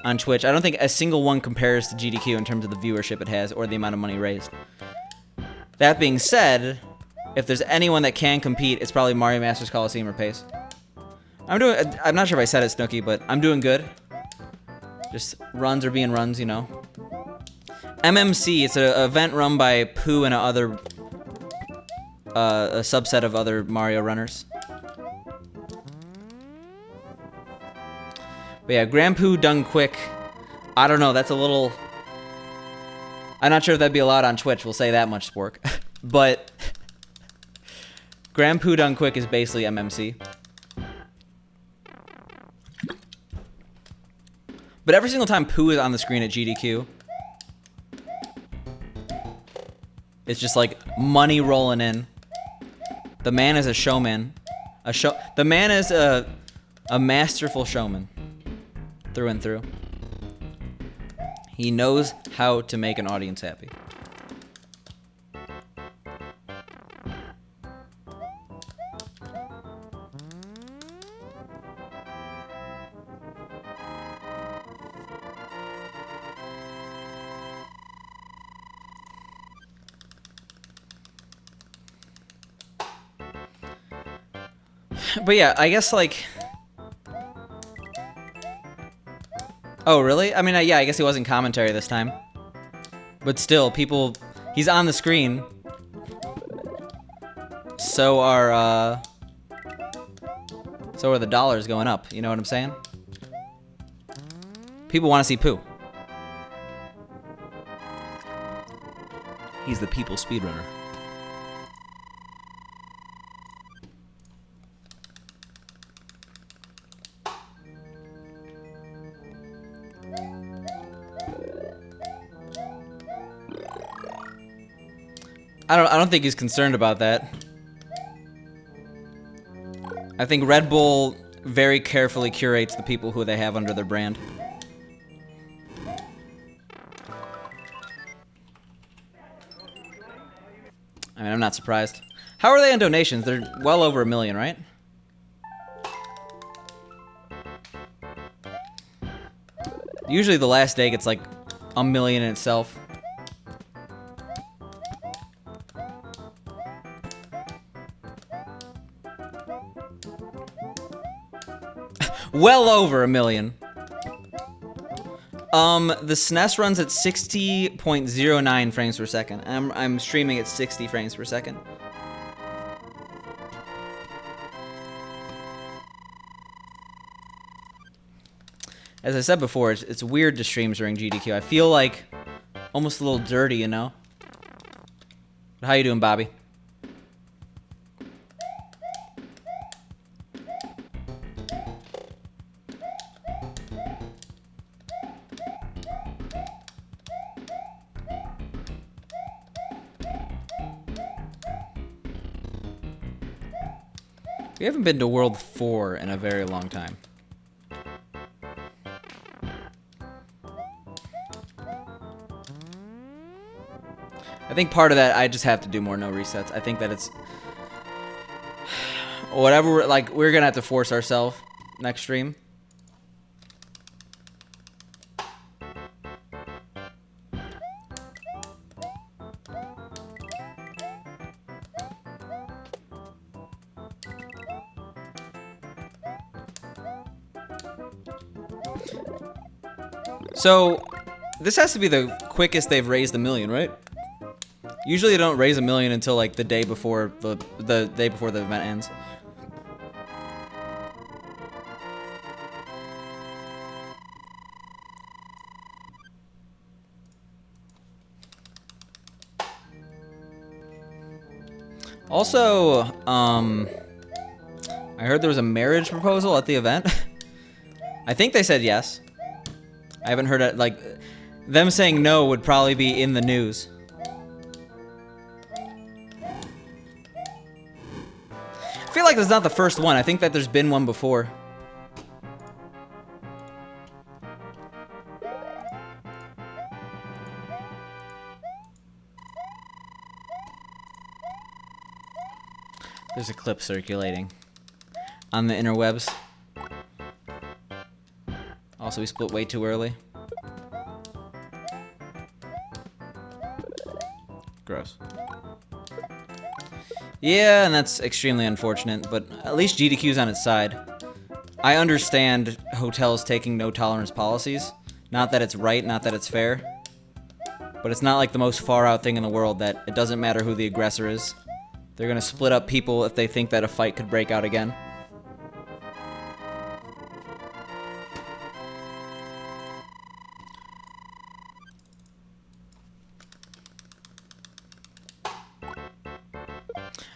on Twitch, I don't think a single one compares to GDQ in terms of the viewership it has or the amount of money raised. That being said, if there's anyone that can compete, it's probably Mario Masters Coliseum or Pace. I'm not sure if I said it, Snooki, but I'm doing good. Just runs are being runs, you know. MMC, it's an event run by Pooh and a subset of other Mario runners. But yeah, Grand Poo done quick. I don't know, that's a little... I'm not sure if that'd be allowed on Twitch, we'll say that much, Spork. But... Grand Poo done quick is basically MMC. But every single time Pooh is on the screen at GDQ, it's just like money rolling in. The man is a showman. The man is a masterful showman. Through and through. He knows how to make an audience happy. But yeah, I guess like... Oh, really? I mean, yeah, I guess he wasn't commentary this time. But still, people... He's on the screen. So are the dollars going up. You know what I'm saying? People want to see Pooh. He's the people's speedrunner. I don't think he's concerned about that. I think Red Bull very carefully curates the people who they have under their brand. I mean, I'm not surprised. How are they on donations? They're well over 1 million, right? Usually the last day gets like 1 million in itself. Well over 1 million. The SNES runs at 60.09 frames per second. I'm streaming at 60 frames per second. As I said before, it's weird to stream during GDQ. I feel like almost a little dirty, you know? But how you doing, Bobby? We haven't been to World 4 in a very long time. I think part of that, I just have to do more no resets. I think that it's... Whatever, like, we're gonna have to force ourselves next stream. So, this has to be the quickest they've raised $1 million, right? Usually they don't raise $1 million until like the day before the day before the event ends. Also, I heard there was a marriage proposal at the event. I think they said yes. I haven't heard it, like, them saying no would probably be in the news. I feel like that's not the first one. I think that there's been one before. There's a clip circulating on the interwebs. Also, we split way too early. Gross. Yeah, and that's extremely unfortunate, but at least GDQ's on its side. I understand hotels taking no-tolerance policies. Not that it's right, not that it's fair. But it's not like the most far-out thing in the world that it doesn't matter who the aggressor is. They're gonna split up people if they think that a fight could break out again.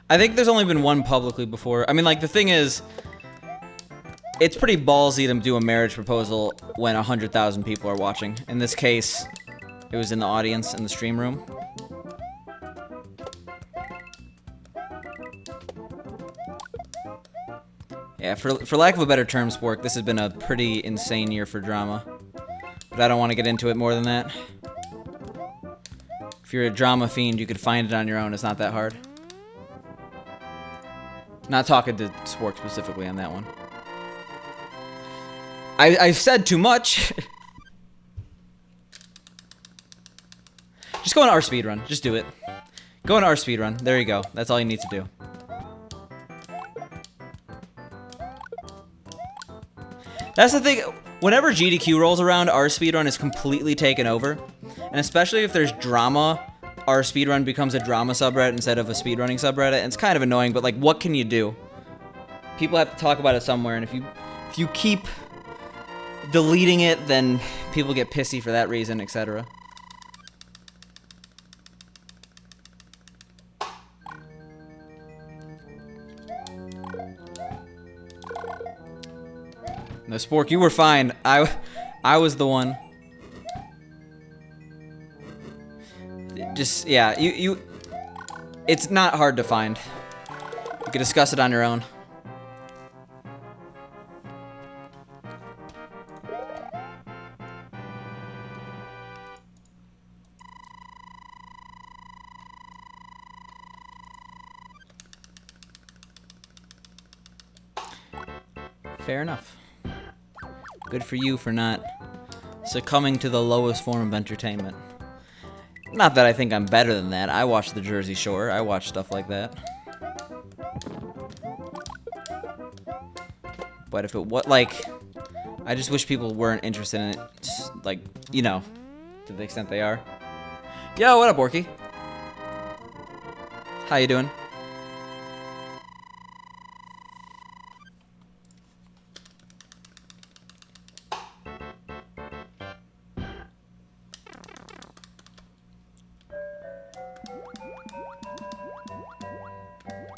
I think there's only been one publicly before. I mean, like, the thing is, it's pretty ballsy to do a marriage proposal when 100,000 people are watching. In this case, it was in the audience in the stream room. Yeah, for lack of a better term, Spork, this has been a pretty insane year for drama. But I don't want to get into it more than that. If you're a drama fiend, you could find it on your own. It's not that hard. Not talking to Spork specifically on that one. I've said too much. Just go on our speedrun. Just do it. Go on our speedrun. There you go. That's all you need to do. That's the thing. Whenever GDQ rolls around, our speedrun is completely taken over. And especially if there's drama, our speedrun becomes a drama subreddit instead of a speedrunning subreddit. And it's kind of annoying, but like, what can you do? People have to talk about it somewhere, and if you keep deleting it, then people get pissy for that reason, etc. No, Spork, you were fine. I was the one. Just, yeah, you it's not hard to find. You can discuss it on your own. Fair enough. Good for you for not succumbing to the lowest form of entertainment. Not that I think I'm better than that. I watch the Jersey Shore. I watch stuff like that. But if it was like, I just wish people weren't interested in it, like, you know, to the extent they are. Yo, what up, Orky? How you doing?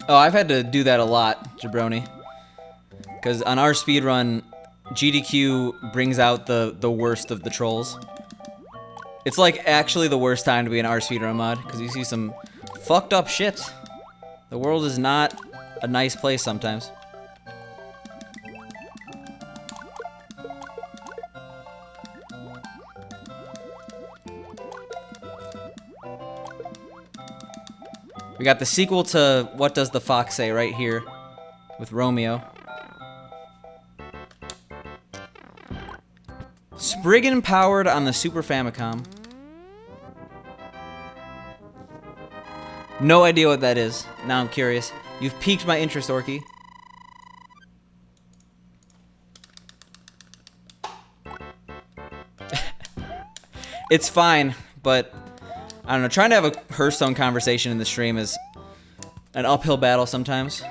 Oh, I've had to do that a lot, Jabroni. Because on our speedrun, GDQ brings out the worst of the trolls. It's like actually the worst time to be an R speedrun mod, because you see some fucked up shit. The world is not a nice place sometimes. We got the sequel to What Does the Fox Say right here with Romeo. Spriggan powered on the Super Famicom. No idea what that is. Now I'm curious. You've piqued my interest, Orky. It's fine, but I don't know. Trying to have a Hearthstone conversation in the stream is an uphill battle sometimes.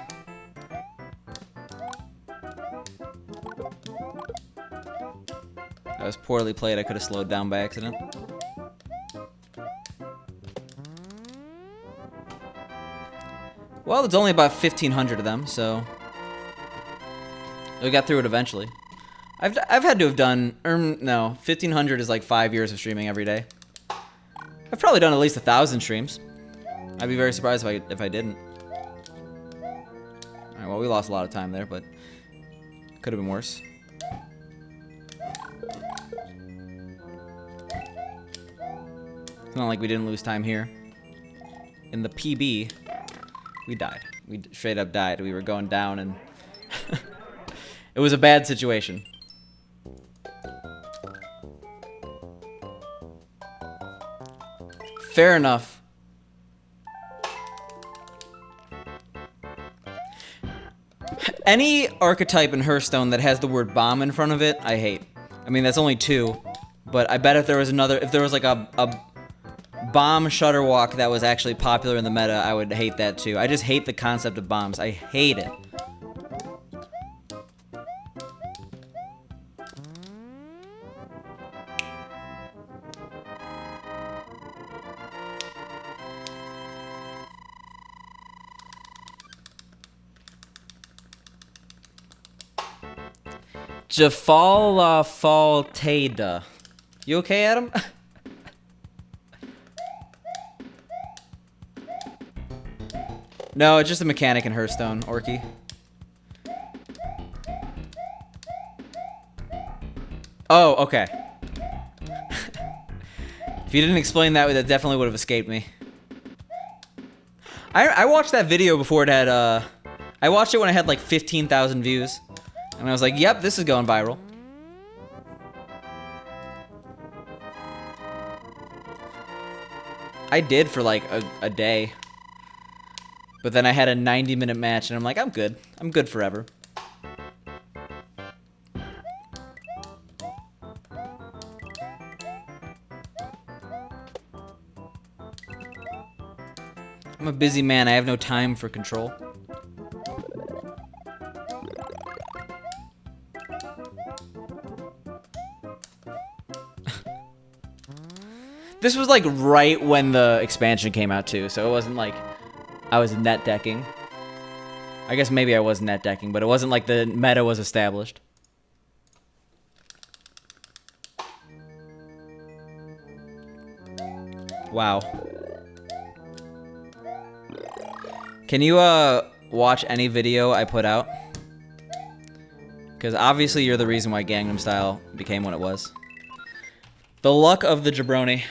That was poorly played. I could have slowed down by accident. Well, it's only about 1,500 of them, so we got through it eventually. I've had to have done, no, 1,500 is like 5 years of streaming every day. I've probably done at least 1,000 streams. I'd be very surprised if I didn't. Alright, well, we lost a lot of time there, but could have been worse. It's not like we didn't lose time here. In the PB, we died. We straight up died. We were going down, and it was a bad situation. Fair enough. Any archetype in Hearthstone that has the word bomb in front of it, I hate. I mean, that's only 2, but I bet if there was like a bomb Shutterwalk that was actually popular in the meta, I would hate that too. I just hate the concept of bombs. I hate it. Jafal Faltada. You okay, Adam? No, it's just a mechanic in Hearthstone, Orky. Oh, okay. If you didn't explain that, that definitely would have escaped me. I watched that video before it had, I watched it when it had like 15,000 views. And I was like, yep, this is going viral. I did for like a day. But then I had a 90-minute match, and I'm like, I'm good. I'm good forever. I'm a busy man. I have no time for control. This was like right when the expansion came out too, so it wasn't like I was net decking. I guess maybe I was net decking, but it wasn't like the meta was established. Wow. Can you watch any video I put out? Because obviously you're the reason why Gangnam Style became what it was. The luck of the jabroni.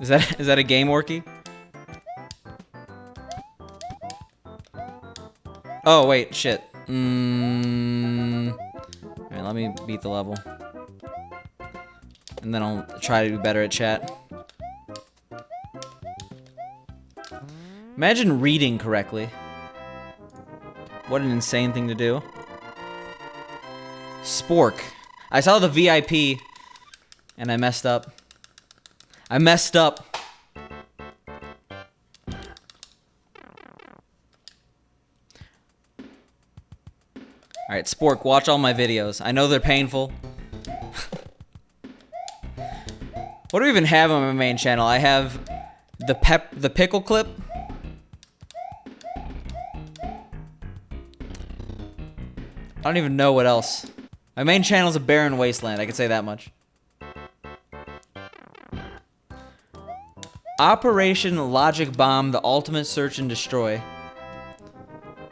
Is that a game, Orky? Oh wait, shit. Alright, let me beat the level. And then I'll try to do better at chat. Imagine reading correctly. What an insane thing to do. Spork. I saw the VIP and I messed up. I messed up. Alright, Spork, watch all my videos. I know they're painful. What do we even have on my main channel? I have the pickle clip. I don't even know what else. My main channel is a barren wasteland, I can say that much. Operation Logic Bomb, the ultimate search and destroy.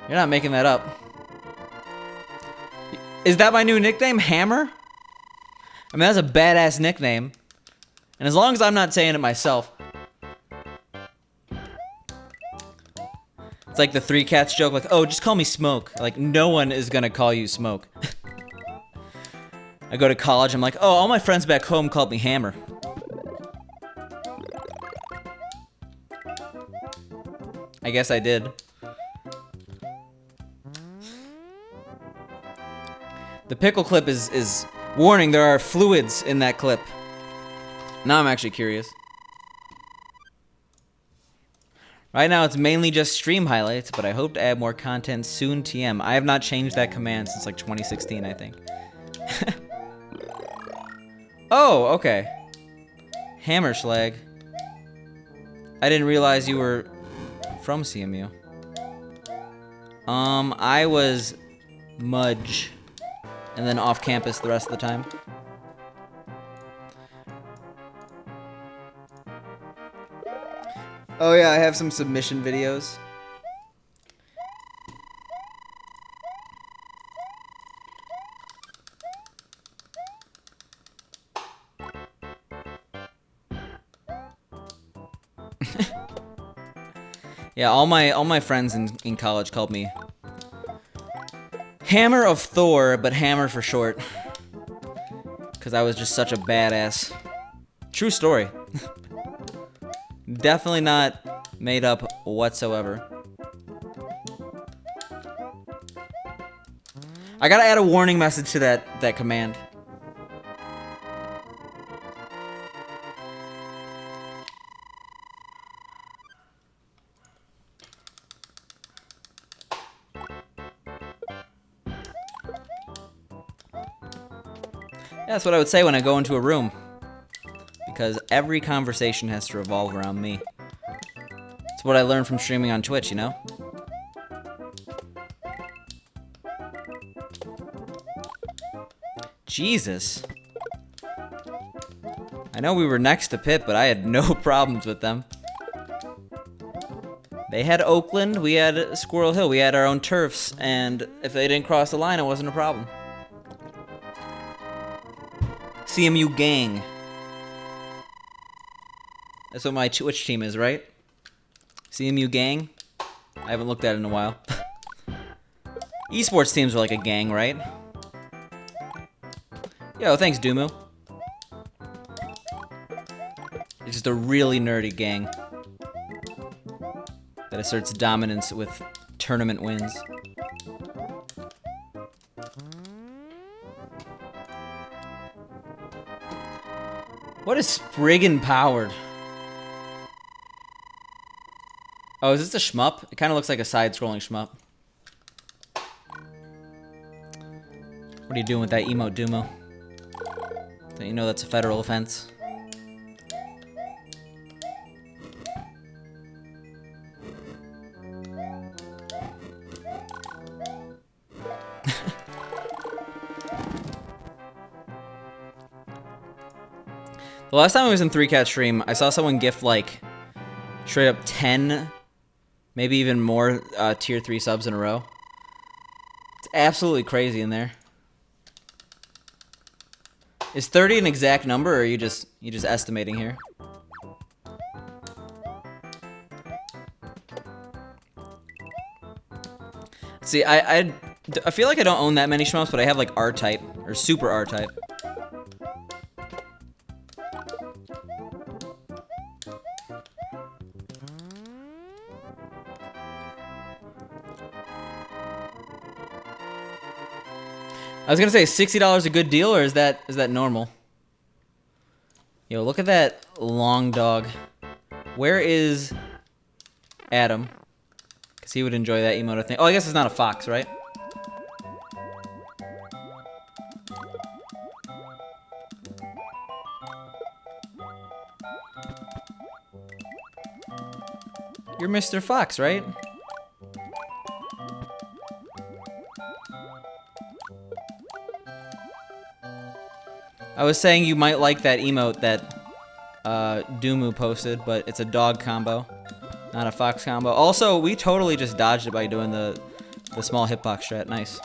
You're not making that up. Is that my new nickname, Hammer? I mean, that's a badass nickname. And as long as I'm not saying it myself. It's like the Three Cats joke, like, oh, just call me Smoke. Like, no one is gonna call you Smoke. I go to college, I'm like, oh, all my friends back home called me Hammer. I guess I did. The pickle clip is warning, there are fluids in that clip. Now I'm actually curious. Right now it's mainly just stream highlights, but I hope to add more content soon, TM. I have not changed that command since like 2016, I think. Oh, okay. Hammerschlag. I didn't realize you were from CMU. I was Mudge. And then off campus the rest of the time. Oh yeah, I have some submission videos. Yeah, all my friends in college called me Hammer of Thor, but Hammer for short. Because I was just such a badass. True story. Definitely not made up whatsoever. I gotta add a warning message to that command. That's what I would say when I go into a room. Be because every conversation has to revolve around me. It's what I learned from streaming on Twitch, you know? Jesus. I know we were next to Pitt, but I had no problems with them. They had Oakland, we had Squirrel Hill, we had our own turfs, and if they didn't cross the line, it wasn't a problem. CMU gang. That's what my Twitch team is, right? CMU gang? I haven't looked at it in a while. Esports teams are like a gang, right? Yo, thanks, Dumu. It's just a really nerdy gang that asserts dominance with tournament wins. What is Spriggan powered? Oh, is this a shmup? It kind of looks like a side-scrolling shmup. What are you doing with that emote, Dumo? Don't you know that's a federal offense? The last time I was in 3Cat stream, I saw someone gift like straight up 10, maybe even more tier 3 subs in a row. It's absolutely crazy in there. Is 30 an exact number, or are you just estimating here? See, I feel like I don't own that many shmups, but I have like R-Type or Super R-Type. I was gonna say $60 a good deal, or is that normal? Yo, look at that long dog. Where is Adam? Because he would enjoy that emote, I think. Oh, I guess it's not a fox, right? You're Mr. Fox, right? I was saying you might like that emote that Dumu posted, but it's a dog combo, not a fox combo. Also, we totally just dodged it by doing the small hitbox strat. Nice.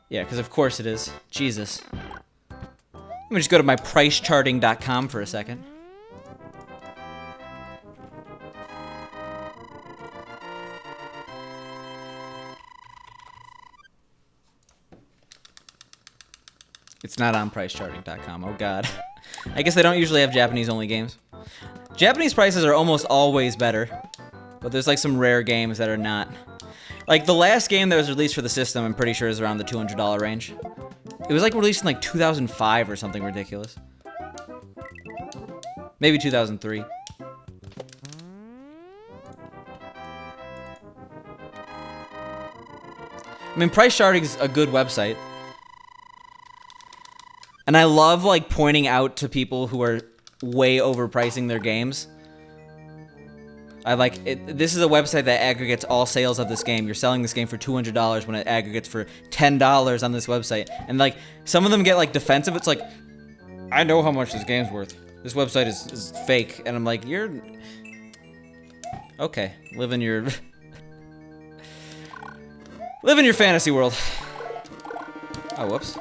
Yeah, because of course it is. Jesus. Let me just go to my pricecharting.com for a second. It's not on pricecharting.com. Oh god. I guess they don't usually have Japanese-only games. Japanese prices are almost always better, but there's like some rare games that are not. Like the last game that was released for the system, I'm pretty sure is around the $200 range. It was like released in like 2005 or something ridiculous. Maybe 2003. I mean, Price Charting's a good website. And I love, like, pointing out to people who are way overpricing their games. This is a website that aggregates all sales of this game. You're selling this game for $200 when it aggregates for $10 on this website. And, like, some of them get, like, defensive. It's like, I know how much this game's worth. This website is fake. And I'm like, you're... Okay. Live in your... Live in your fantasy world. Oh, whoops.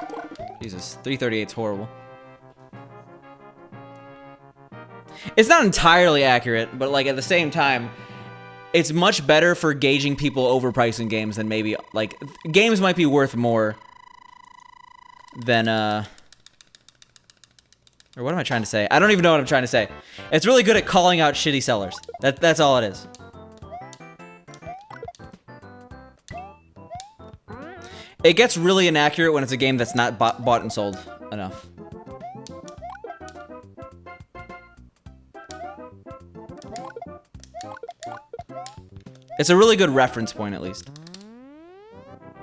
Jesus, 338's horrible. It's not entirely accurate, but like at the same time, it's much better for gauging people overpricing games than maybe, like, games might be worth more than, or what am I trying to say? I don't even know what I'm trying to say. It's really good at calling out shitty sellers. That's all it is. It gets really inaccurate when it's a game that's not bought and sold enough. It's a really good reference point, at least.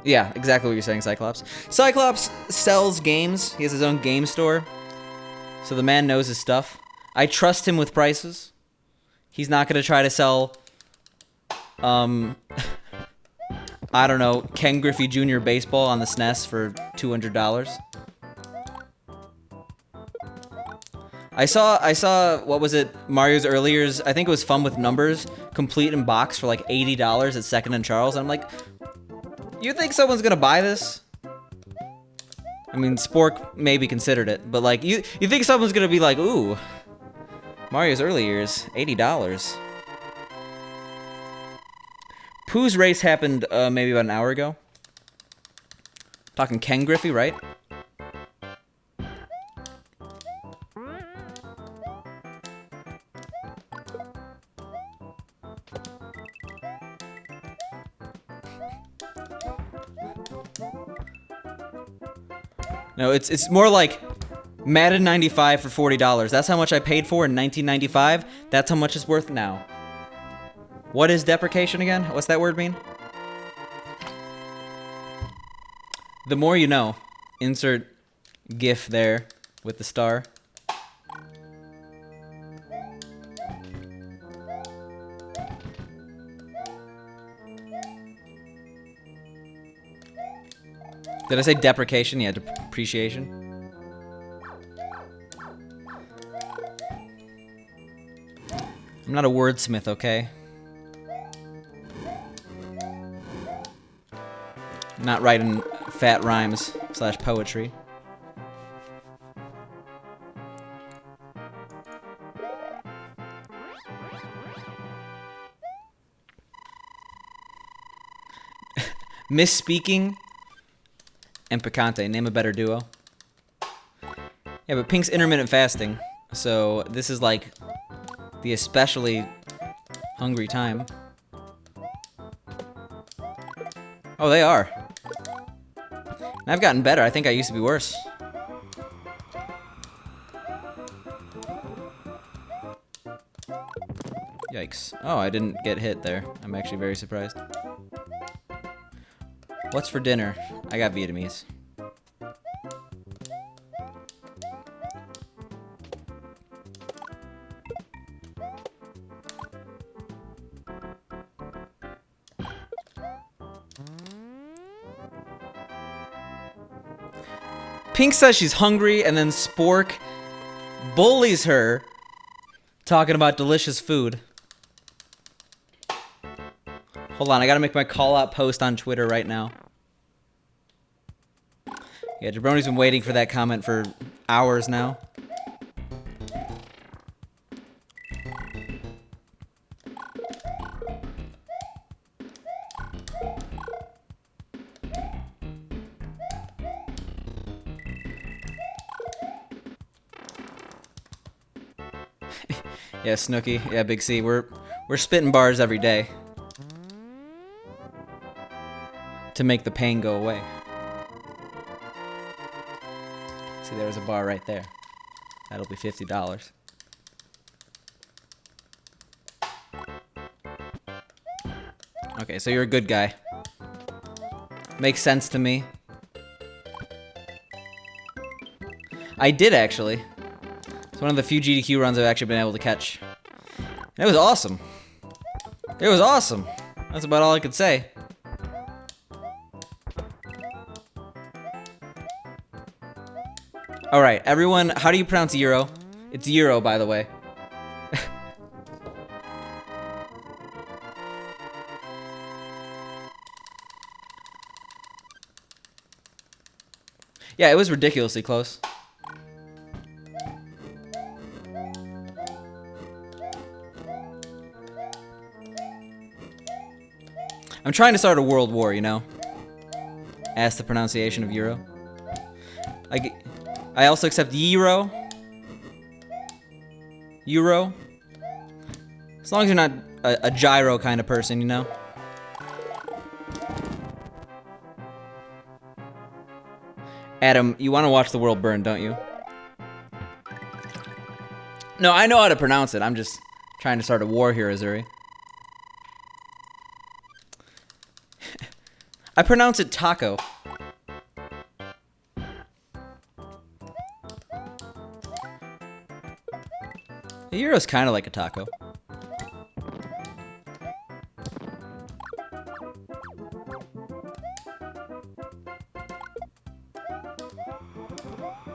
Yeah, exactly what you're saying, Cyclops. Cyclops sells games. He has his own game store. So the man knows his stuff. I trust him with prices. He's not going to try to sell, I don't know, Ken Griffey Jr. baseball on the SNES for $200. I saw, what was it, Mario's Earlier's, I think it was Fun with Numbers, complete in box for like $80 at Second and Charles. And I'm like, you think someone's gonna buy this? I mean, Spork maybe considered it, but like, you think someone's gonna be like, ooh, Mario's Earlier's, $80. Pooh's race happened maybe about an hour ago. Talking Ken Griffey, right? No, it's more like Madden 95 for $40. That's how much I paid for in 1995. That's how much it's worth now. What is deprecation again? What's that word mean? The more you know. Insert GIF there with the star. Did I say deprecation? Yeah, depreciation. I'm not a wordsmith, okay? I'm not writing fat rhymes / poetry. Misspeaking and Picante, name a better duo. Yeah, but Pink's intermittent fasting, so this is like the especially hungry time. Oh, they are. And I've gotten better. I think I used to be worse. Yikes. Oh, I didn't get hit there. I'm actually very surprised. What's for dinner? I got Vietnamese. Pink says she's hungry, and then Spork bullies her, talking about delicious food. Hold on, I gotta make my call-out post on Twitter right now. Yeah, Jabroni's been waiting for that comment for hours now. Yeah, Snooki. Yeah, Big C. We're spitting bars every day to make the pain go away. See, there's a bar right there. That'll be $50. Okay, so you're a good guy. Makes sense to me. I did actually. It's one of the few GDQ runs I've actually been able to catch. And it was awesome. It was awesome. That's about all I could say. Alright, everyone, how do you pronounce Euro? It's Euro, by the way. Yeah, it was ridiculously close. I'm trying to start a world war, you know? Ask the pronunciation of Euro. I also accept Euro. Euro. As long as you're not a gyro kind of person, you know? Adam, you want to watch the world burn, don't you? No, I know how to pronounce it. I'm just trying to start a war here, Azuri. I pronounce it taco. A gyro's kind of like a taco.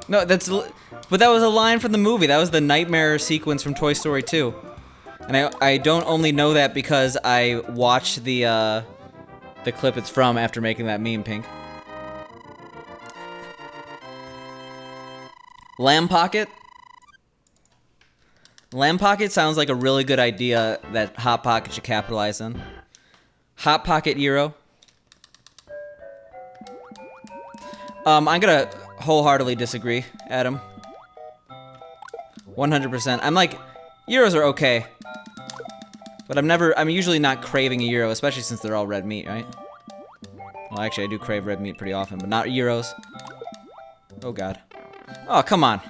No, but that was a line from the movie. That was the nightmare sequence from Toy Story 2. And I don't only know that because I watched the clip it's from after making that meme, Pink. Lamb Pocket? Lamb Pocket sounds like a really good idea that Hot Pocket should capitalize on. Hot Pocket Gyro. I'm gonna wholeheartedly disagree, Adam. 100%. I'm like, gyros are okay. But I'm usually not craving a gyro, especially since they're all red meat, right? Well, actually, I do crave red meat pretty often, but not gyros. Oh, God. Oh, come on.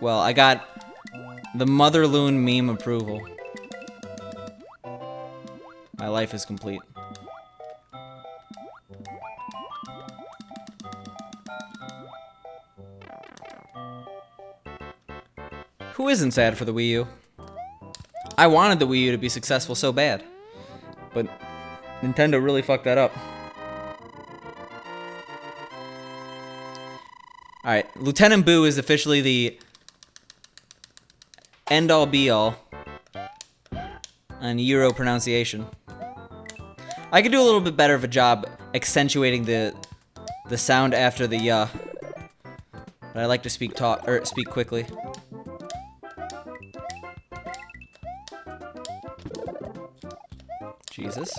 Well, I got the Mother Loon meme approval. My life is complete. Who isn't sad for the Wii U? I wanted the Wii U to be successful so bad. But Nintendo really fucked that up. Alright, Lieutenant Boo is officially the end-all be-all on Euro pronunciation. I could do a little bit better of a job accentuating the sound after the but I like to speak quickly. Jesus.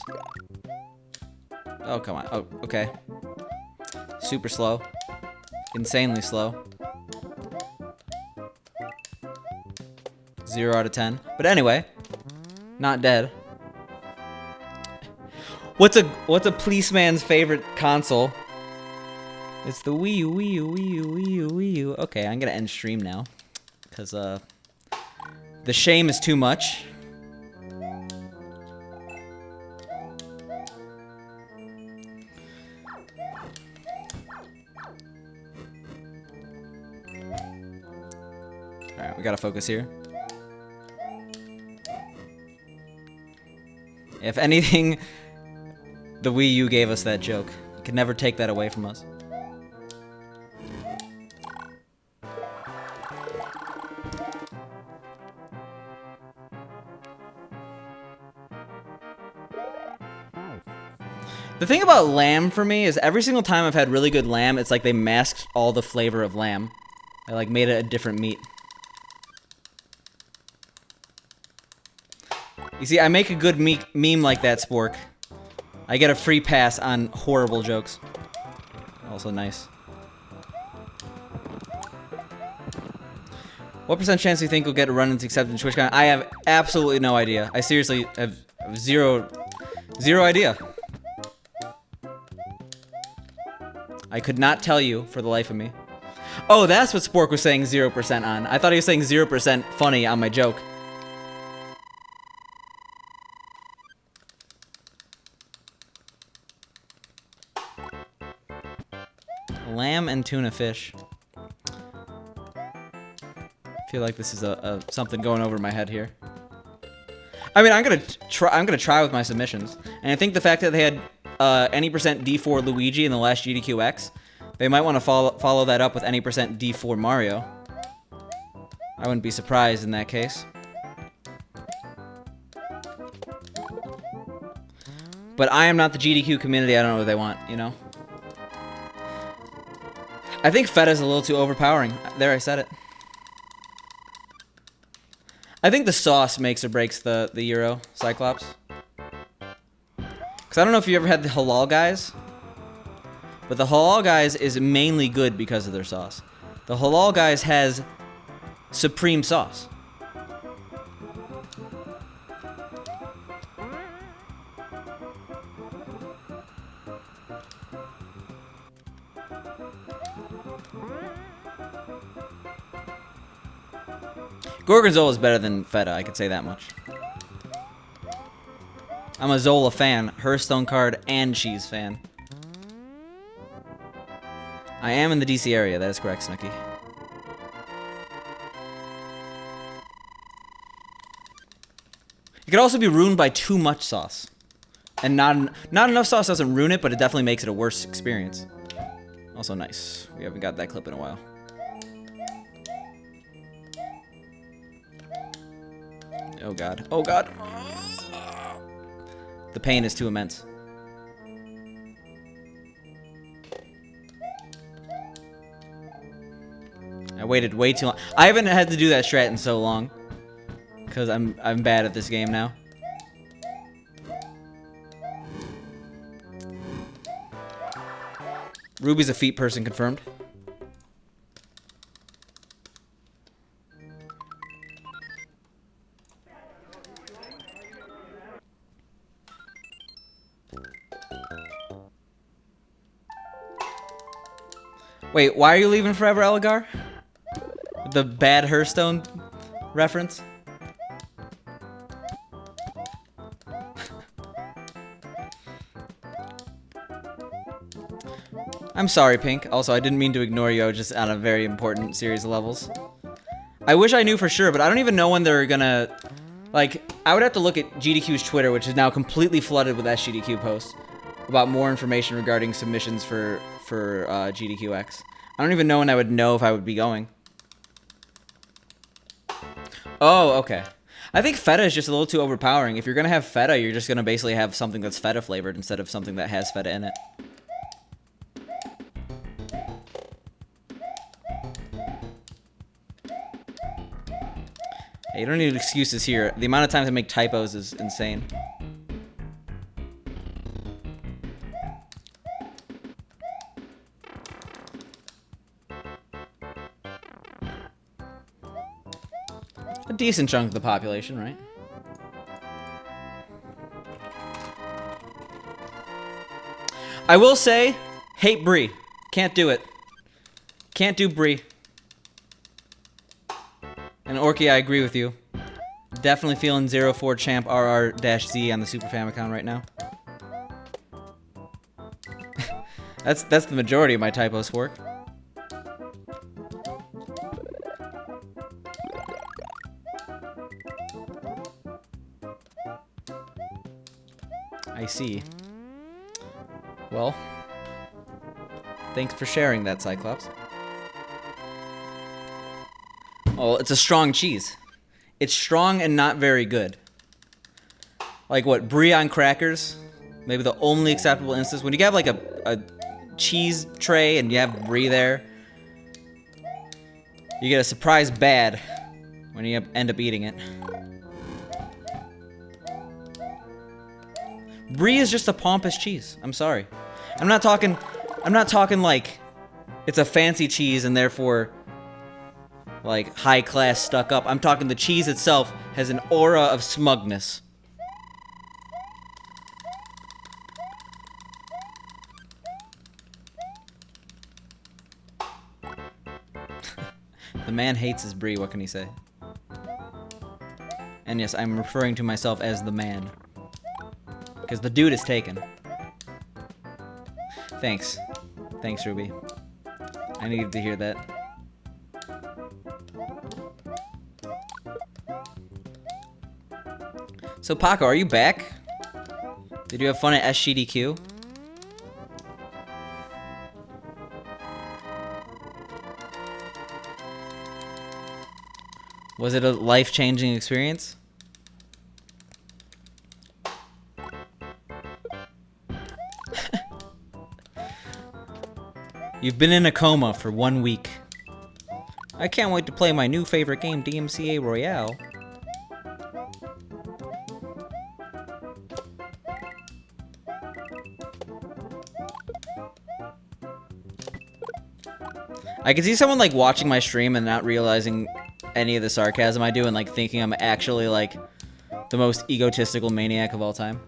Oh, come on. Oh, okay. Super slow. Insanely slow. 0 out of 10. But anyway, not dead. What's a policeman's favorite console? It's the Wii U, Wii U, Wii U, Wii U, Wii U. Okay, I'm gonna end stream now. Because, the shame is too much. Alright, we gotta focus here. If anything, the Wii U gave us that joke. You can never take that away from us. The thing about lamb for me is every single time I've had really good lamb, it's like they masked all the flavor of lamb. They like made it a different meat. You see, I make a good meme like that, Spork. I get a free pass on horrible jokes. Also nice. What % chance do you think we'll get a run-ins accepted in TwitchCon? I have absolutely no idea. I seriously have zero idea. I could not tell you for the life of me. Oh, that's what Spork was saying 0% on. I thought he was saying 0% funny on my joke. Lamb and tuna fish. I feel like this is something going over my head here. I mean, I'm gonna try with my submissions, and I think the fact that they had any percent D4 Luigi in the last GDQX, they might want to follow that up with any percent D4 Mario. I wouldn't be surprised in that case. But I am not the GDQ community. I don't know what they want, you know? I think feta's a little too overpowering. There, I said it. I think the sauce makes or breaks the Euro Cyclops. Because I don't know if you ever had the Halal Guys, but the Halal Guys is mainly good because of their sauce. The Halal Guys has supreme sauce. Gorgonzola is better than feta, I could say that much. I'm a Zola fan, Hearthstone card, and cheese fan. I am in the DC area, that is correct, Snooki. It could also be ruined by too much sauce. And not enough sauce doesn't ruin it, but it definitely makes it a worse experience. Also nice. We haven't got that clip in a while. Oh god. Oh god. The pain is too immense. I waited way too long. I haven't had to do that strat in so long. Because I'm bad at this game now. Ruby's a feet person confirmed. Wait, why are you leaving forever, Elgar? The bad Hearthstone reference? I'm sorry, Pink. Also, I didn't mean to ignore you. I was just on a very important series of levels. I wish I knew for sure, but I don't even know when they're gonna... Like, I would have to look at GDQ's Twitter, which is now completely flooded with SGDQ posts about more information regarding submissions for GDQX. I don't even know when I would know if I would be going. Oh, okay. I think feta is just a little too overpowering. If you're gonna have feta, you're just gonna basically have something that's feta flavored instead of something that has feta in it. Hey, you don't need excuses here. The amount of times I make typos is insane. A decent chunk of the population, right? I will say, hate Bree. Can't do it. Can't do Bree. And Orky, I agree with you. Definitely feeling 04 champ RR-Z on the Super Famicom right now. that's the majority of my typos work. I see. Well, thanks for sharing that, Cyclops. Well, it's a strong cheese. It's strong and not very good. Like what, brie on crackers? Maybe the only acceptable instance. When you have like a cheese tray and you have brie there, you get a surprise bad when you end up eating it. Brie is just a pompous cheese. I'm sorry. I'm not talking like it's a fancy cheese and therefore like high class stuck up. I'm talking the cheese itself has an aura of smugness. The man hates his brie, what can he say? And yes, I'm referring to myself as the man. Because the dude is taken. Thanks. Thanks, Ruby. I needed to hear that. So, Paco, are you back? Did you have fun at SGDQ? Was it a life-changing experience? You've been in a coma for 1 week. I can't wait to play my new favorite game, DMCA Royale. I can see someone like watching my stream and not realizing any of the sarcasm I do and like thinking I'm actually like the most egotistical maniac of all time.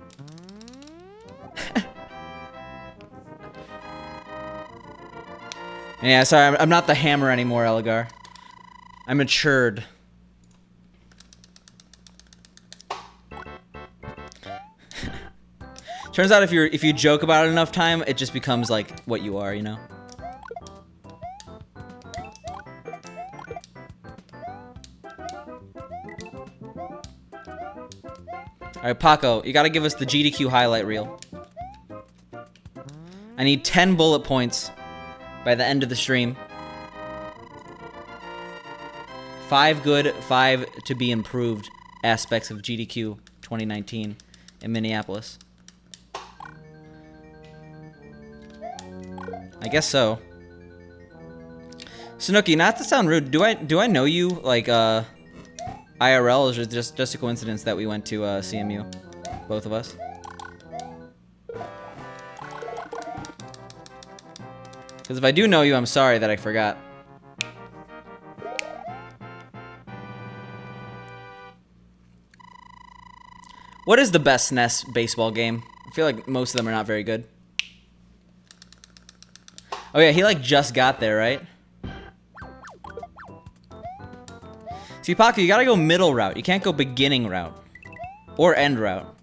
Yeah, sorry, I'm not the hammer anymore, Elgar. I matured. Turns out if you joke about it enough time, it just becomes like what you are, you know? Alright, Paco, you gotta give us the GDQ highlight reel. I need 10 bullet points by the end of the stream. 5 good, 5 to be improved aspects of GDQ 2019 in Minneapolis. I guess so. Snooki, not to sound rude, do I know you like IRL, or is it just a coincidence that we went to CMU, both of us? Because if I do know you, I'm sorry that I forgot. What is the best SNES baseball game? I feel like most of them are not very good. Oh yeah, he like just got there, right? See, Paco, you gotta go middle route. You can't go beginning route. Or end route.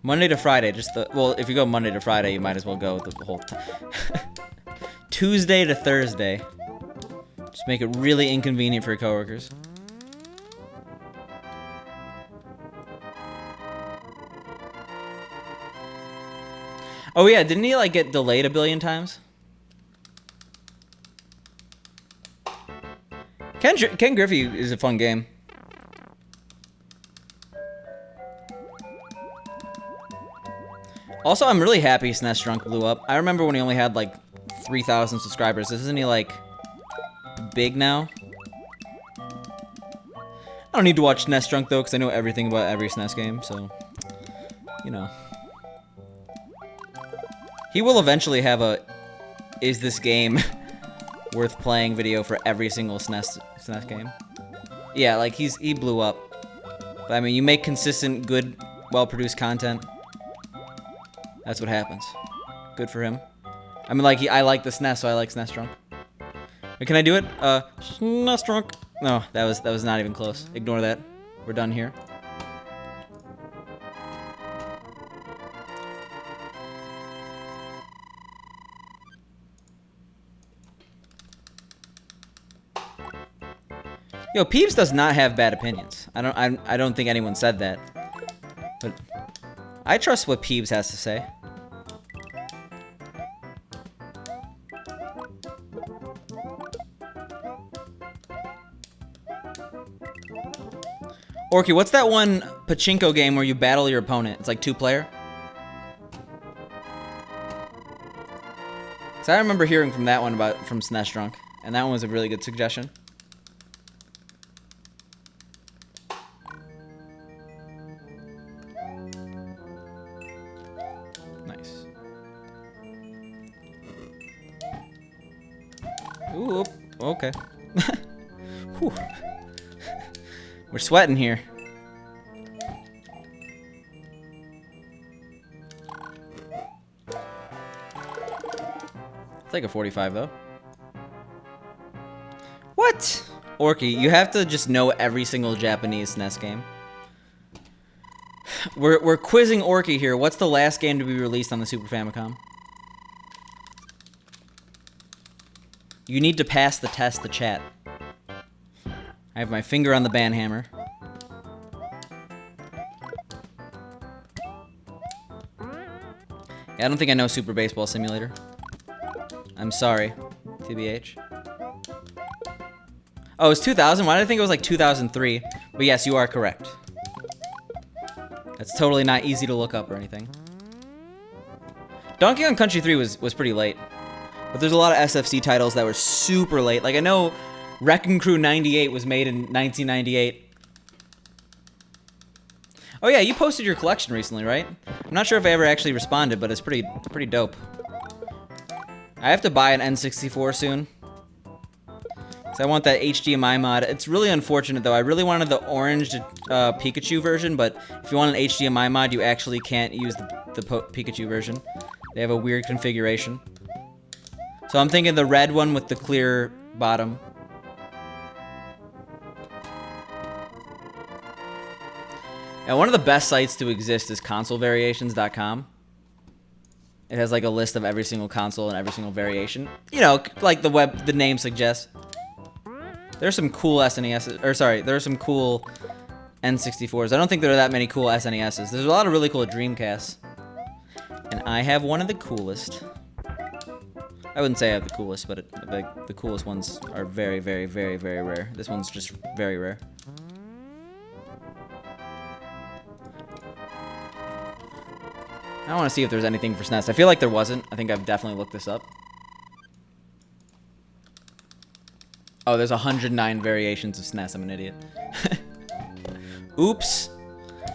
Monday to Friday, well, if you go Monday to Friday, you might as well go the whole time. Tuesday to Thursday. Just make it really inconvenient for your coworkers. Oh yeah, didn't he like get delayed a billion times? Ken Griffey is a fun game. Also, I'm really happy SNES Drunk blew up. I remember when he only had like 3,000 subscribers. Isn't he like big now? I don't need to watch SNES Drunk though, because I know everything about every SNES game, so you know. He will eventually have a "Is this game worth playing?" video for every single SNES game. Yeah, like he blew up. But I mean, you make consistent, good, well-produced content. That's what happens. Good for him. I mean, like I like the SNES, so I like SNES Drunk. Wait, can I do it? SNES Drunk. No, that was not even close. Ignore that. We're done here. Yo, Peeps does not have bad opinions. I don't think anyone said that. But I trust what Peeps has to say. Orky, what's that one pachinko game where you battle your opponent? It's like 2-player. So I remember hearing from that one from SNES Drunk, and that one was a really good suggestion. Nice. Ooh, okay. Whew. We're sweating here. It's like a 45 though. What? Orky, you have to just know every single Japanese SNES game. We're quizzing Orky here. What's the last game to be released on the Super Famicom? You need to pass the test to chat. I have my finger on the ban hammer. Yeah, I don't think I know Super Baseball Simulator. I'm sorry, TBH. Oh, it's 2000? Why did I think it was like 2003? But yes, you are correct. That's totally not easy to look up or anything. Donkey Kong Country 3 was pretty late. But there's a lot of SFC titles that were super late. Like, I know Wrecking Crew 98 was made in 1998. Oh yeah, you posted your collection recently, right? I'm not sure if I ever actually responded, but it's pretty dope. I have to buy an N64 soon. So I want that HDMI mod. It's really unfortunate though. I really wanted the orange Pikachu version, but if you want an HDMI mod, you actually can't use the Pikachu version. They have a weird configuration. So I'm thinking the red one with the clear bottom. And one of the best sites to exist is consolevariations.com. It has like a list of every single console and every single variation. You know, like the name suggests. There's some cool SNES, or sorry, there are some cool N64s. I don't think there are that many cool SNESs. There's a lot of really cool Dreamcasts. And I have one of the coolest. I wouldn't say I have the coolest, but the coolest ones are very, very, very, very rare. This one's just very rare. I want to see if there's anything for SNES. I feel like there wasn't. I think I've definitely looked this up. Oh, there's 109 variations of SNES. I'm an idiot. Oops.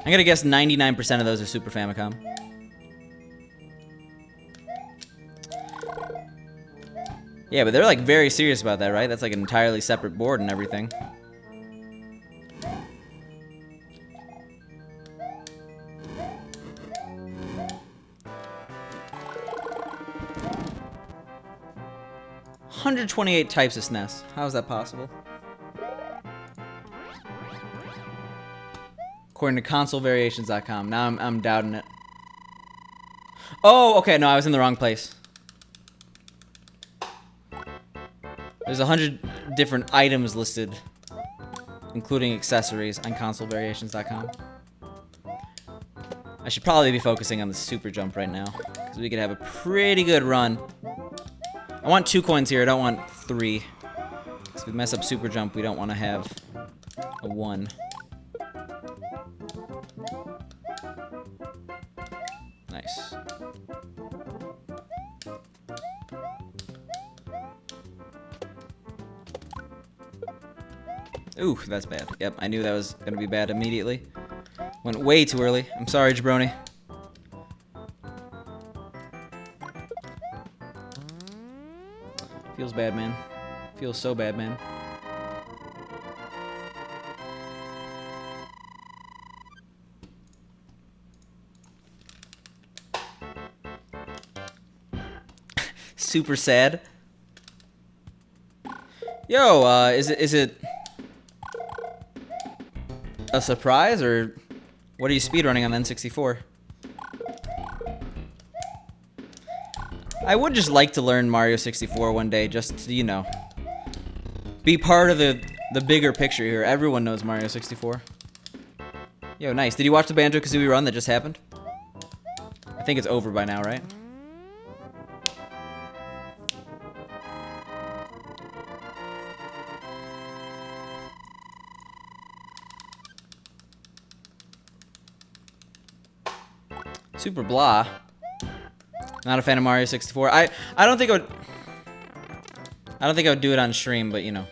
I'm gonna guess 99% of those are Super Famicom. Yeah, but they're like very serious about that, right? That's like an entirely separate board and everything. $128 types of SNES. How is that possible? According to consolevariations.com. Now I'm doubting it. Oh, okay, no, I was in the wrong place. There's 100 different items listed, including accessories, on consolevariations.com. I should probably be focusing on the super jump right now, because we could have a pretty good run. I want 2 coins here, I don't want 3. If we mess up super jump, we don't want to have a 1. Nice. Ooh, that's bad. Yep, I knew that was going to be bad immediately. Went way too early. I'm sorry, jabroni. Feels bad, man. Feels so bad, man. Super sad. Yo, is it a surprise, or what are you speedrunning on N64? I would just like to learn Mario 64 one day, just to, you know, be part of the bigger picture here. Everyone knows Mario 64. Yo, nice. Did you watch the Banjo-Kazooie run that just happened? I think it's over by now, right? Super blah. Not a fan of Mario 64. I don't think I would do it on stream, but you know.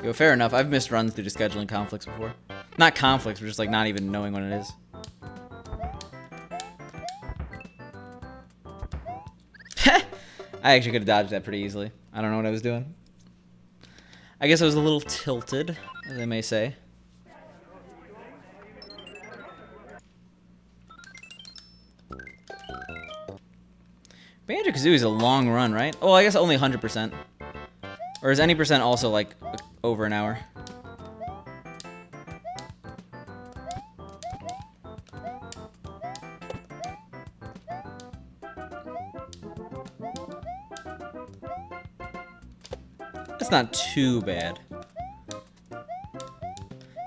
Yo, fair enough. I've missed runs due to scheduling conflicts before. Not conflicts, but just like not even knowing when it is. I actually could have dodged that pretty easily. I don't know what I was doing. I guess I was a little tilted, as they may say. Banjo-Kazooie is a long run, right? Oh, I guess only 100%. Or is any percent also, like, over an hour? That's not too bad.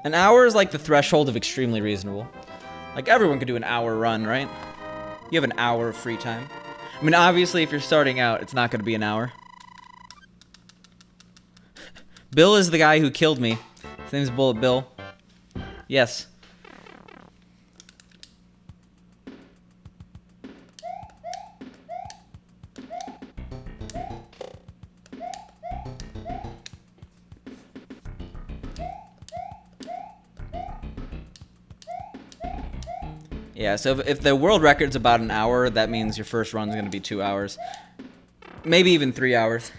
An hour is like the threshold of extremely reasonable. Like, everyone could do an hour run, right? You have an hour of free time. I mean, obviously, if you're starting out, it's not going to be an hour. Bill is the guy who killed me. His name's Bullet Bill. Yes. Yeah, so if the world record's about an hour, that means your first run's going to be 2 hours. Maybe even 3 hours.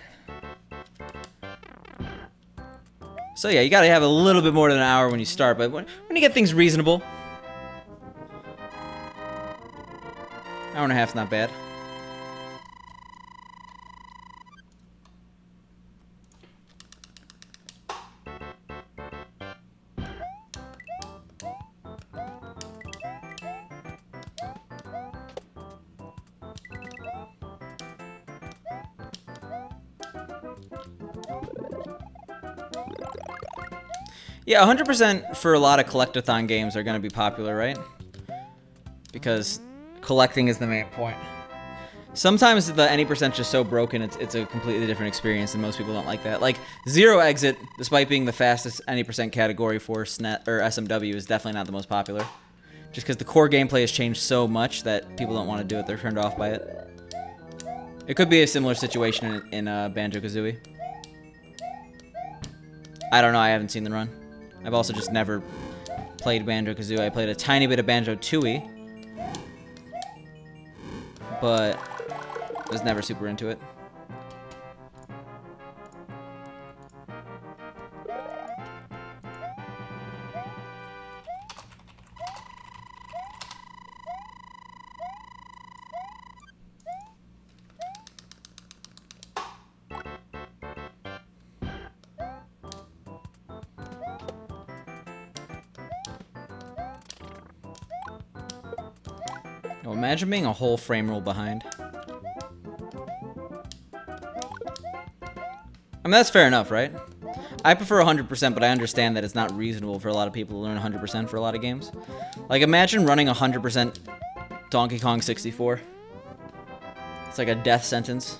So yeah, you got to have a little bit more than an hour when you start, but when you get things reasonable, hour and a half's not bad. Yeah, 100% for a lot of collectathon games are going to be popular, right? Because collecting is the main point. Sometimes the any percent just so broken, it's a completely different experience, and most people don't like that. Like, Zero Exit, despite being the fastest any percent category for SNES, or SMW, is definitely not the most popular. Just because the core gameplay has changed so much that people don't want to do it, they're turned off by it. It could be a similar situation in Banjo-Kazooie. I don't know, I haven't seen the run. I've also just never played Banjo-Kazooie. I played a tiny bit of Banjo-Tooie, but was never super into it. Oh, imagine being a whole frame roll behind. I mean, that's fair enough, right? I prefer 100%, but I understand that it's not reasonable for a lot of people to learn 100% for a lot of games. Like, imagine running 100% Donkey Kong 64. It's like a death sentence.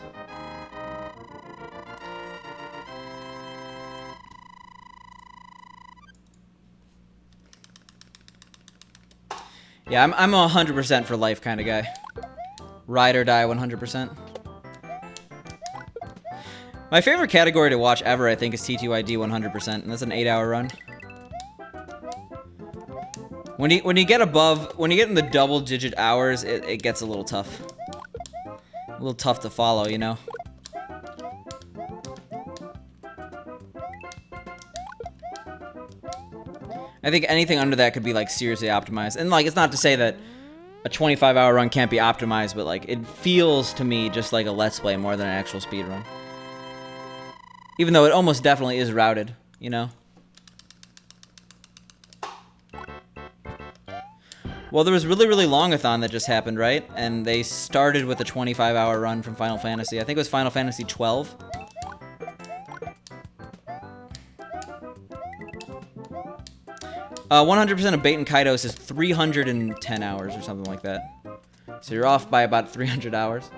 Yeah, I'm a 100% for life kind of guy. Ride or die 100%. My favorite category to watch ever, I think, is TTYD 100%, and that's an 8-hour run. When you get in the double-digit hours, it gets a little tough. A little tough to follow, you know? I think anything under that could be, like, seriously optimized. And, like, it's not to say that a 25-hour run can't be optimized, but, like, it feels to me just like a Let's Play more than an actual speed run. Even though it almost definitely is routed, you know? Well, there was Really Really Longathon that just happened, right? And they started with a 25-hour run from Final Fantasy. I think it was Final Fantasy 12. Uh, 100% of Baten Kaitos is 310 hours or something like that. So you're off by about 300 hours.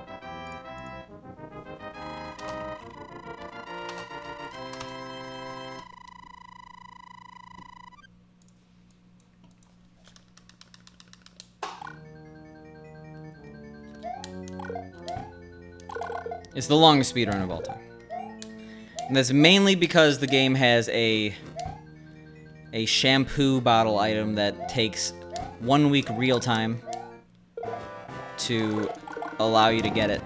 It's the longest speedrun of all time. And that's mainly because the game has a shampoo bottle item that takes 1 week real time to allow you to get it.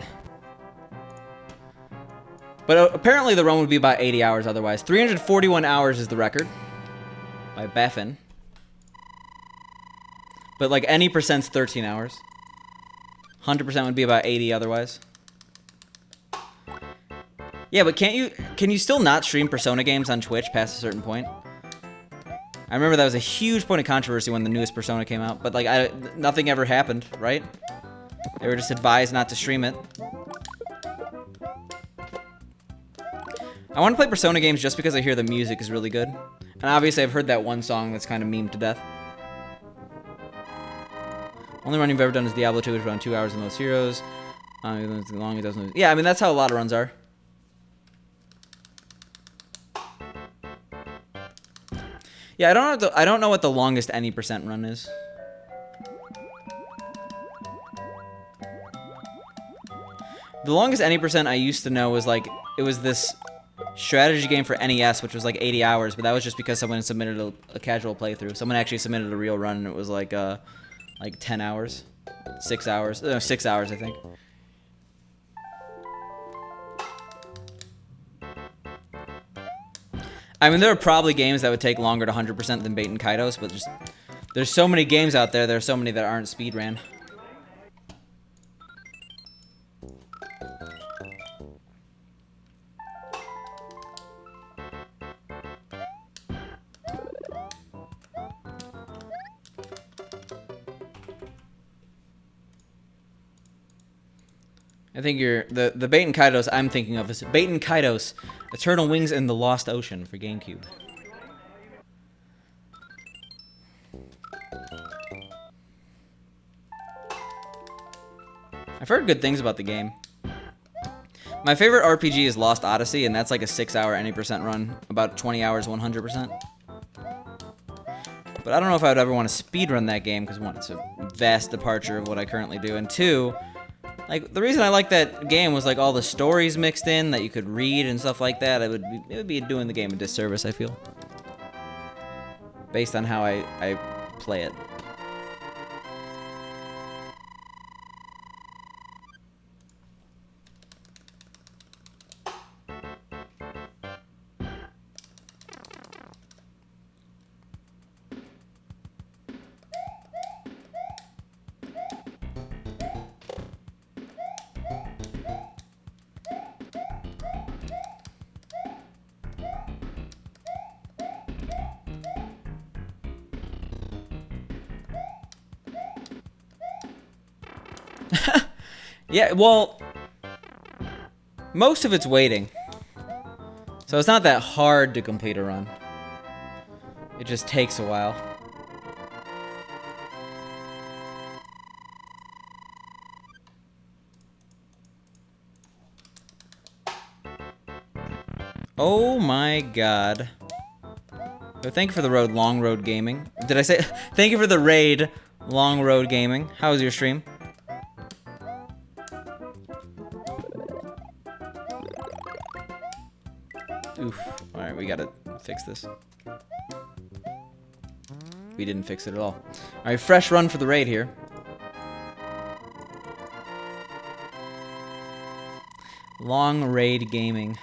But apparently the run would be about 80 hours otherwise. 341 hours is the record by Baffin. But like any percent's 13 hours. 100% would be about 80 otherwise. Yeah, but can you still not stream Persona games on Twitch past a certain point? I remember that was a huge point of controversy when the newest Persona came out, but like nothing ever happened, right? They were just advised not to stream it. I want to play Persona games just because I hear the music is really good. And obviously I've heard that one song that's kind of memed to death. Only run you've ever done is Diablo 2, which is around 2 hours in Most Heroes. As long as it doesn't... Yeah, I mean, that's how a lot of runs are. Yeah, I don't know what the longest any percent run is. The longest any percent I used to know was like it was this strategy game for NES, which was like 80 hours, but that was just because someone submitted a casual playthrough. Someone actually submitted a real run, and it was like 10 hours, 6 hours, no, 6 hours, I think. I mean, there are probably games that would take longer to 100% than Baten Kaitos, but just there's so many games out there. There are so many that aren't speedran. I think the Baten Kaitos I'm thinking of is Baten Kaitos, Eternal Wings in the Lost Ocean for GameCube. I've heard good things about the game. My favorite RPG is Lost Odyssey, and that's like a 6-hour any percent run, about 20 hours 100%. But I don't know if I would ever want to speedrun that game, because one, it's a vast departure of what I currently do, and two, like, the reason I like that game was like all the stories mixed in that you could read and stuff like that. It would be doing the game a disservice, I feel, based on how I play it. Yeah, well, most of it's waiting. So it's not that hard to complete a run. It just takes a while. Oh my god. So thank you for the road, Long Road Gaming. Did I say thank you for the raid, Long Road Gaming? How was your stream? Oof. Alright, we gotta fix this. We didn't fix it at all. Alright, fresh run for the raid here. Long Raid Gaming.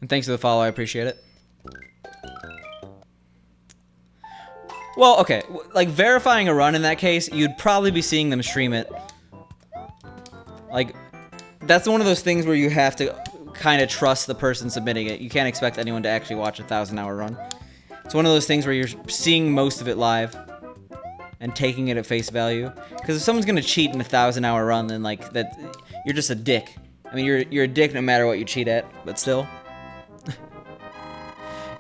And thanks for the follow, I appreciate it. Well, okay, like verifying a run in that case, you'd probably be seeing them stream it. Like, that's one of those things where you have to kind of trust the person submitting it. You can't expect anyone to actually watch a 1,000-hour run. It's one of those things where you're seeing most of it live and taking it at face value. Because if someone's gonna cheat in a 1,000-hour run, then like that, you're just a dick. I mean, you're a dick no matter what you cheat at, but still.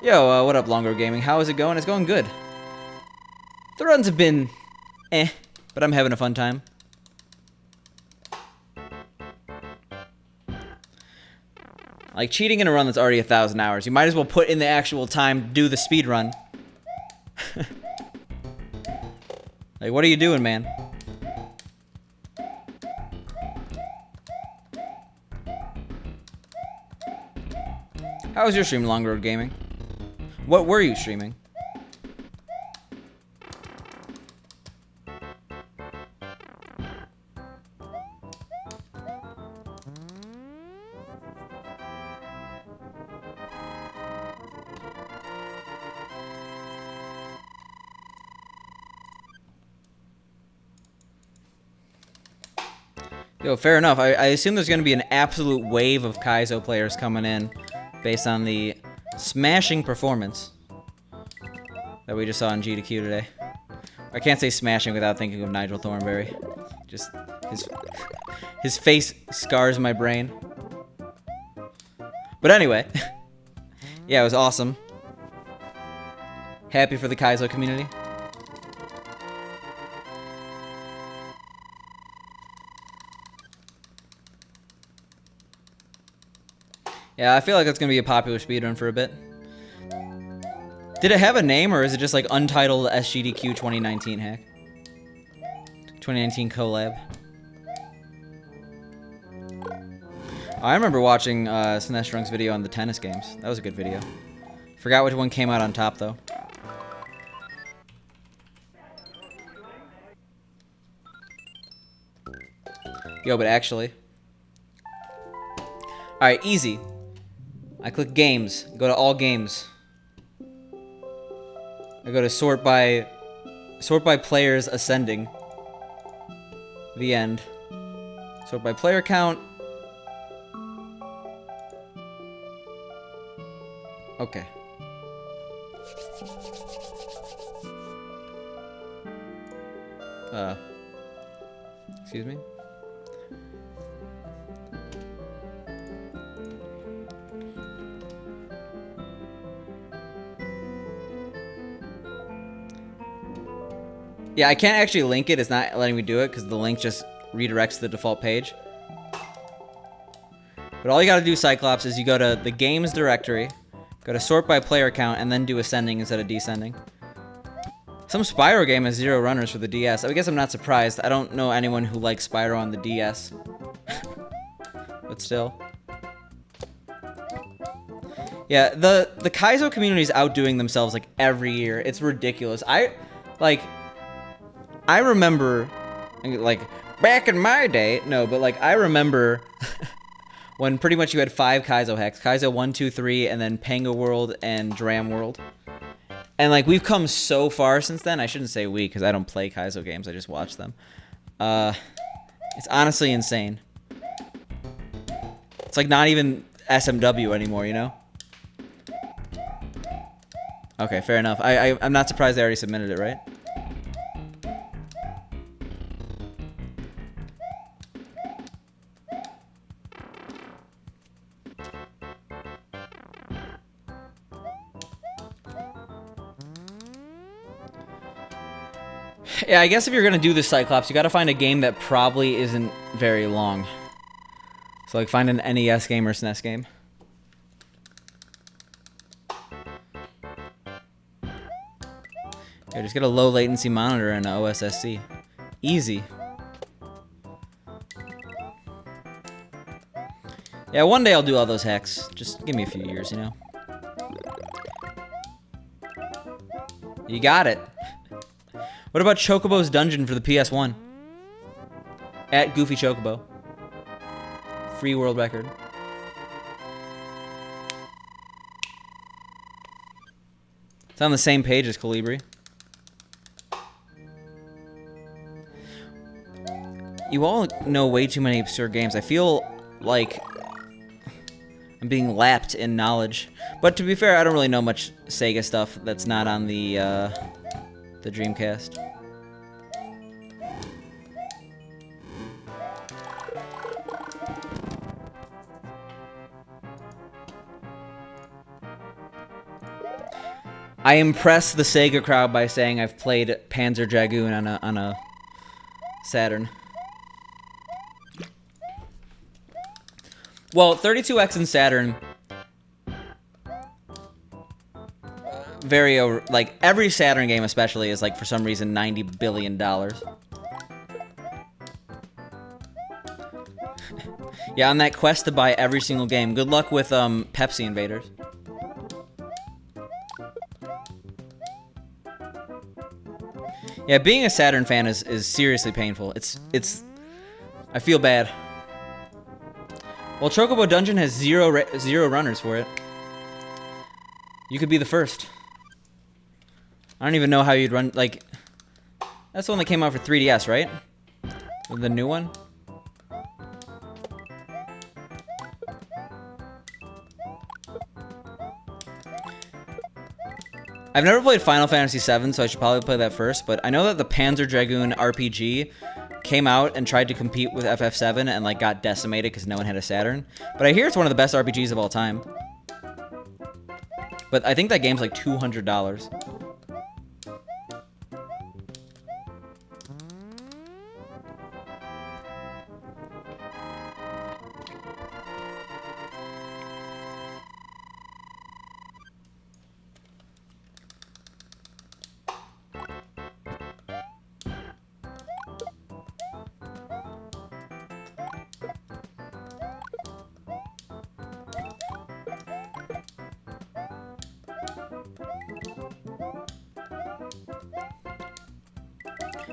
Yo, what up, Longo Gaming? How is it going? It's going good. The runs have been but I'm having a fun time. Like, cheating in a run that's already 1,000 hours, you might as well put in the actual time to do the speed run. Like, what are you doing, man? How was your stream, Long Road Gaming? What were you streaming? Yo, fair enough. I assume there's going to be an absolute wave of Kaizo players coming in based on the smashing performance that we just saw in G2Q today. I can't say smashing without thinking of Nigel Thornberry. Just his face scars my brain. But anyway, yeah, it was awesome. Happy for the Kaizo community. Yeah, I feel like that's going to be a popular speedrun for a bit. Did it have a name, or is it just like Untitled SGDQ 2019 hack? 2019 collab. I remember watching Sinestrunk's video on the tennis games. That was a good video. Forgot which one came out on top, though. Yo, but actually... Alright, easy. I click games, go to all games. I go to sort by players ascending. The end. Sort by player count. Okay. Excuse me? Yeah, I can't actually link it. It's not letting me do it because the link just redirects to the default page. But all you gotta do, Cyclops, is you go to the games directory, go to sort by player count, and then do ascending instead of descending. Some Spyro game has 0 runners for the DS. I guess I'm not surprised. I don't know anyone who likes Spyro on the DS. But still. Yeah, the Kaizo community is outdoing themselves like every year. It's ridiculous. I remember, like, back in my day, no, but like I remember when pretty much you had 5 Kaizo hacks. Kaizo 1, 2, 3, and then Panga World and Dram World. And like we've come so far since then. I shouldn't say we, because I don't play Kaizo games, I just watch them. It's honestly insane. It's like not even SMW anymore, you know? Okay, fair enough. I'm not surprised they already submitted it, right? Yeah, I guess if you're gonna do this, Cyclops, you gotta find a game that probably isn't very long. So, like, find an NES game or SNES game. Yeah, just get a low latency monitor and an OSSC. Easy. Yeah, one day I'll do all those hacks. Just give me a few years, you know? You got it. What about Chocobo's Dungeon for the PS1? At Goofy Chocobo. Free world record. It's on the same page as Colibri. You all know way too many absurd games. I feel like I'm being lapped in knowledge. But to be fair, I don't really know much Sega stuff that's not on the Dreamcast. I impress the Sega crowd by saying I've played Panzer Dragoon on a Saturn. Well, 32X and Saturn, like every Saturn game especially is like for some reason $90 billion. Yeah, on that quest to buy every single game. Good luck with Pepsi Invaders. Yeah, being a Saturn fan is seriously painful. It's I feel bad. Well, Chocobo Dungeon has zero runners for it. You could be the first. I don't even know how you'd run, like... That's the one that came out for 3DS, right? The new one? I've never played Final Fantasy VII, so I should probably play that first, but I know that the Panzer Dragoon RPG came out and tried to compete with FF7 and like got decimated because no one had a Saturn. But I hear it's one of the best RPGs of all time. But I think that game's like $200.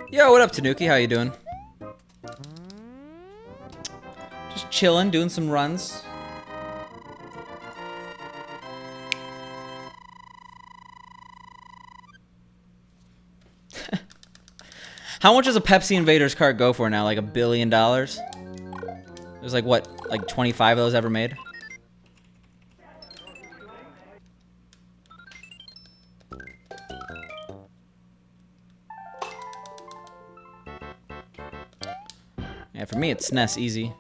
Yo, what up, Tanuki? How you doing? Just chilling, doing some runs. How much does a Pepsi Invaders cart go for now? Like $1 billion? There's like, what, like 25 of those ever made? Yeah, for me it's SNES easy.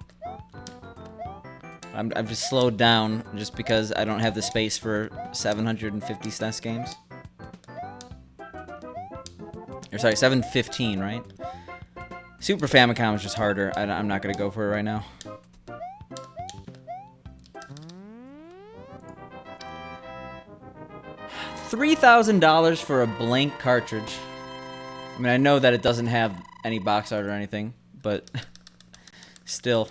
I've just slowed down just because I don't have the space for 750 SNES games. Or sorry, 715, right? Super Famicom is just harder. I'm not gonna go for it right now. $3,000 for a blank cartridge. I mean, I know that it doesn't have any box art or anything, but still.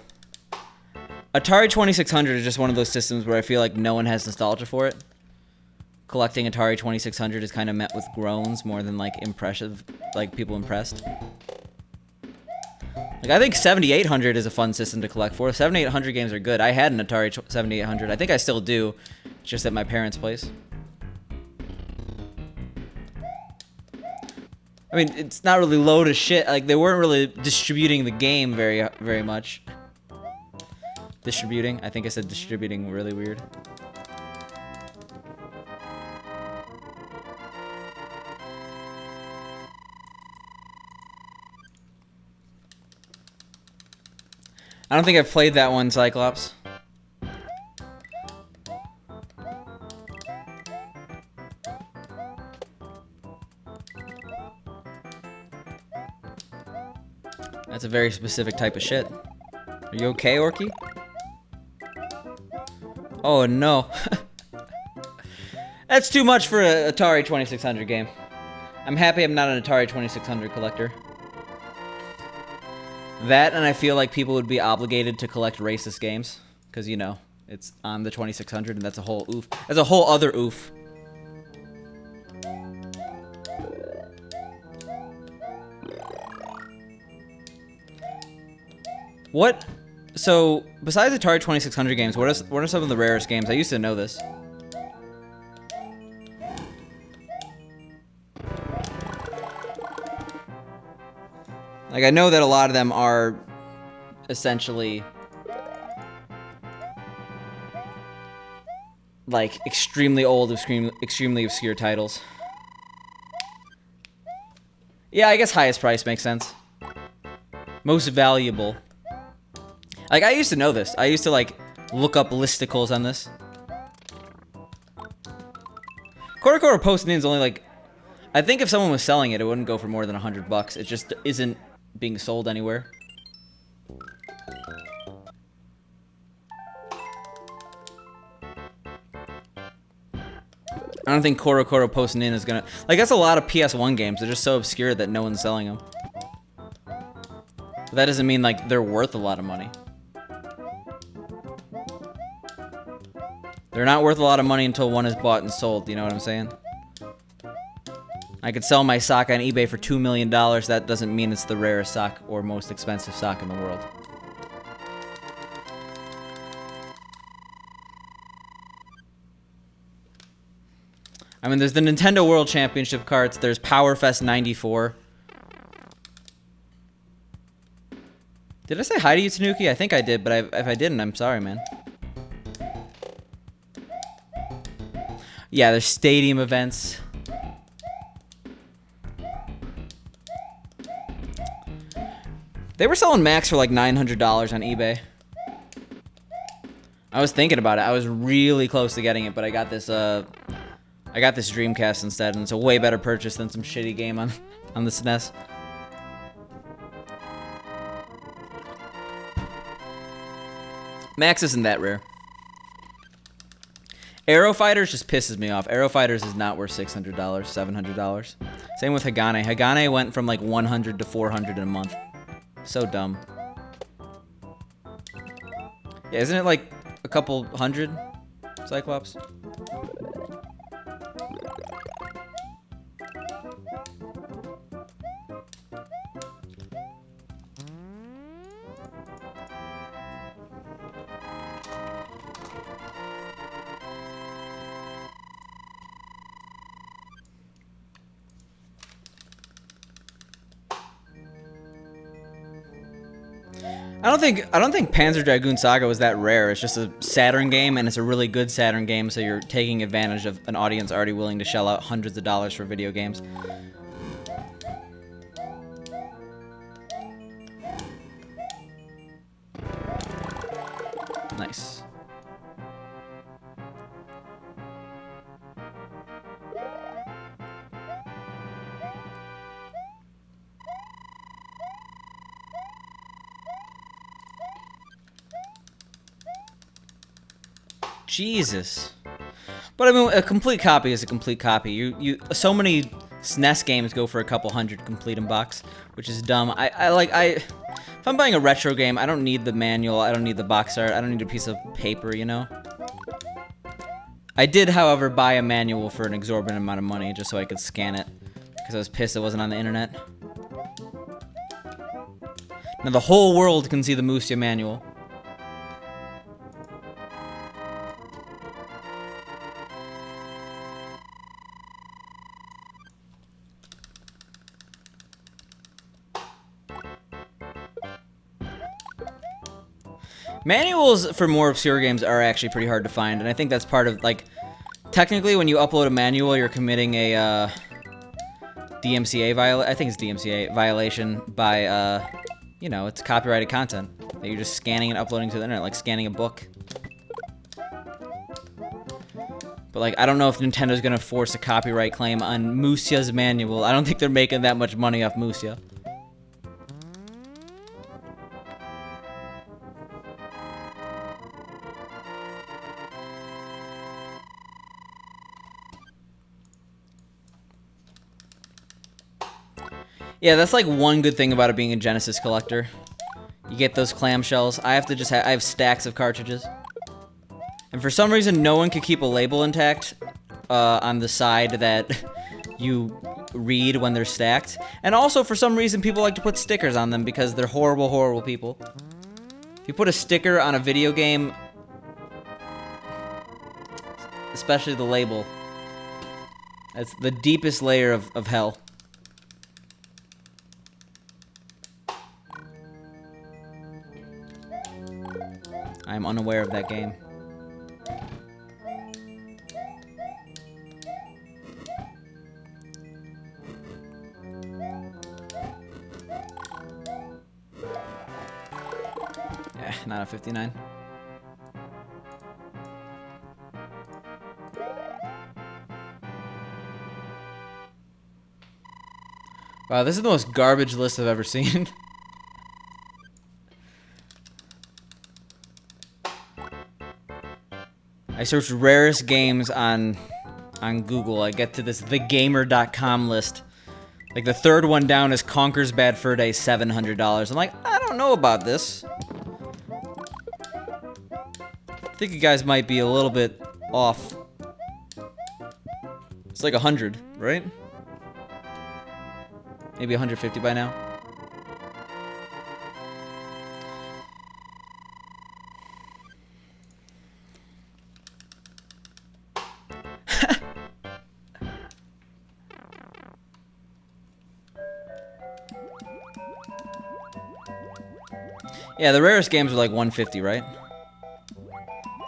Atari 2600 is just one of those systems where I feel like no one has nostalgia for it. Collecting Atari 2600 is kind of met with groans more than like impressive, like people impressed. Like I think 7800 is a fun system to collect for. 7800 games are good. I had an Atari 7800. I think I still do, just at my parents' place. I mean, it's not really low to shit. Like, they weren't really distributing the game very much. Distributing? I think I said distributing really weird. I don't think I've played that one, Cyclops. That's a very specific type of shit. Are you okay, Orky? Oh, no. That's too much for an Atari 2600 game. I'm happy I'm not an Atari 2600 collector. That, and I feel like people would be obligated to collect racist games. Because, you know, it's on the 2600, and that's a whole oof. That's a whole other oof. What? So, besides Atari 2600 games, what are some of the rarest games? I used to know this. Like, I know that a lot of them are essentially like extremely old, extremely obscure titles. Yeah, I guess highest price makes sense. Most valuable. Like, I used to know this. I used to, like, look up listicles on this. Quarter Post-Nin's only, like... I think if someone was selling it, it wouldn't go for more than $100. It just isn't being sold anywhere. I don't think Koro Post-Nin is gonna... Like, that's a lot of PS1 games. They're just so obscure that no one's selling them. But that doesn't mean, like, they're worth a lot of money. They're not worth a lot of money until one is bought and sold, you know what I'm saying? I could sell my sock on eBay for $2 million. That doesn't mean it's the rarest sock or most expensive sock in the world. I mean, there's the Nintendo World Championship carts. There's Powerfest 94. Did I say hi to you, Tanuki? I think I did, but if I didn't, I'm sorry, man. Yeah, there's stadium events. They were selling Macs for like $900 on eBay. I was thinking about it. I was really close to getting it, but I got this Dreamcast instead, and it's a way better purchase than some shitty game on the SNES. Max isn't that rare. Aero Fighters just pisses me off. Aero Fighters is not worth $600, $700. Same with Hagane. Hagane went from like $100 to $400 in a month. So dumb. Yeah, isn't it like a couple hundred, Cyclops? I don't think Panzer Dragoon Saga was that rare. It's just a Saturn game, and it's a really good Saturn game, so you're taking advantage of an audience already willing to shell out hundreds of dollars for video games. Nice. Jesus. But I mean, a complete copy is a complete copy. So many SNES games go for a couple hundred complete in box, which is dumb. If I'm buying a retro game, I don't need the manual, I don't need the box art, I don't need a piece of paper, you know? I did, however, buy a manual for an exorbitant amount of money just so I could scan it, because I was pissed it wasn't on the internet. Now the whole world can see the Musya manual. Manuals for more obscure games are actually pretty hard to find, and I think that's part of, like, technically when you upload a manual, you're committing a DMCA violation by, you know, it's copyrighted content that you're just scanning and uploading to the internet, like scanning a book. But, like, I don't know if Nintendo's gonna force a copyright claim on Musya's manual. I don't think they're making that much money off Musya. Yeah, that's like one good thing about it being a Genesis collector. You get those clamshells. I have stacks of cartridges. And for some reason, no one could keep a label intact on the side that you read when they're stacked. And also, for some reason, people like to put stickers on them because they're horrible, horrible people. If you put a sticker on a video game, especially the label, that's the deepest layer of hell. I'm unaware of that game. Yeah, not a 59. Wow, this is the most garbage list I've ever seen. I searched rarest games on Google. I get to this thegamer.com list. Like, the third one down is Conker's Bad Fur Day, $700. I'm like, I don't know about this. I think you guys might be a little bit off. It's like 100, right? Maybe 150 by now. Yeah, the rarest games are like 150, right?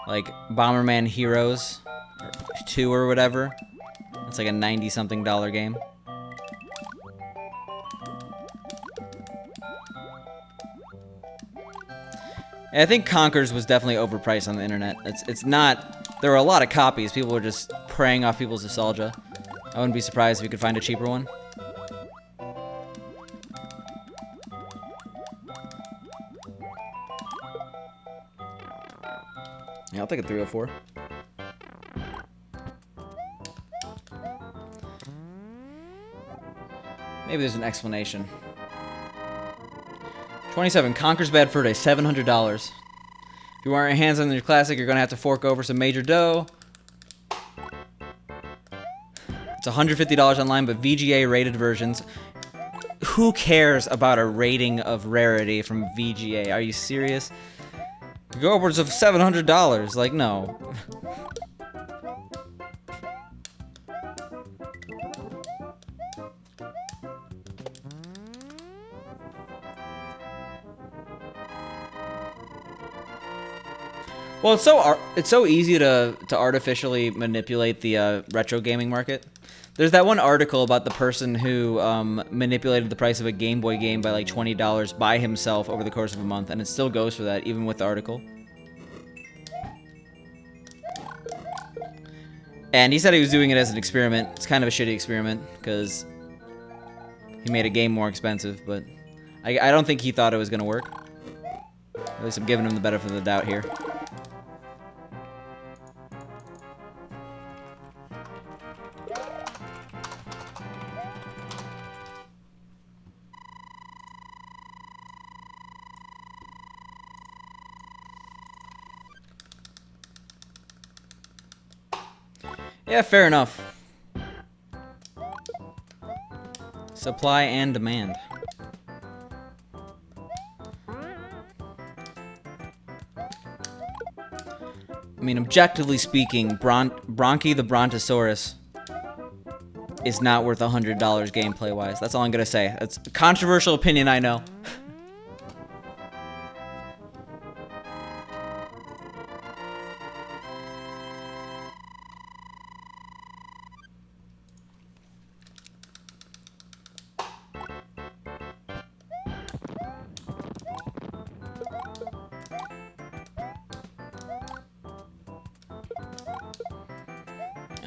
Like Bomberman Heroes 2 or whatever. It's like a 90-something dollar game. And I think Conker's was definitely overpriced on the internet. It's not. There were a lot of copies. People were just preying off people's nostalgia. I wouldn't be surprised if you could find a cheaper one. Yeah, I'll take a 304. Maybe there's an explanation. 27, Conker's Bad Fur Day, $700. If you want your hands on your classic, you're gonna have to fork over some major dough. It's $150 online, but VGA rated versions. Who cares about a rating of rarity from VGA? Are you serious? You go upwards of $700. Like, no. Well, it's so easy to artificially manipulate the retro gaming market. There's that one article about the person who manipulated the price of a Game Boy game by like $20 by himself over the course of a month, and it still goes for that, even with the article. And he said he was doing it as an experiment. It's kind of a shitty experiment, because he made a game more expensive, but I don't think he thought it was going to work. At least I'm giving him the benefit of the doubt here. Yeah, fair enough. Supply and demand. I mean, objectively speaking, Bronchi the Brontosaurus is not worth $100 gameplay-wise. That's all I'm gonna say. That's a controversial opinion, I know.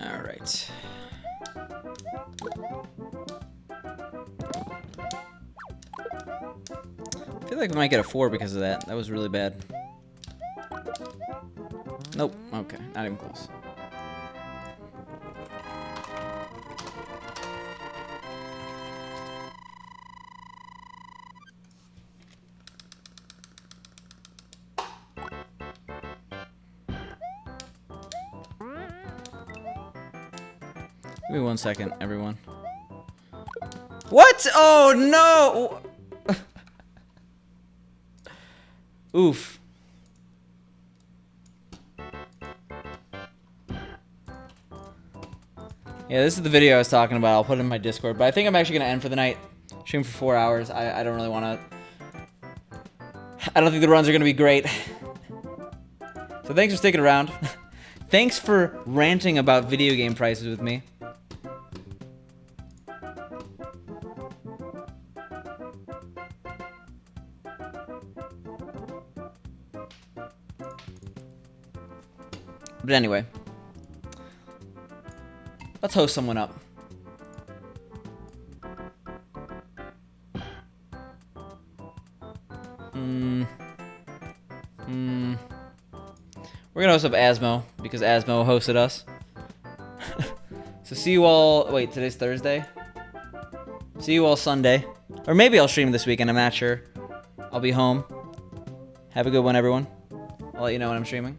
All right. I feel like we might get a 4 because of that. That was really bad. Nope. Okay. Not even close. Give me 1 second, everyone. What? Oh, no! Oof. Yeah, this is the video I was talking about. I'll put it in my Discord. But I think I'm actually going to end for the night. Stream for 4 hours. I don't really want to... I don't think the runs are going to be great. So thanks for sticking around. Thanks for ranting about video game prices with me. But anyway, let's host someone up. We're gonna host up Asmo because Asmo hosted us. So see you all. Wait, today's Thursday. See you all Sunday, or maybe I'll stream this weekend. I'm not sure. I'll be home. Have a good one, everyone. I'll let you know when I'm streaming.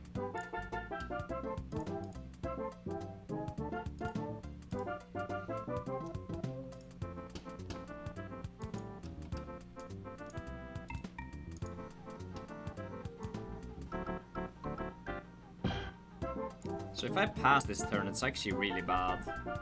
So if I pass this turn, it's actually really bad.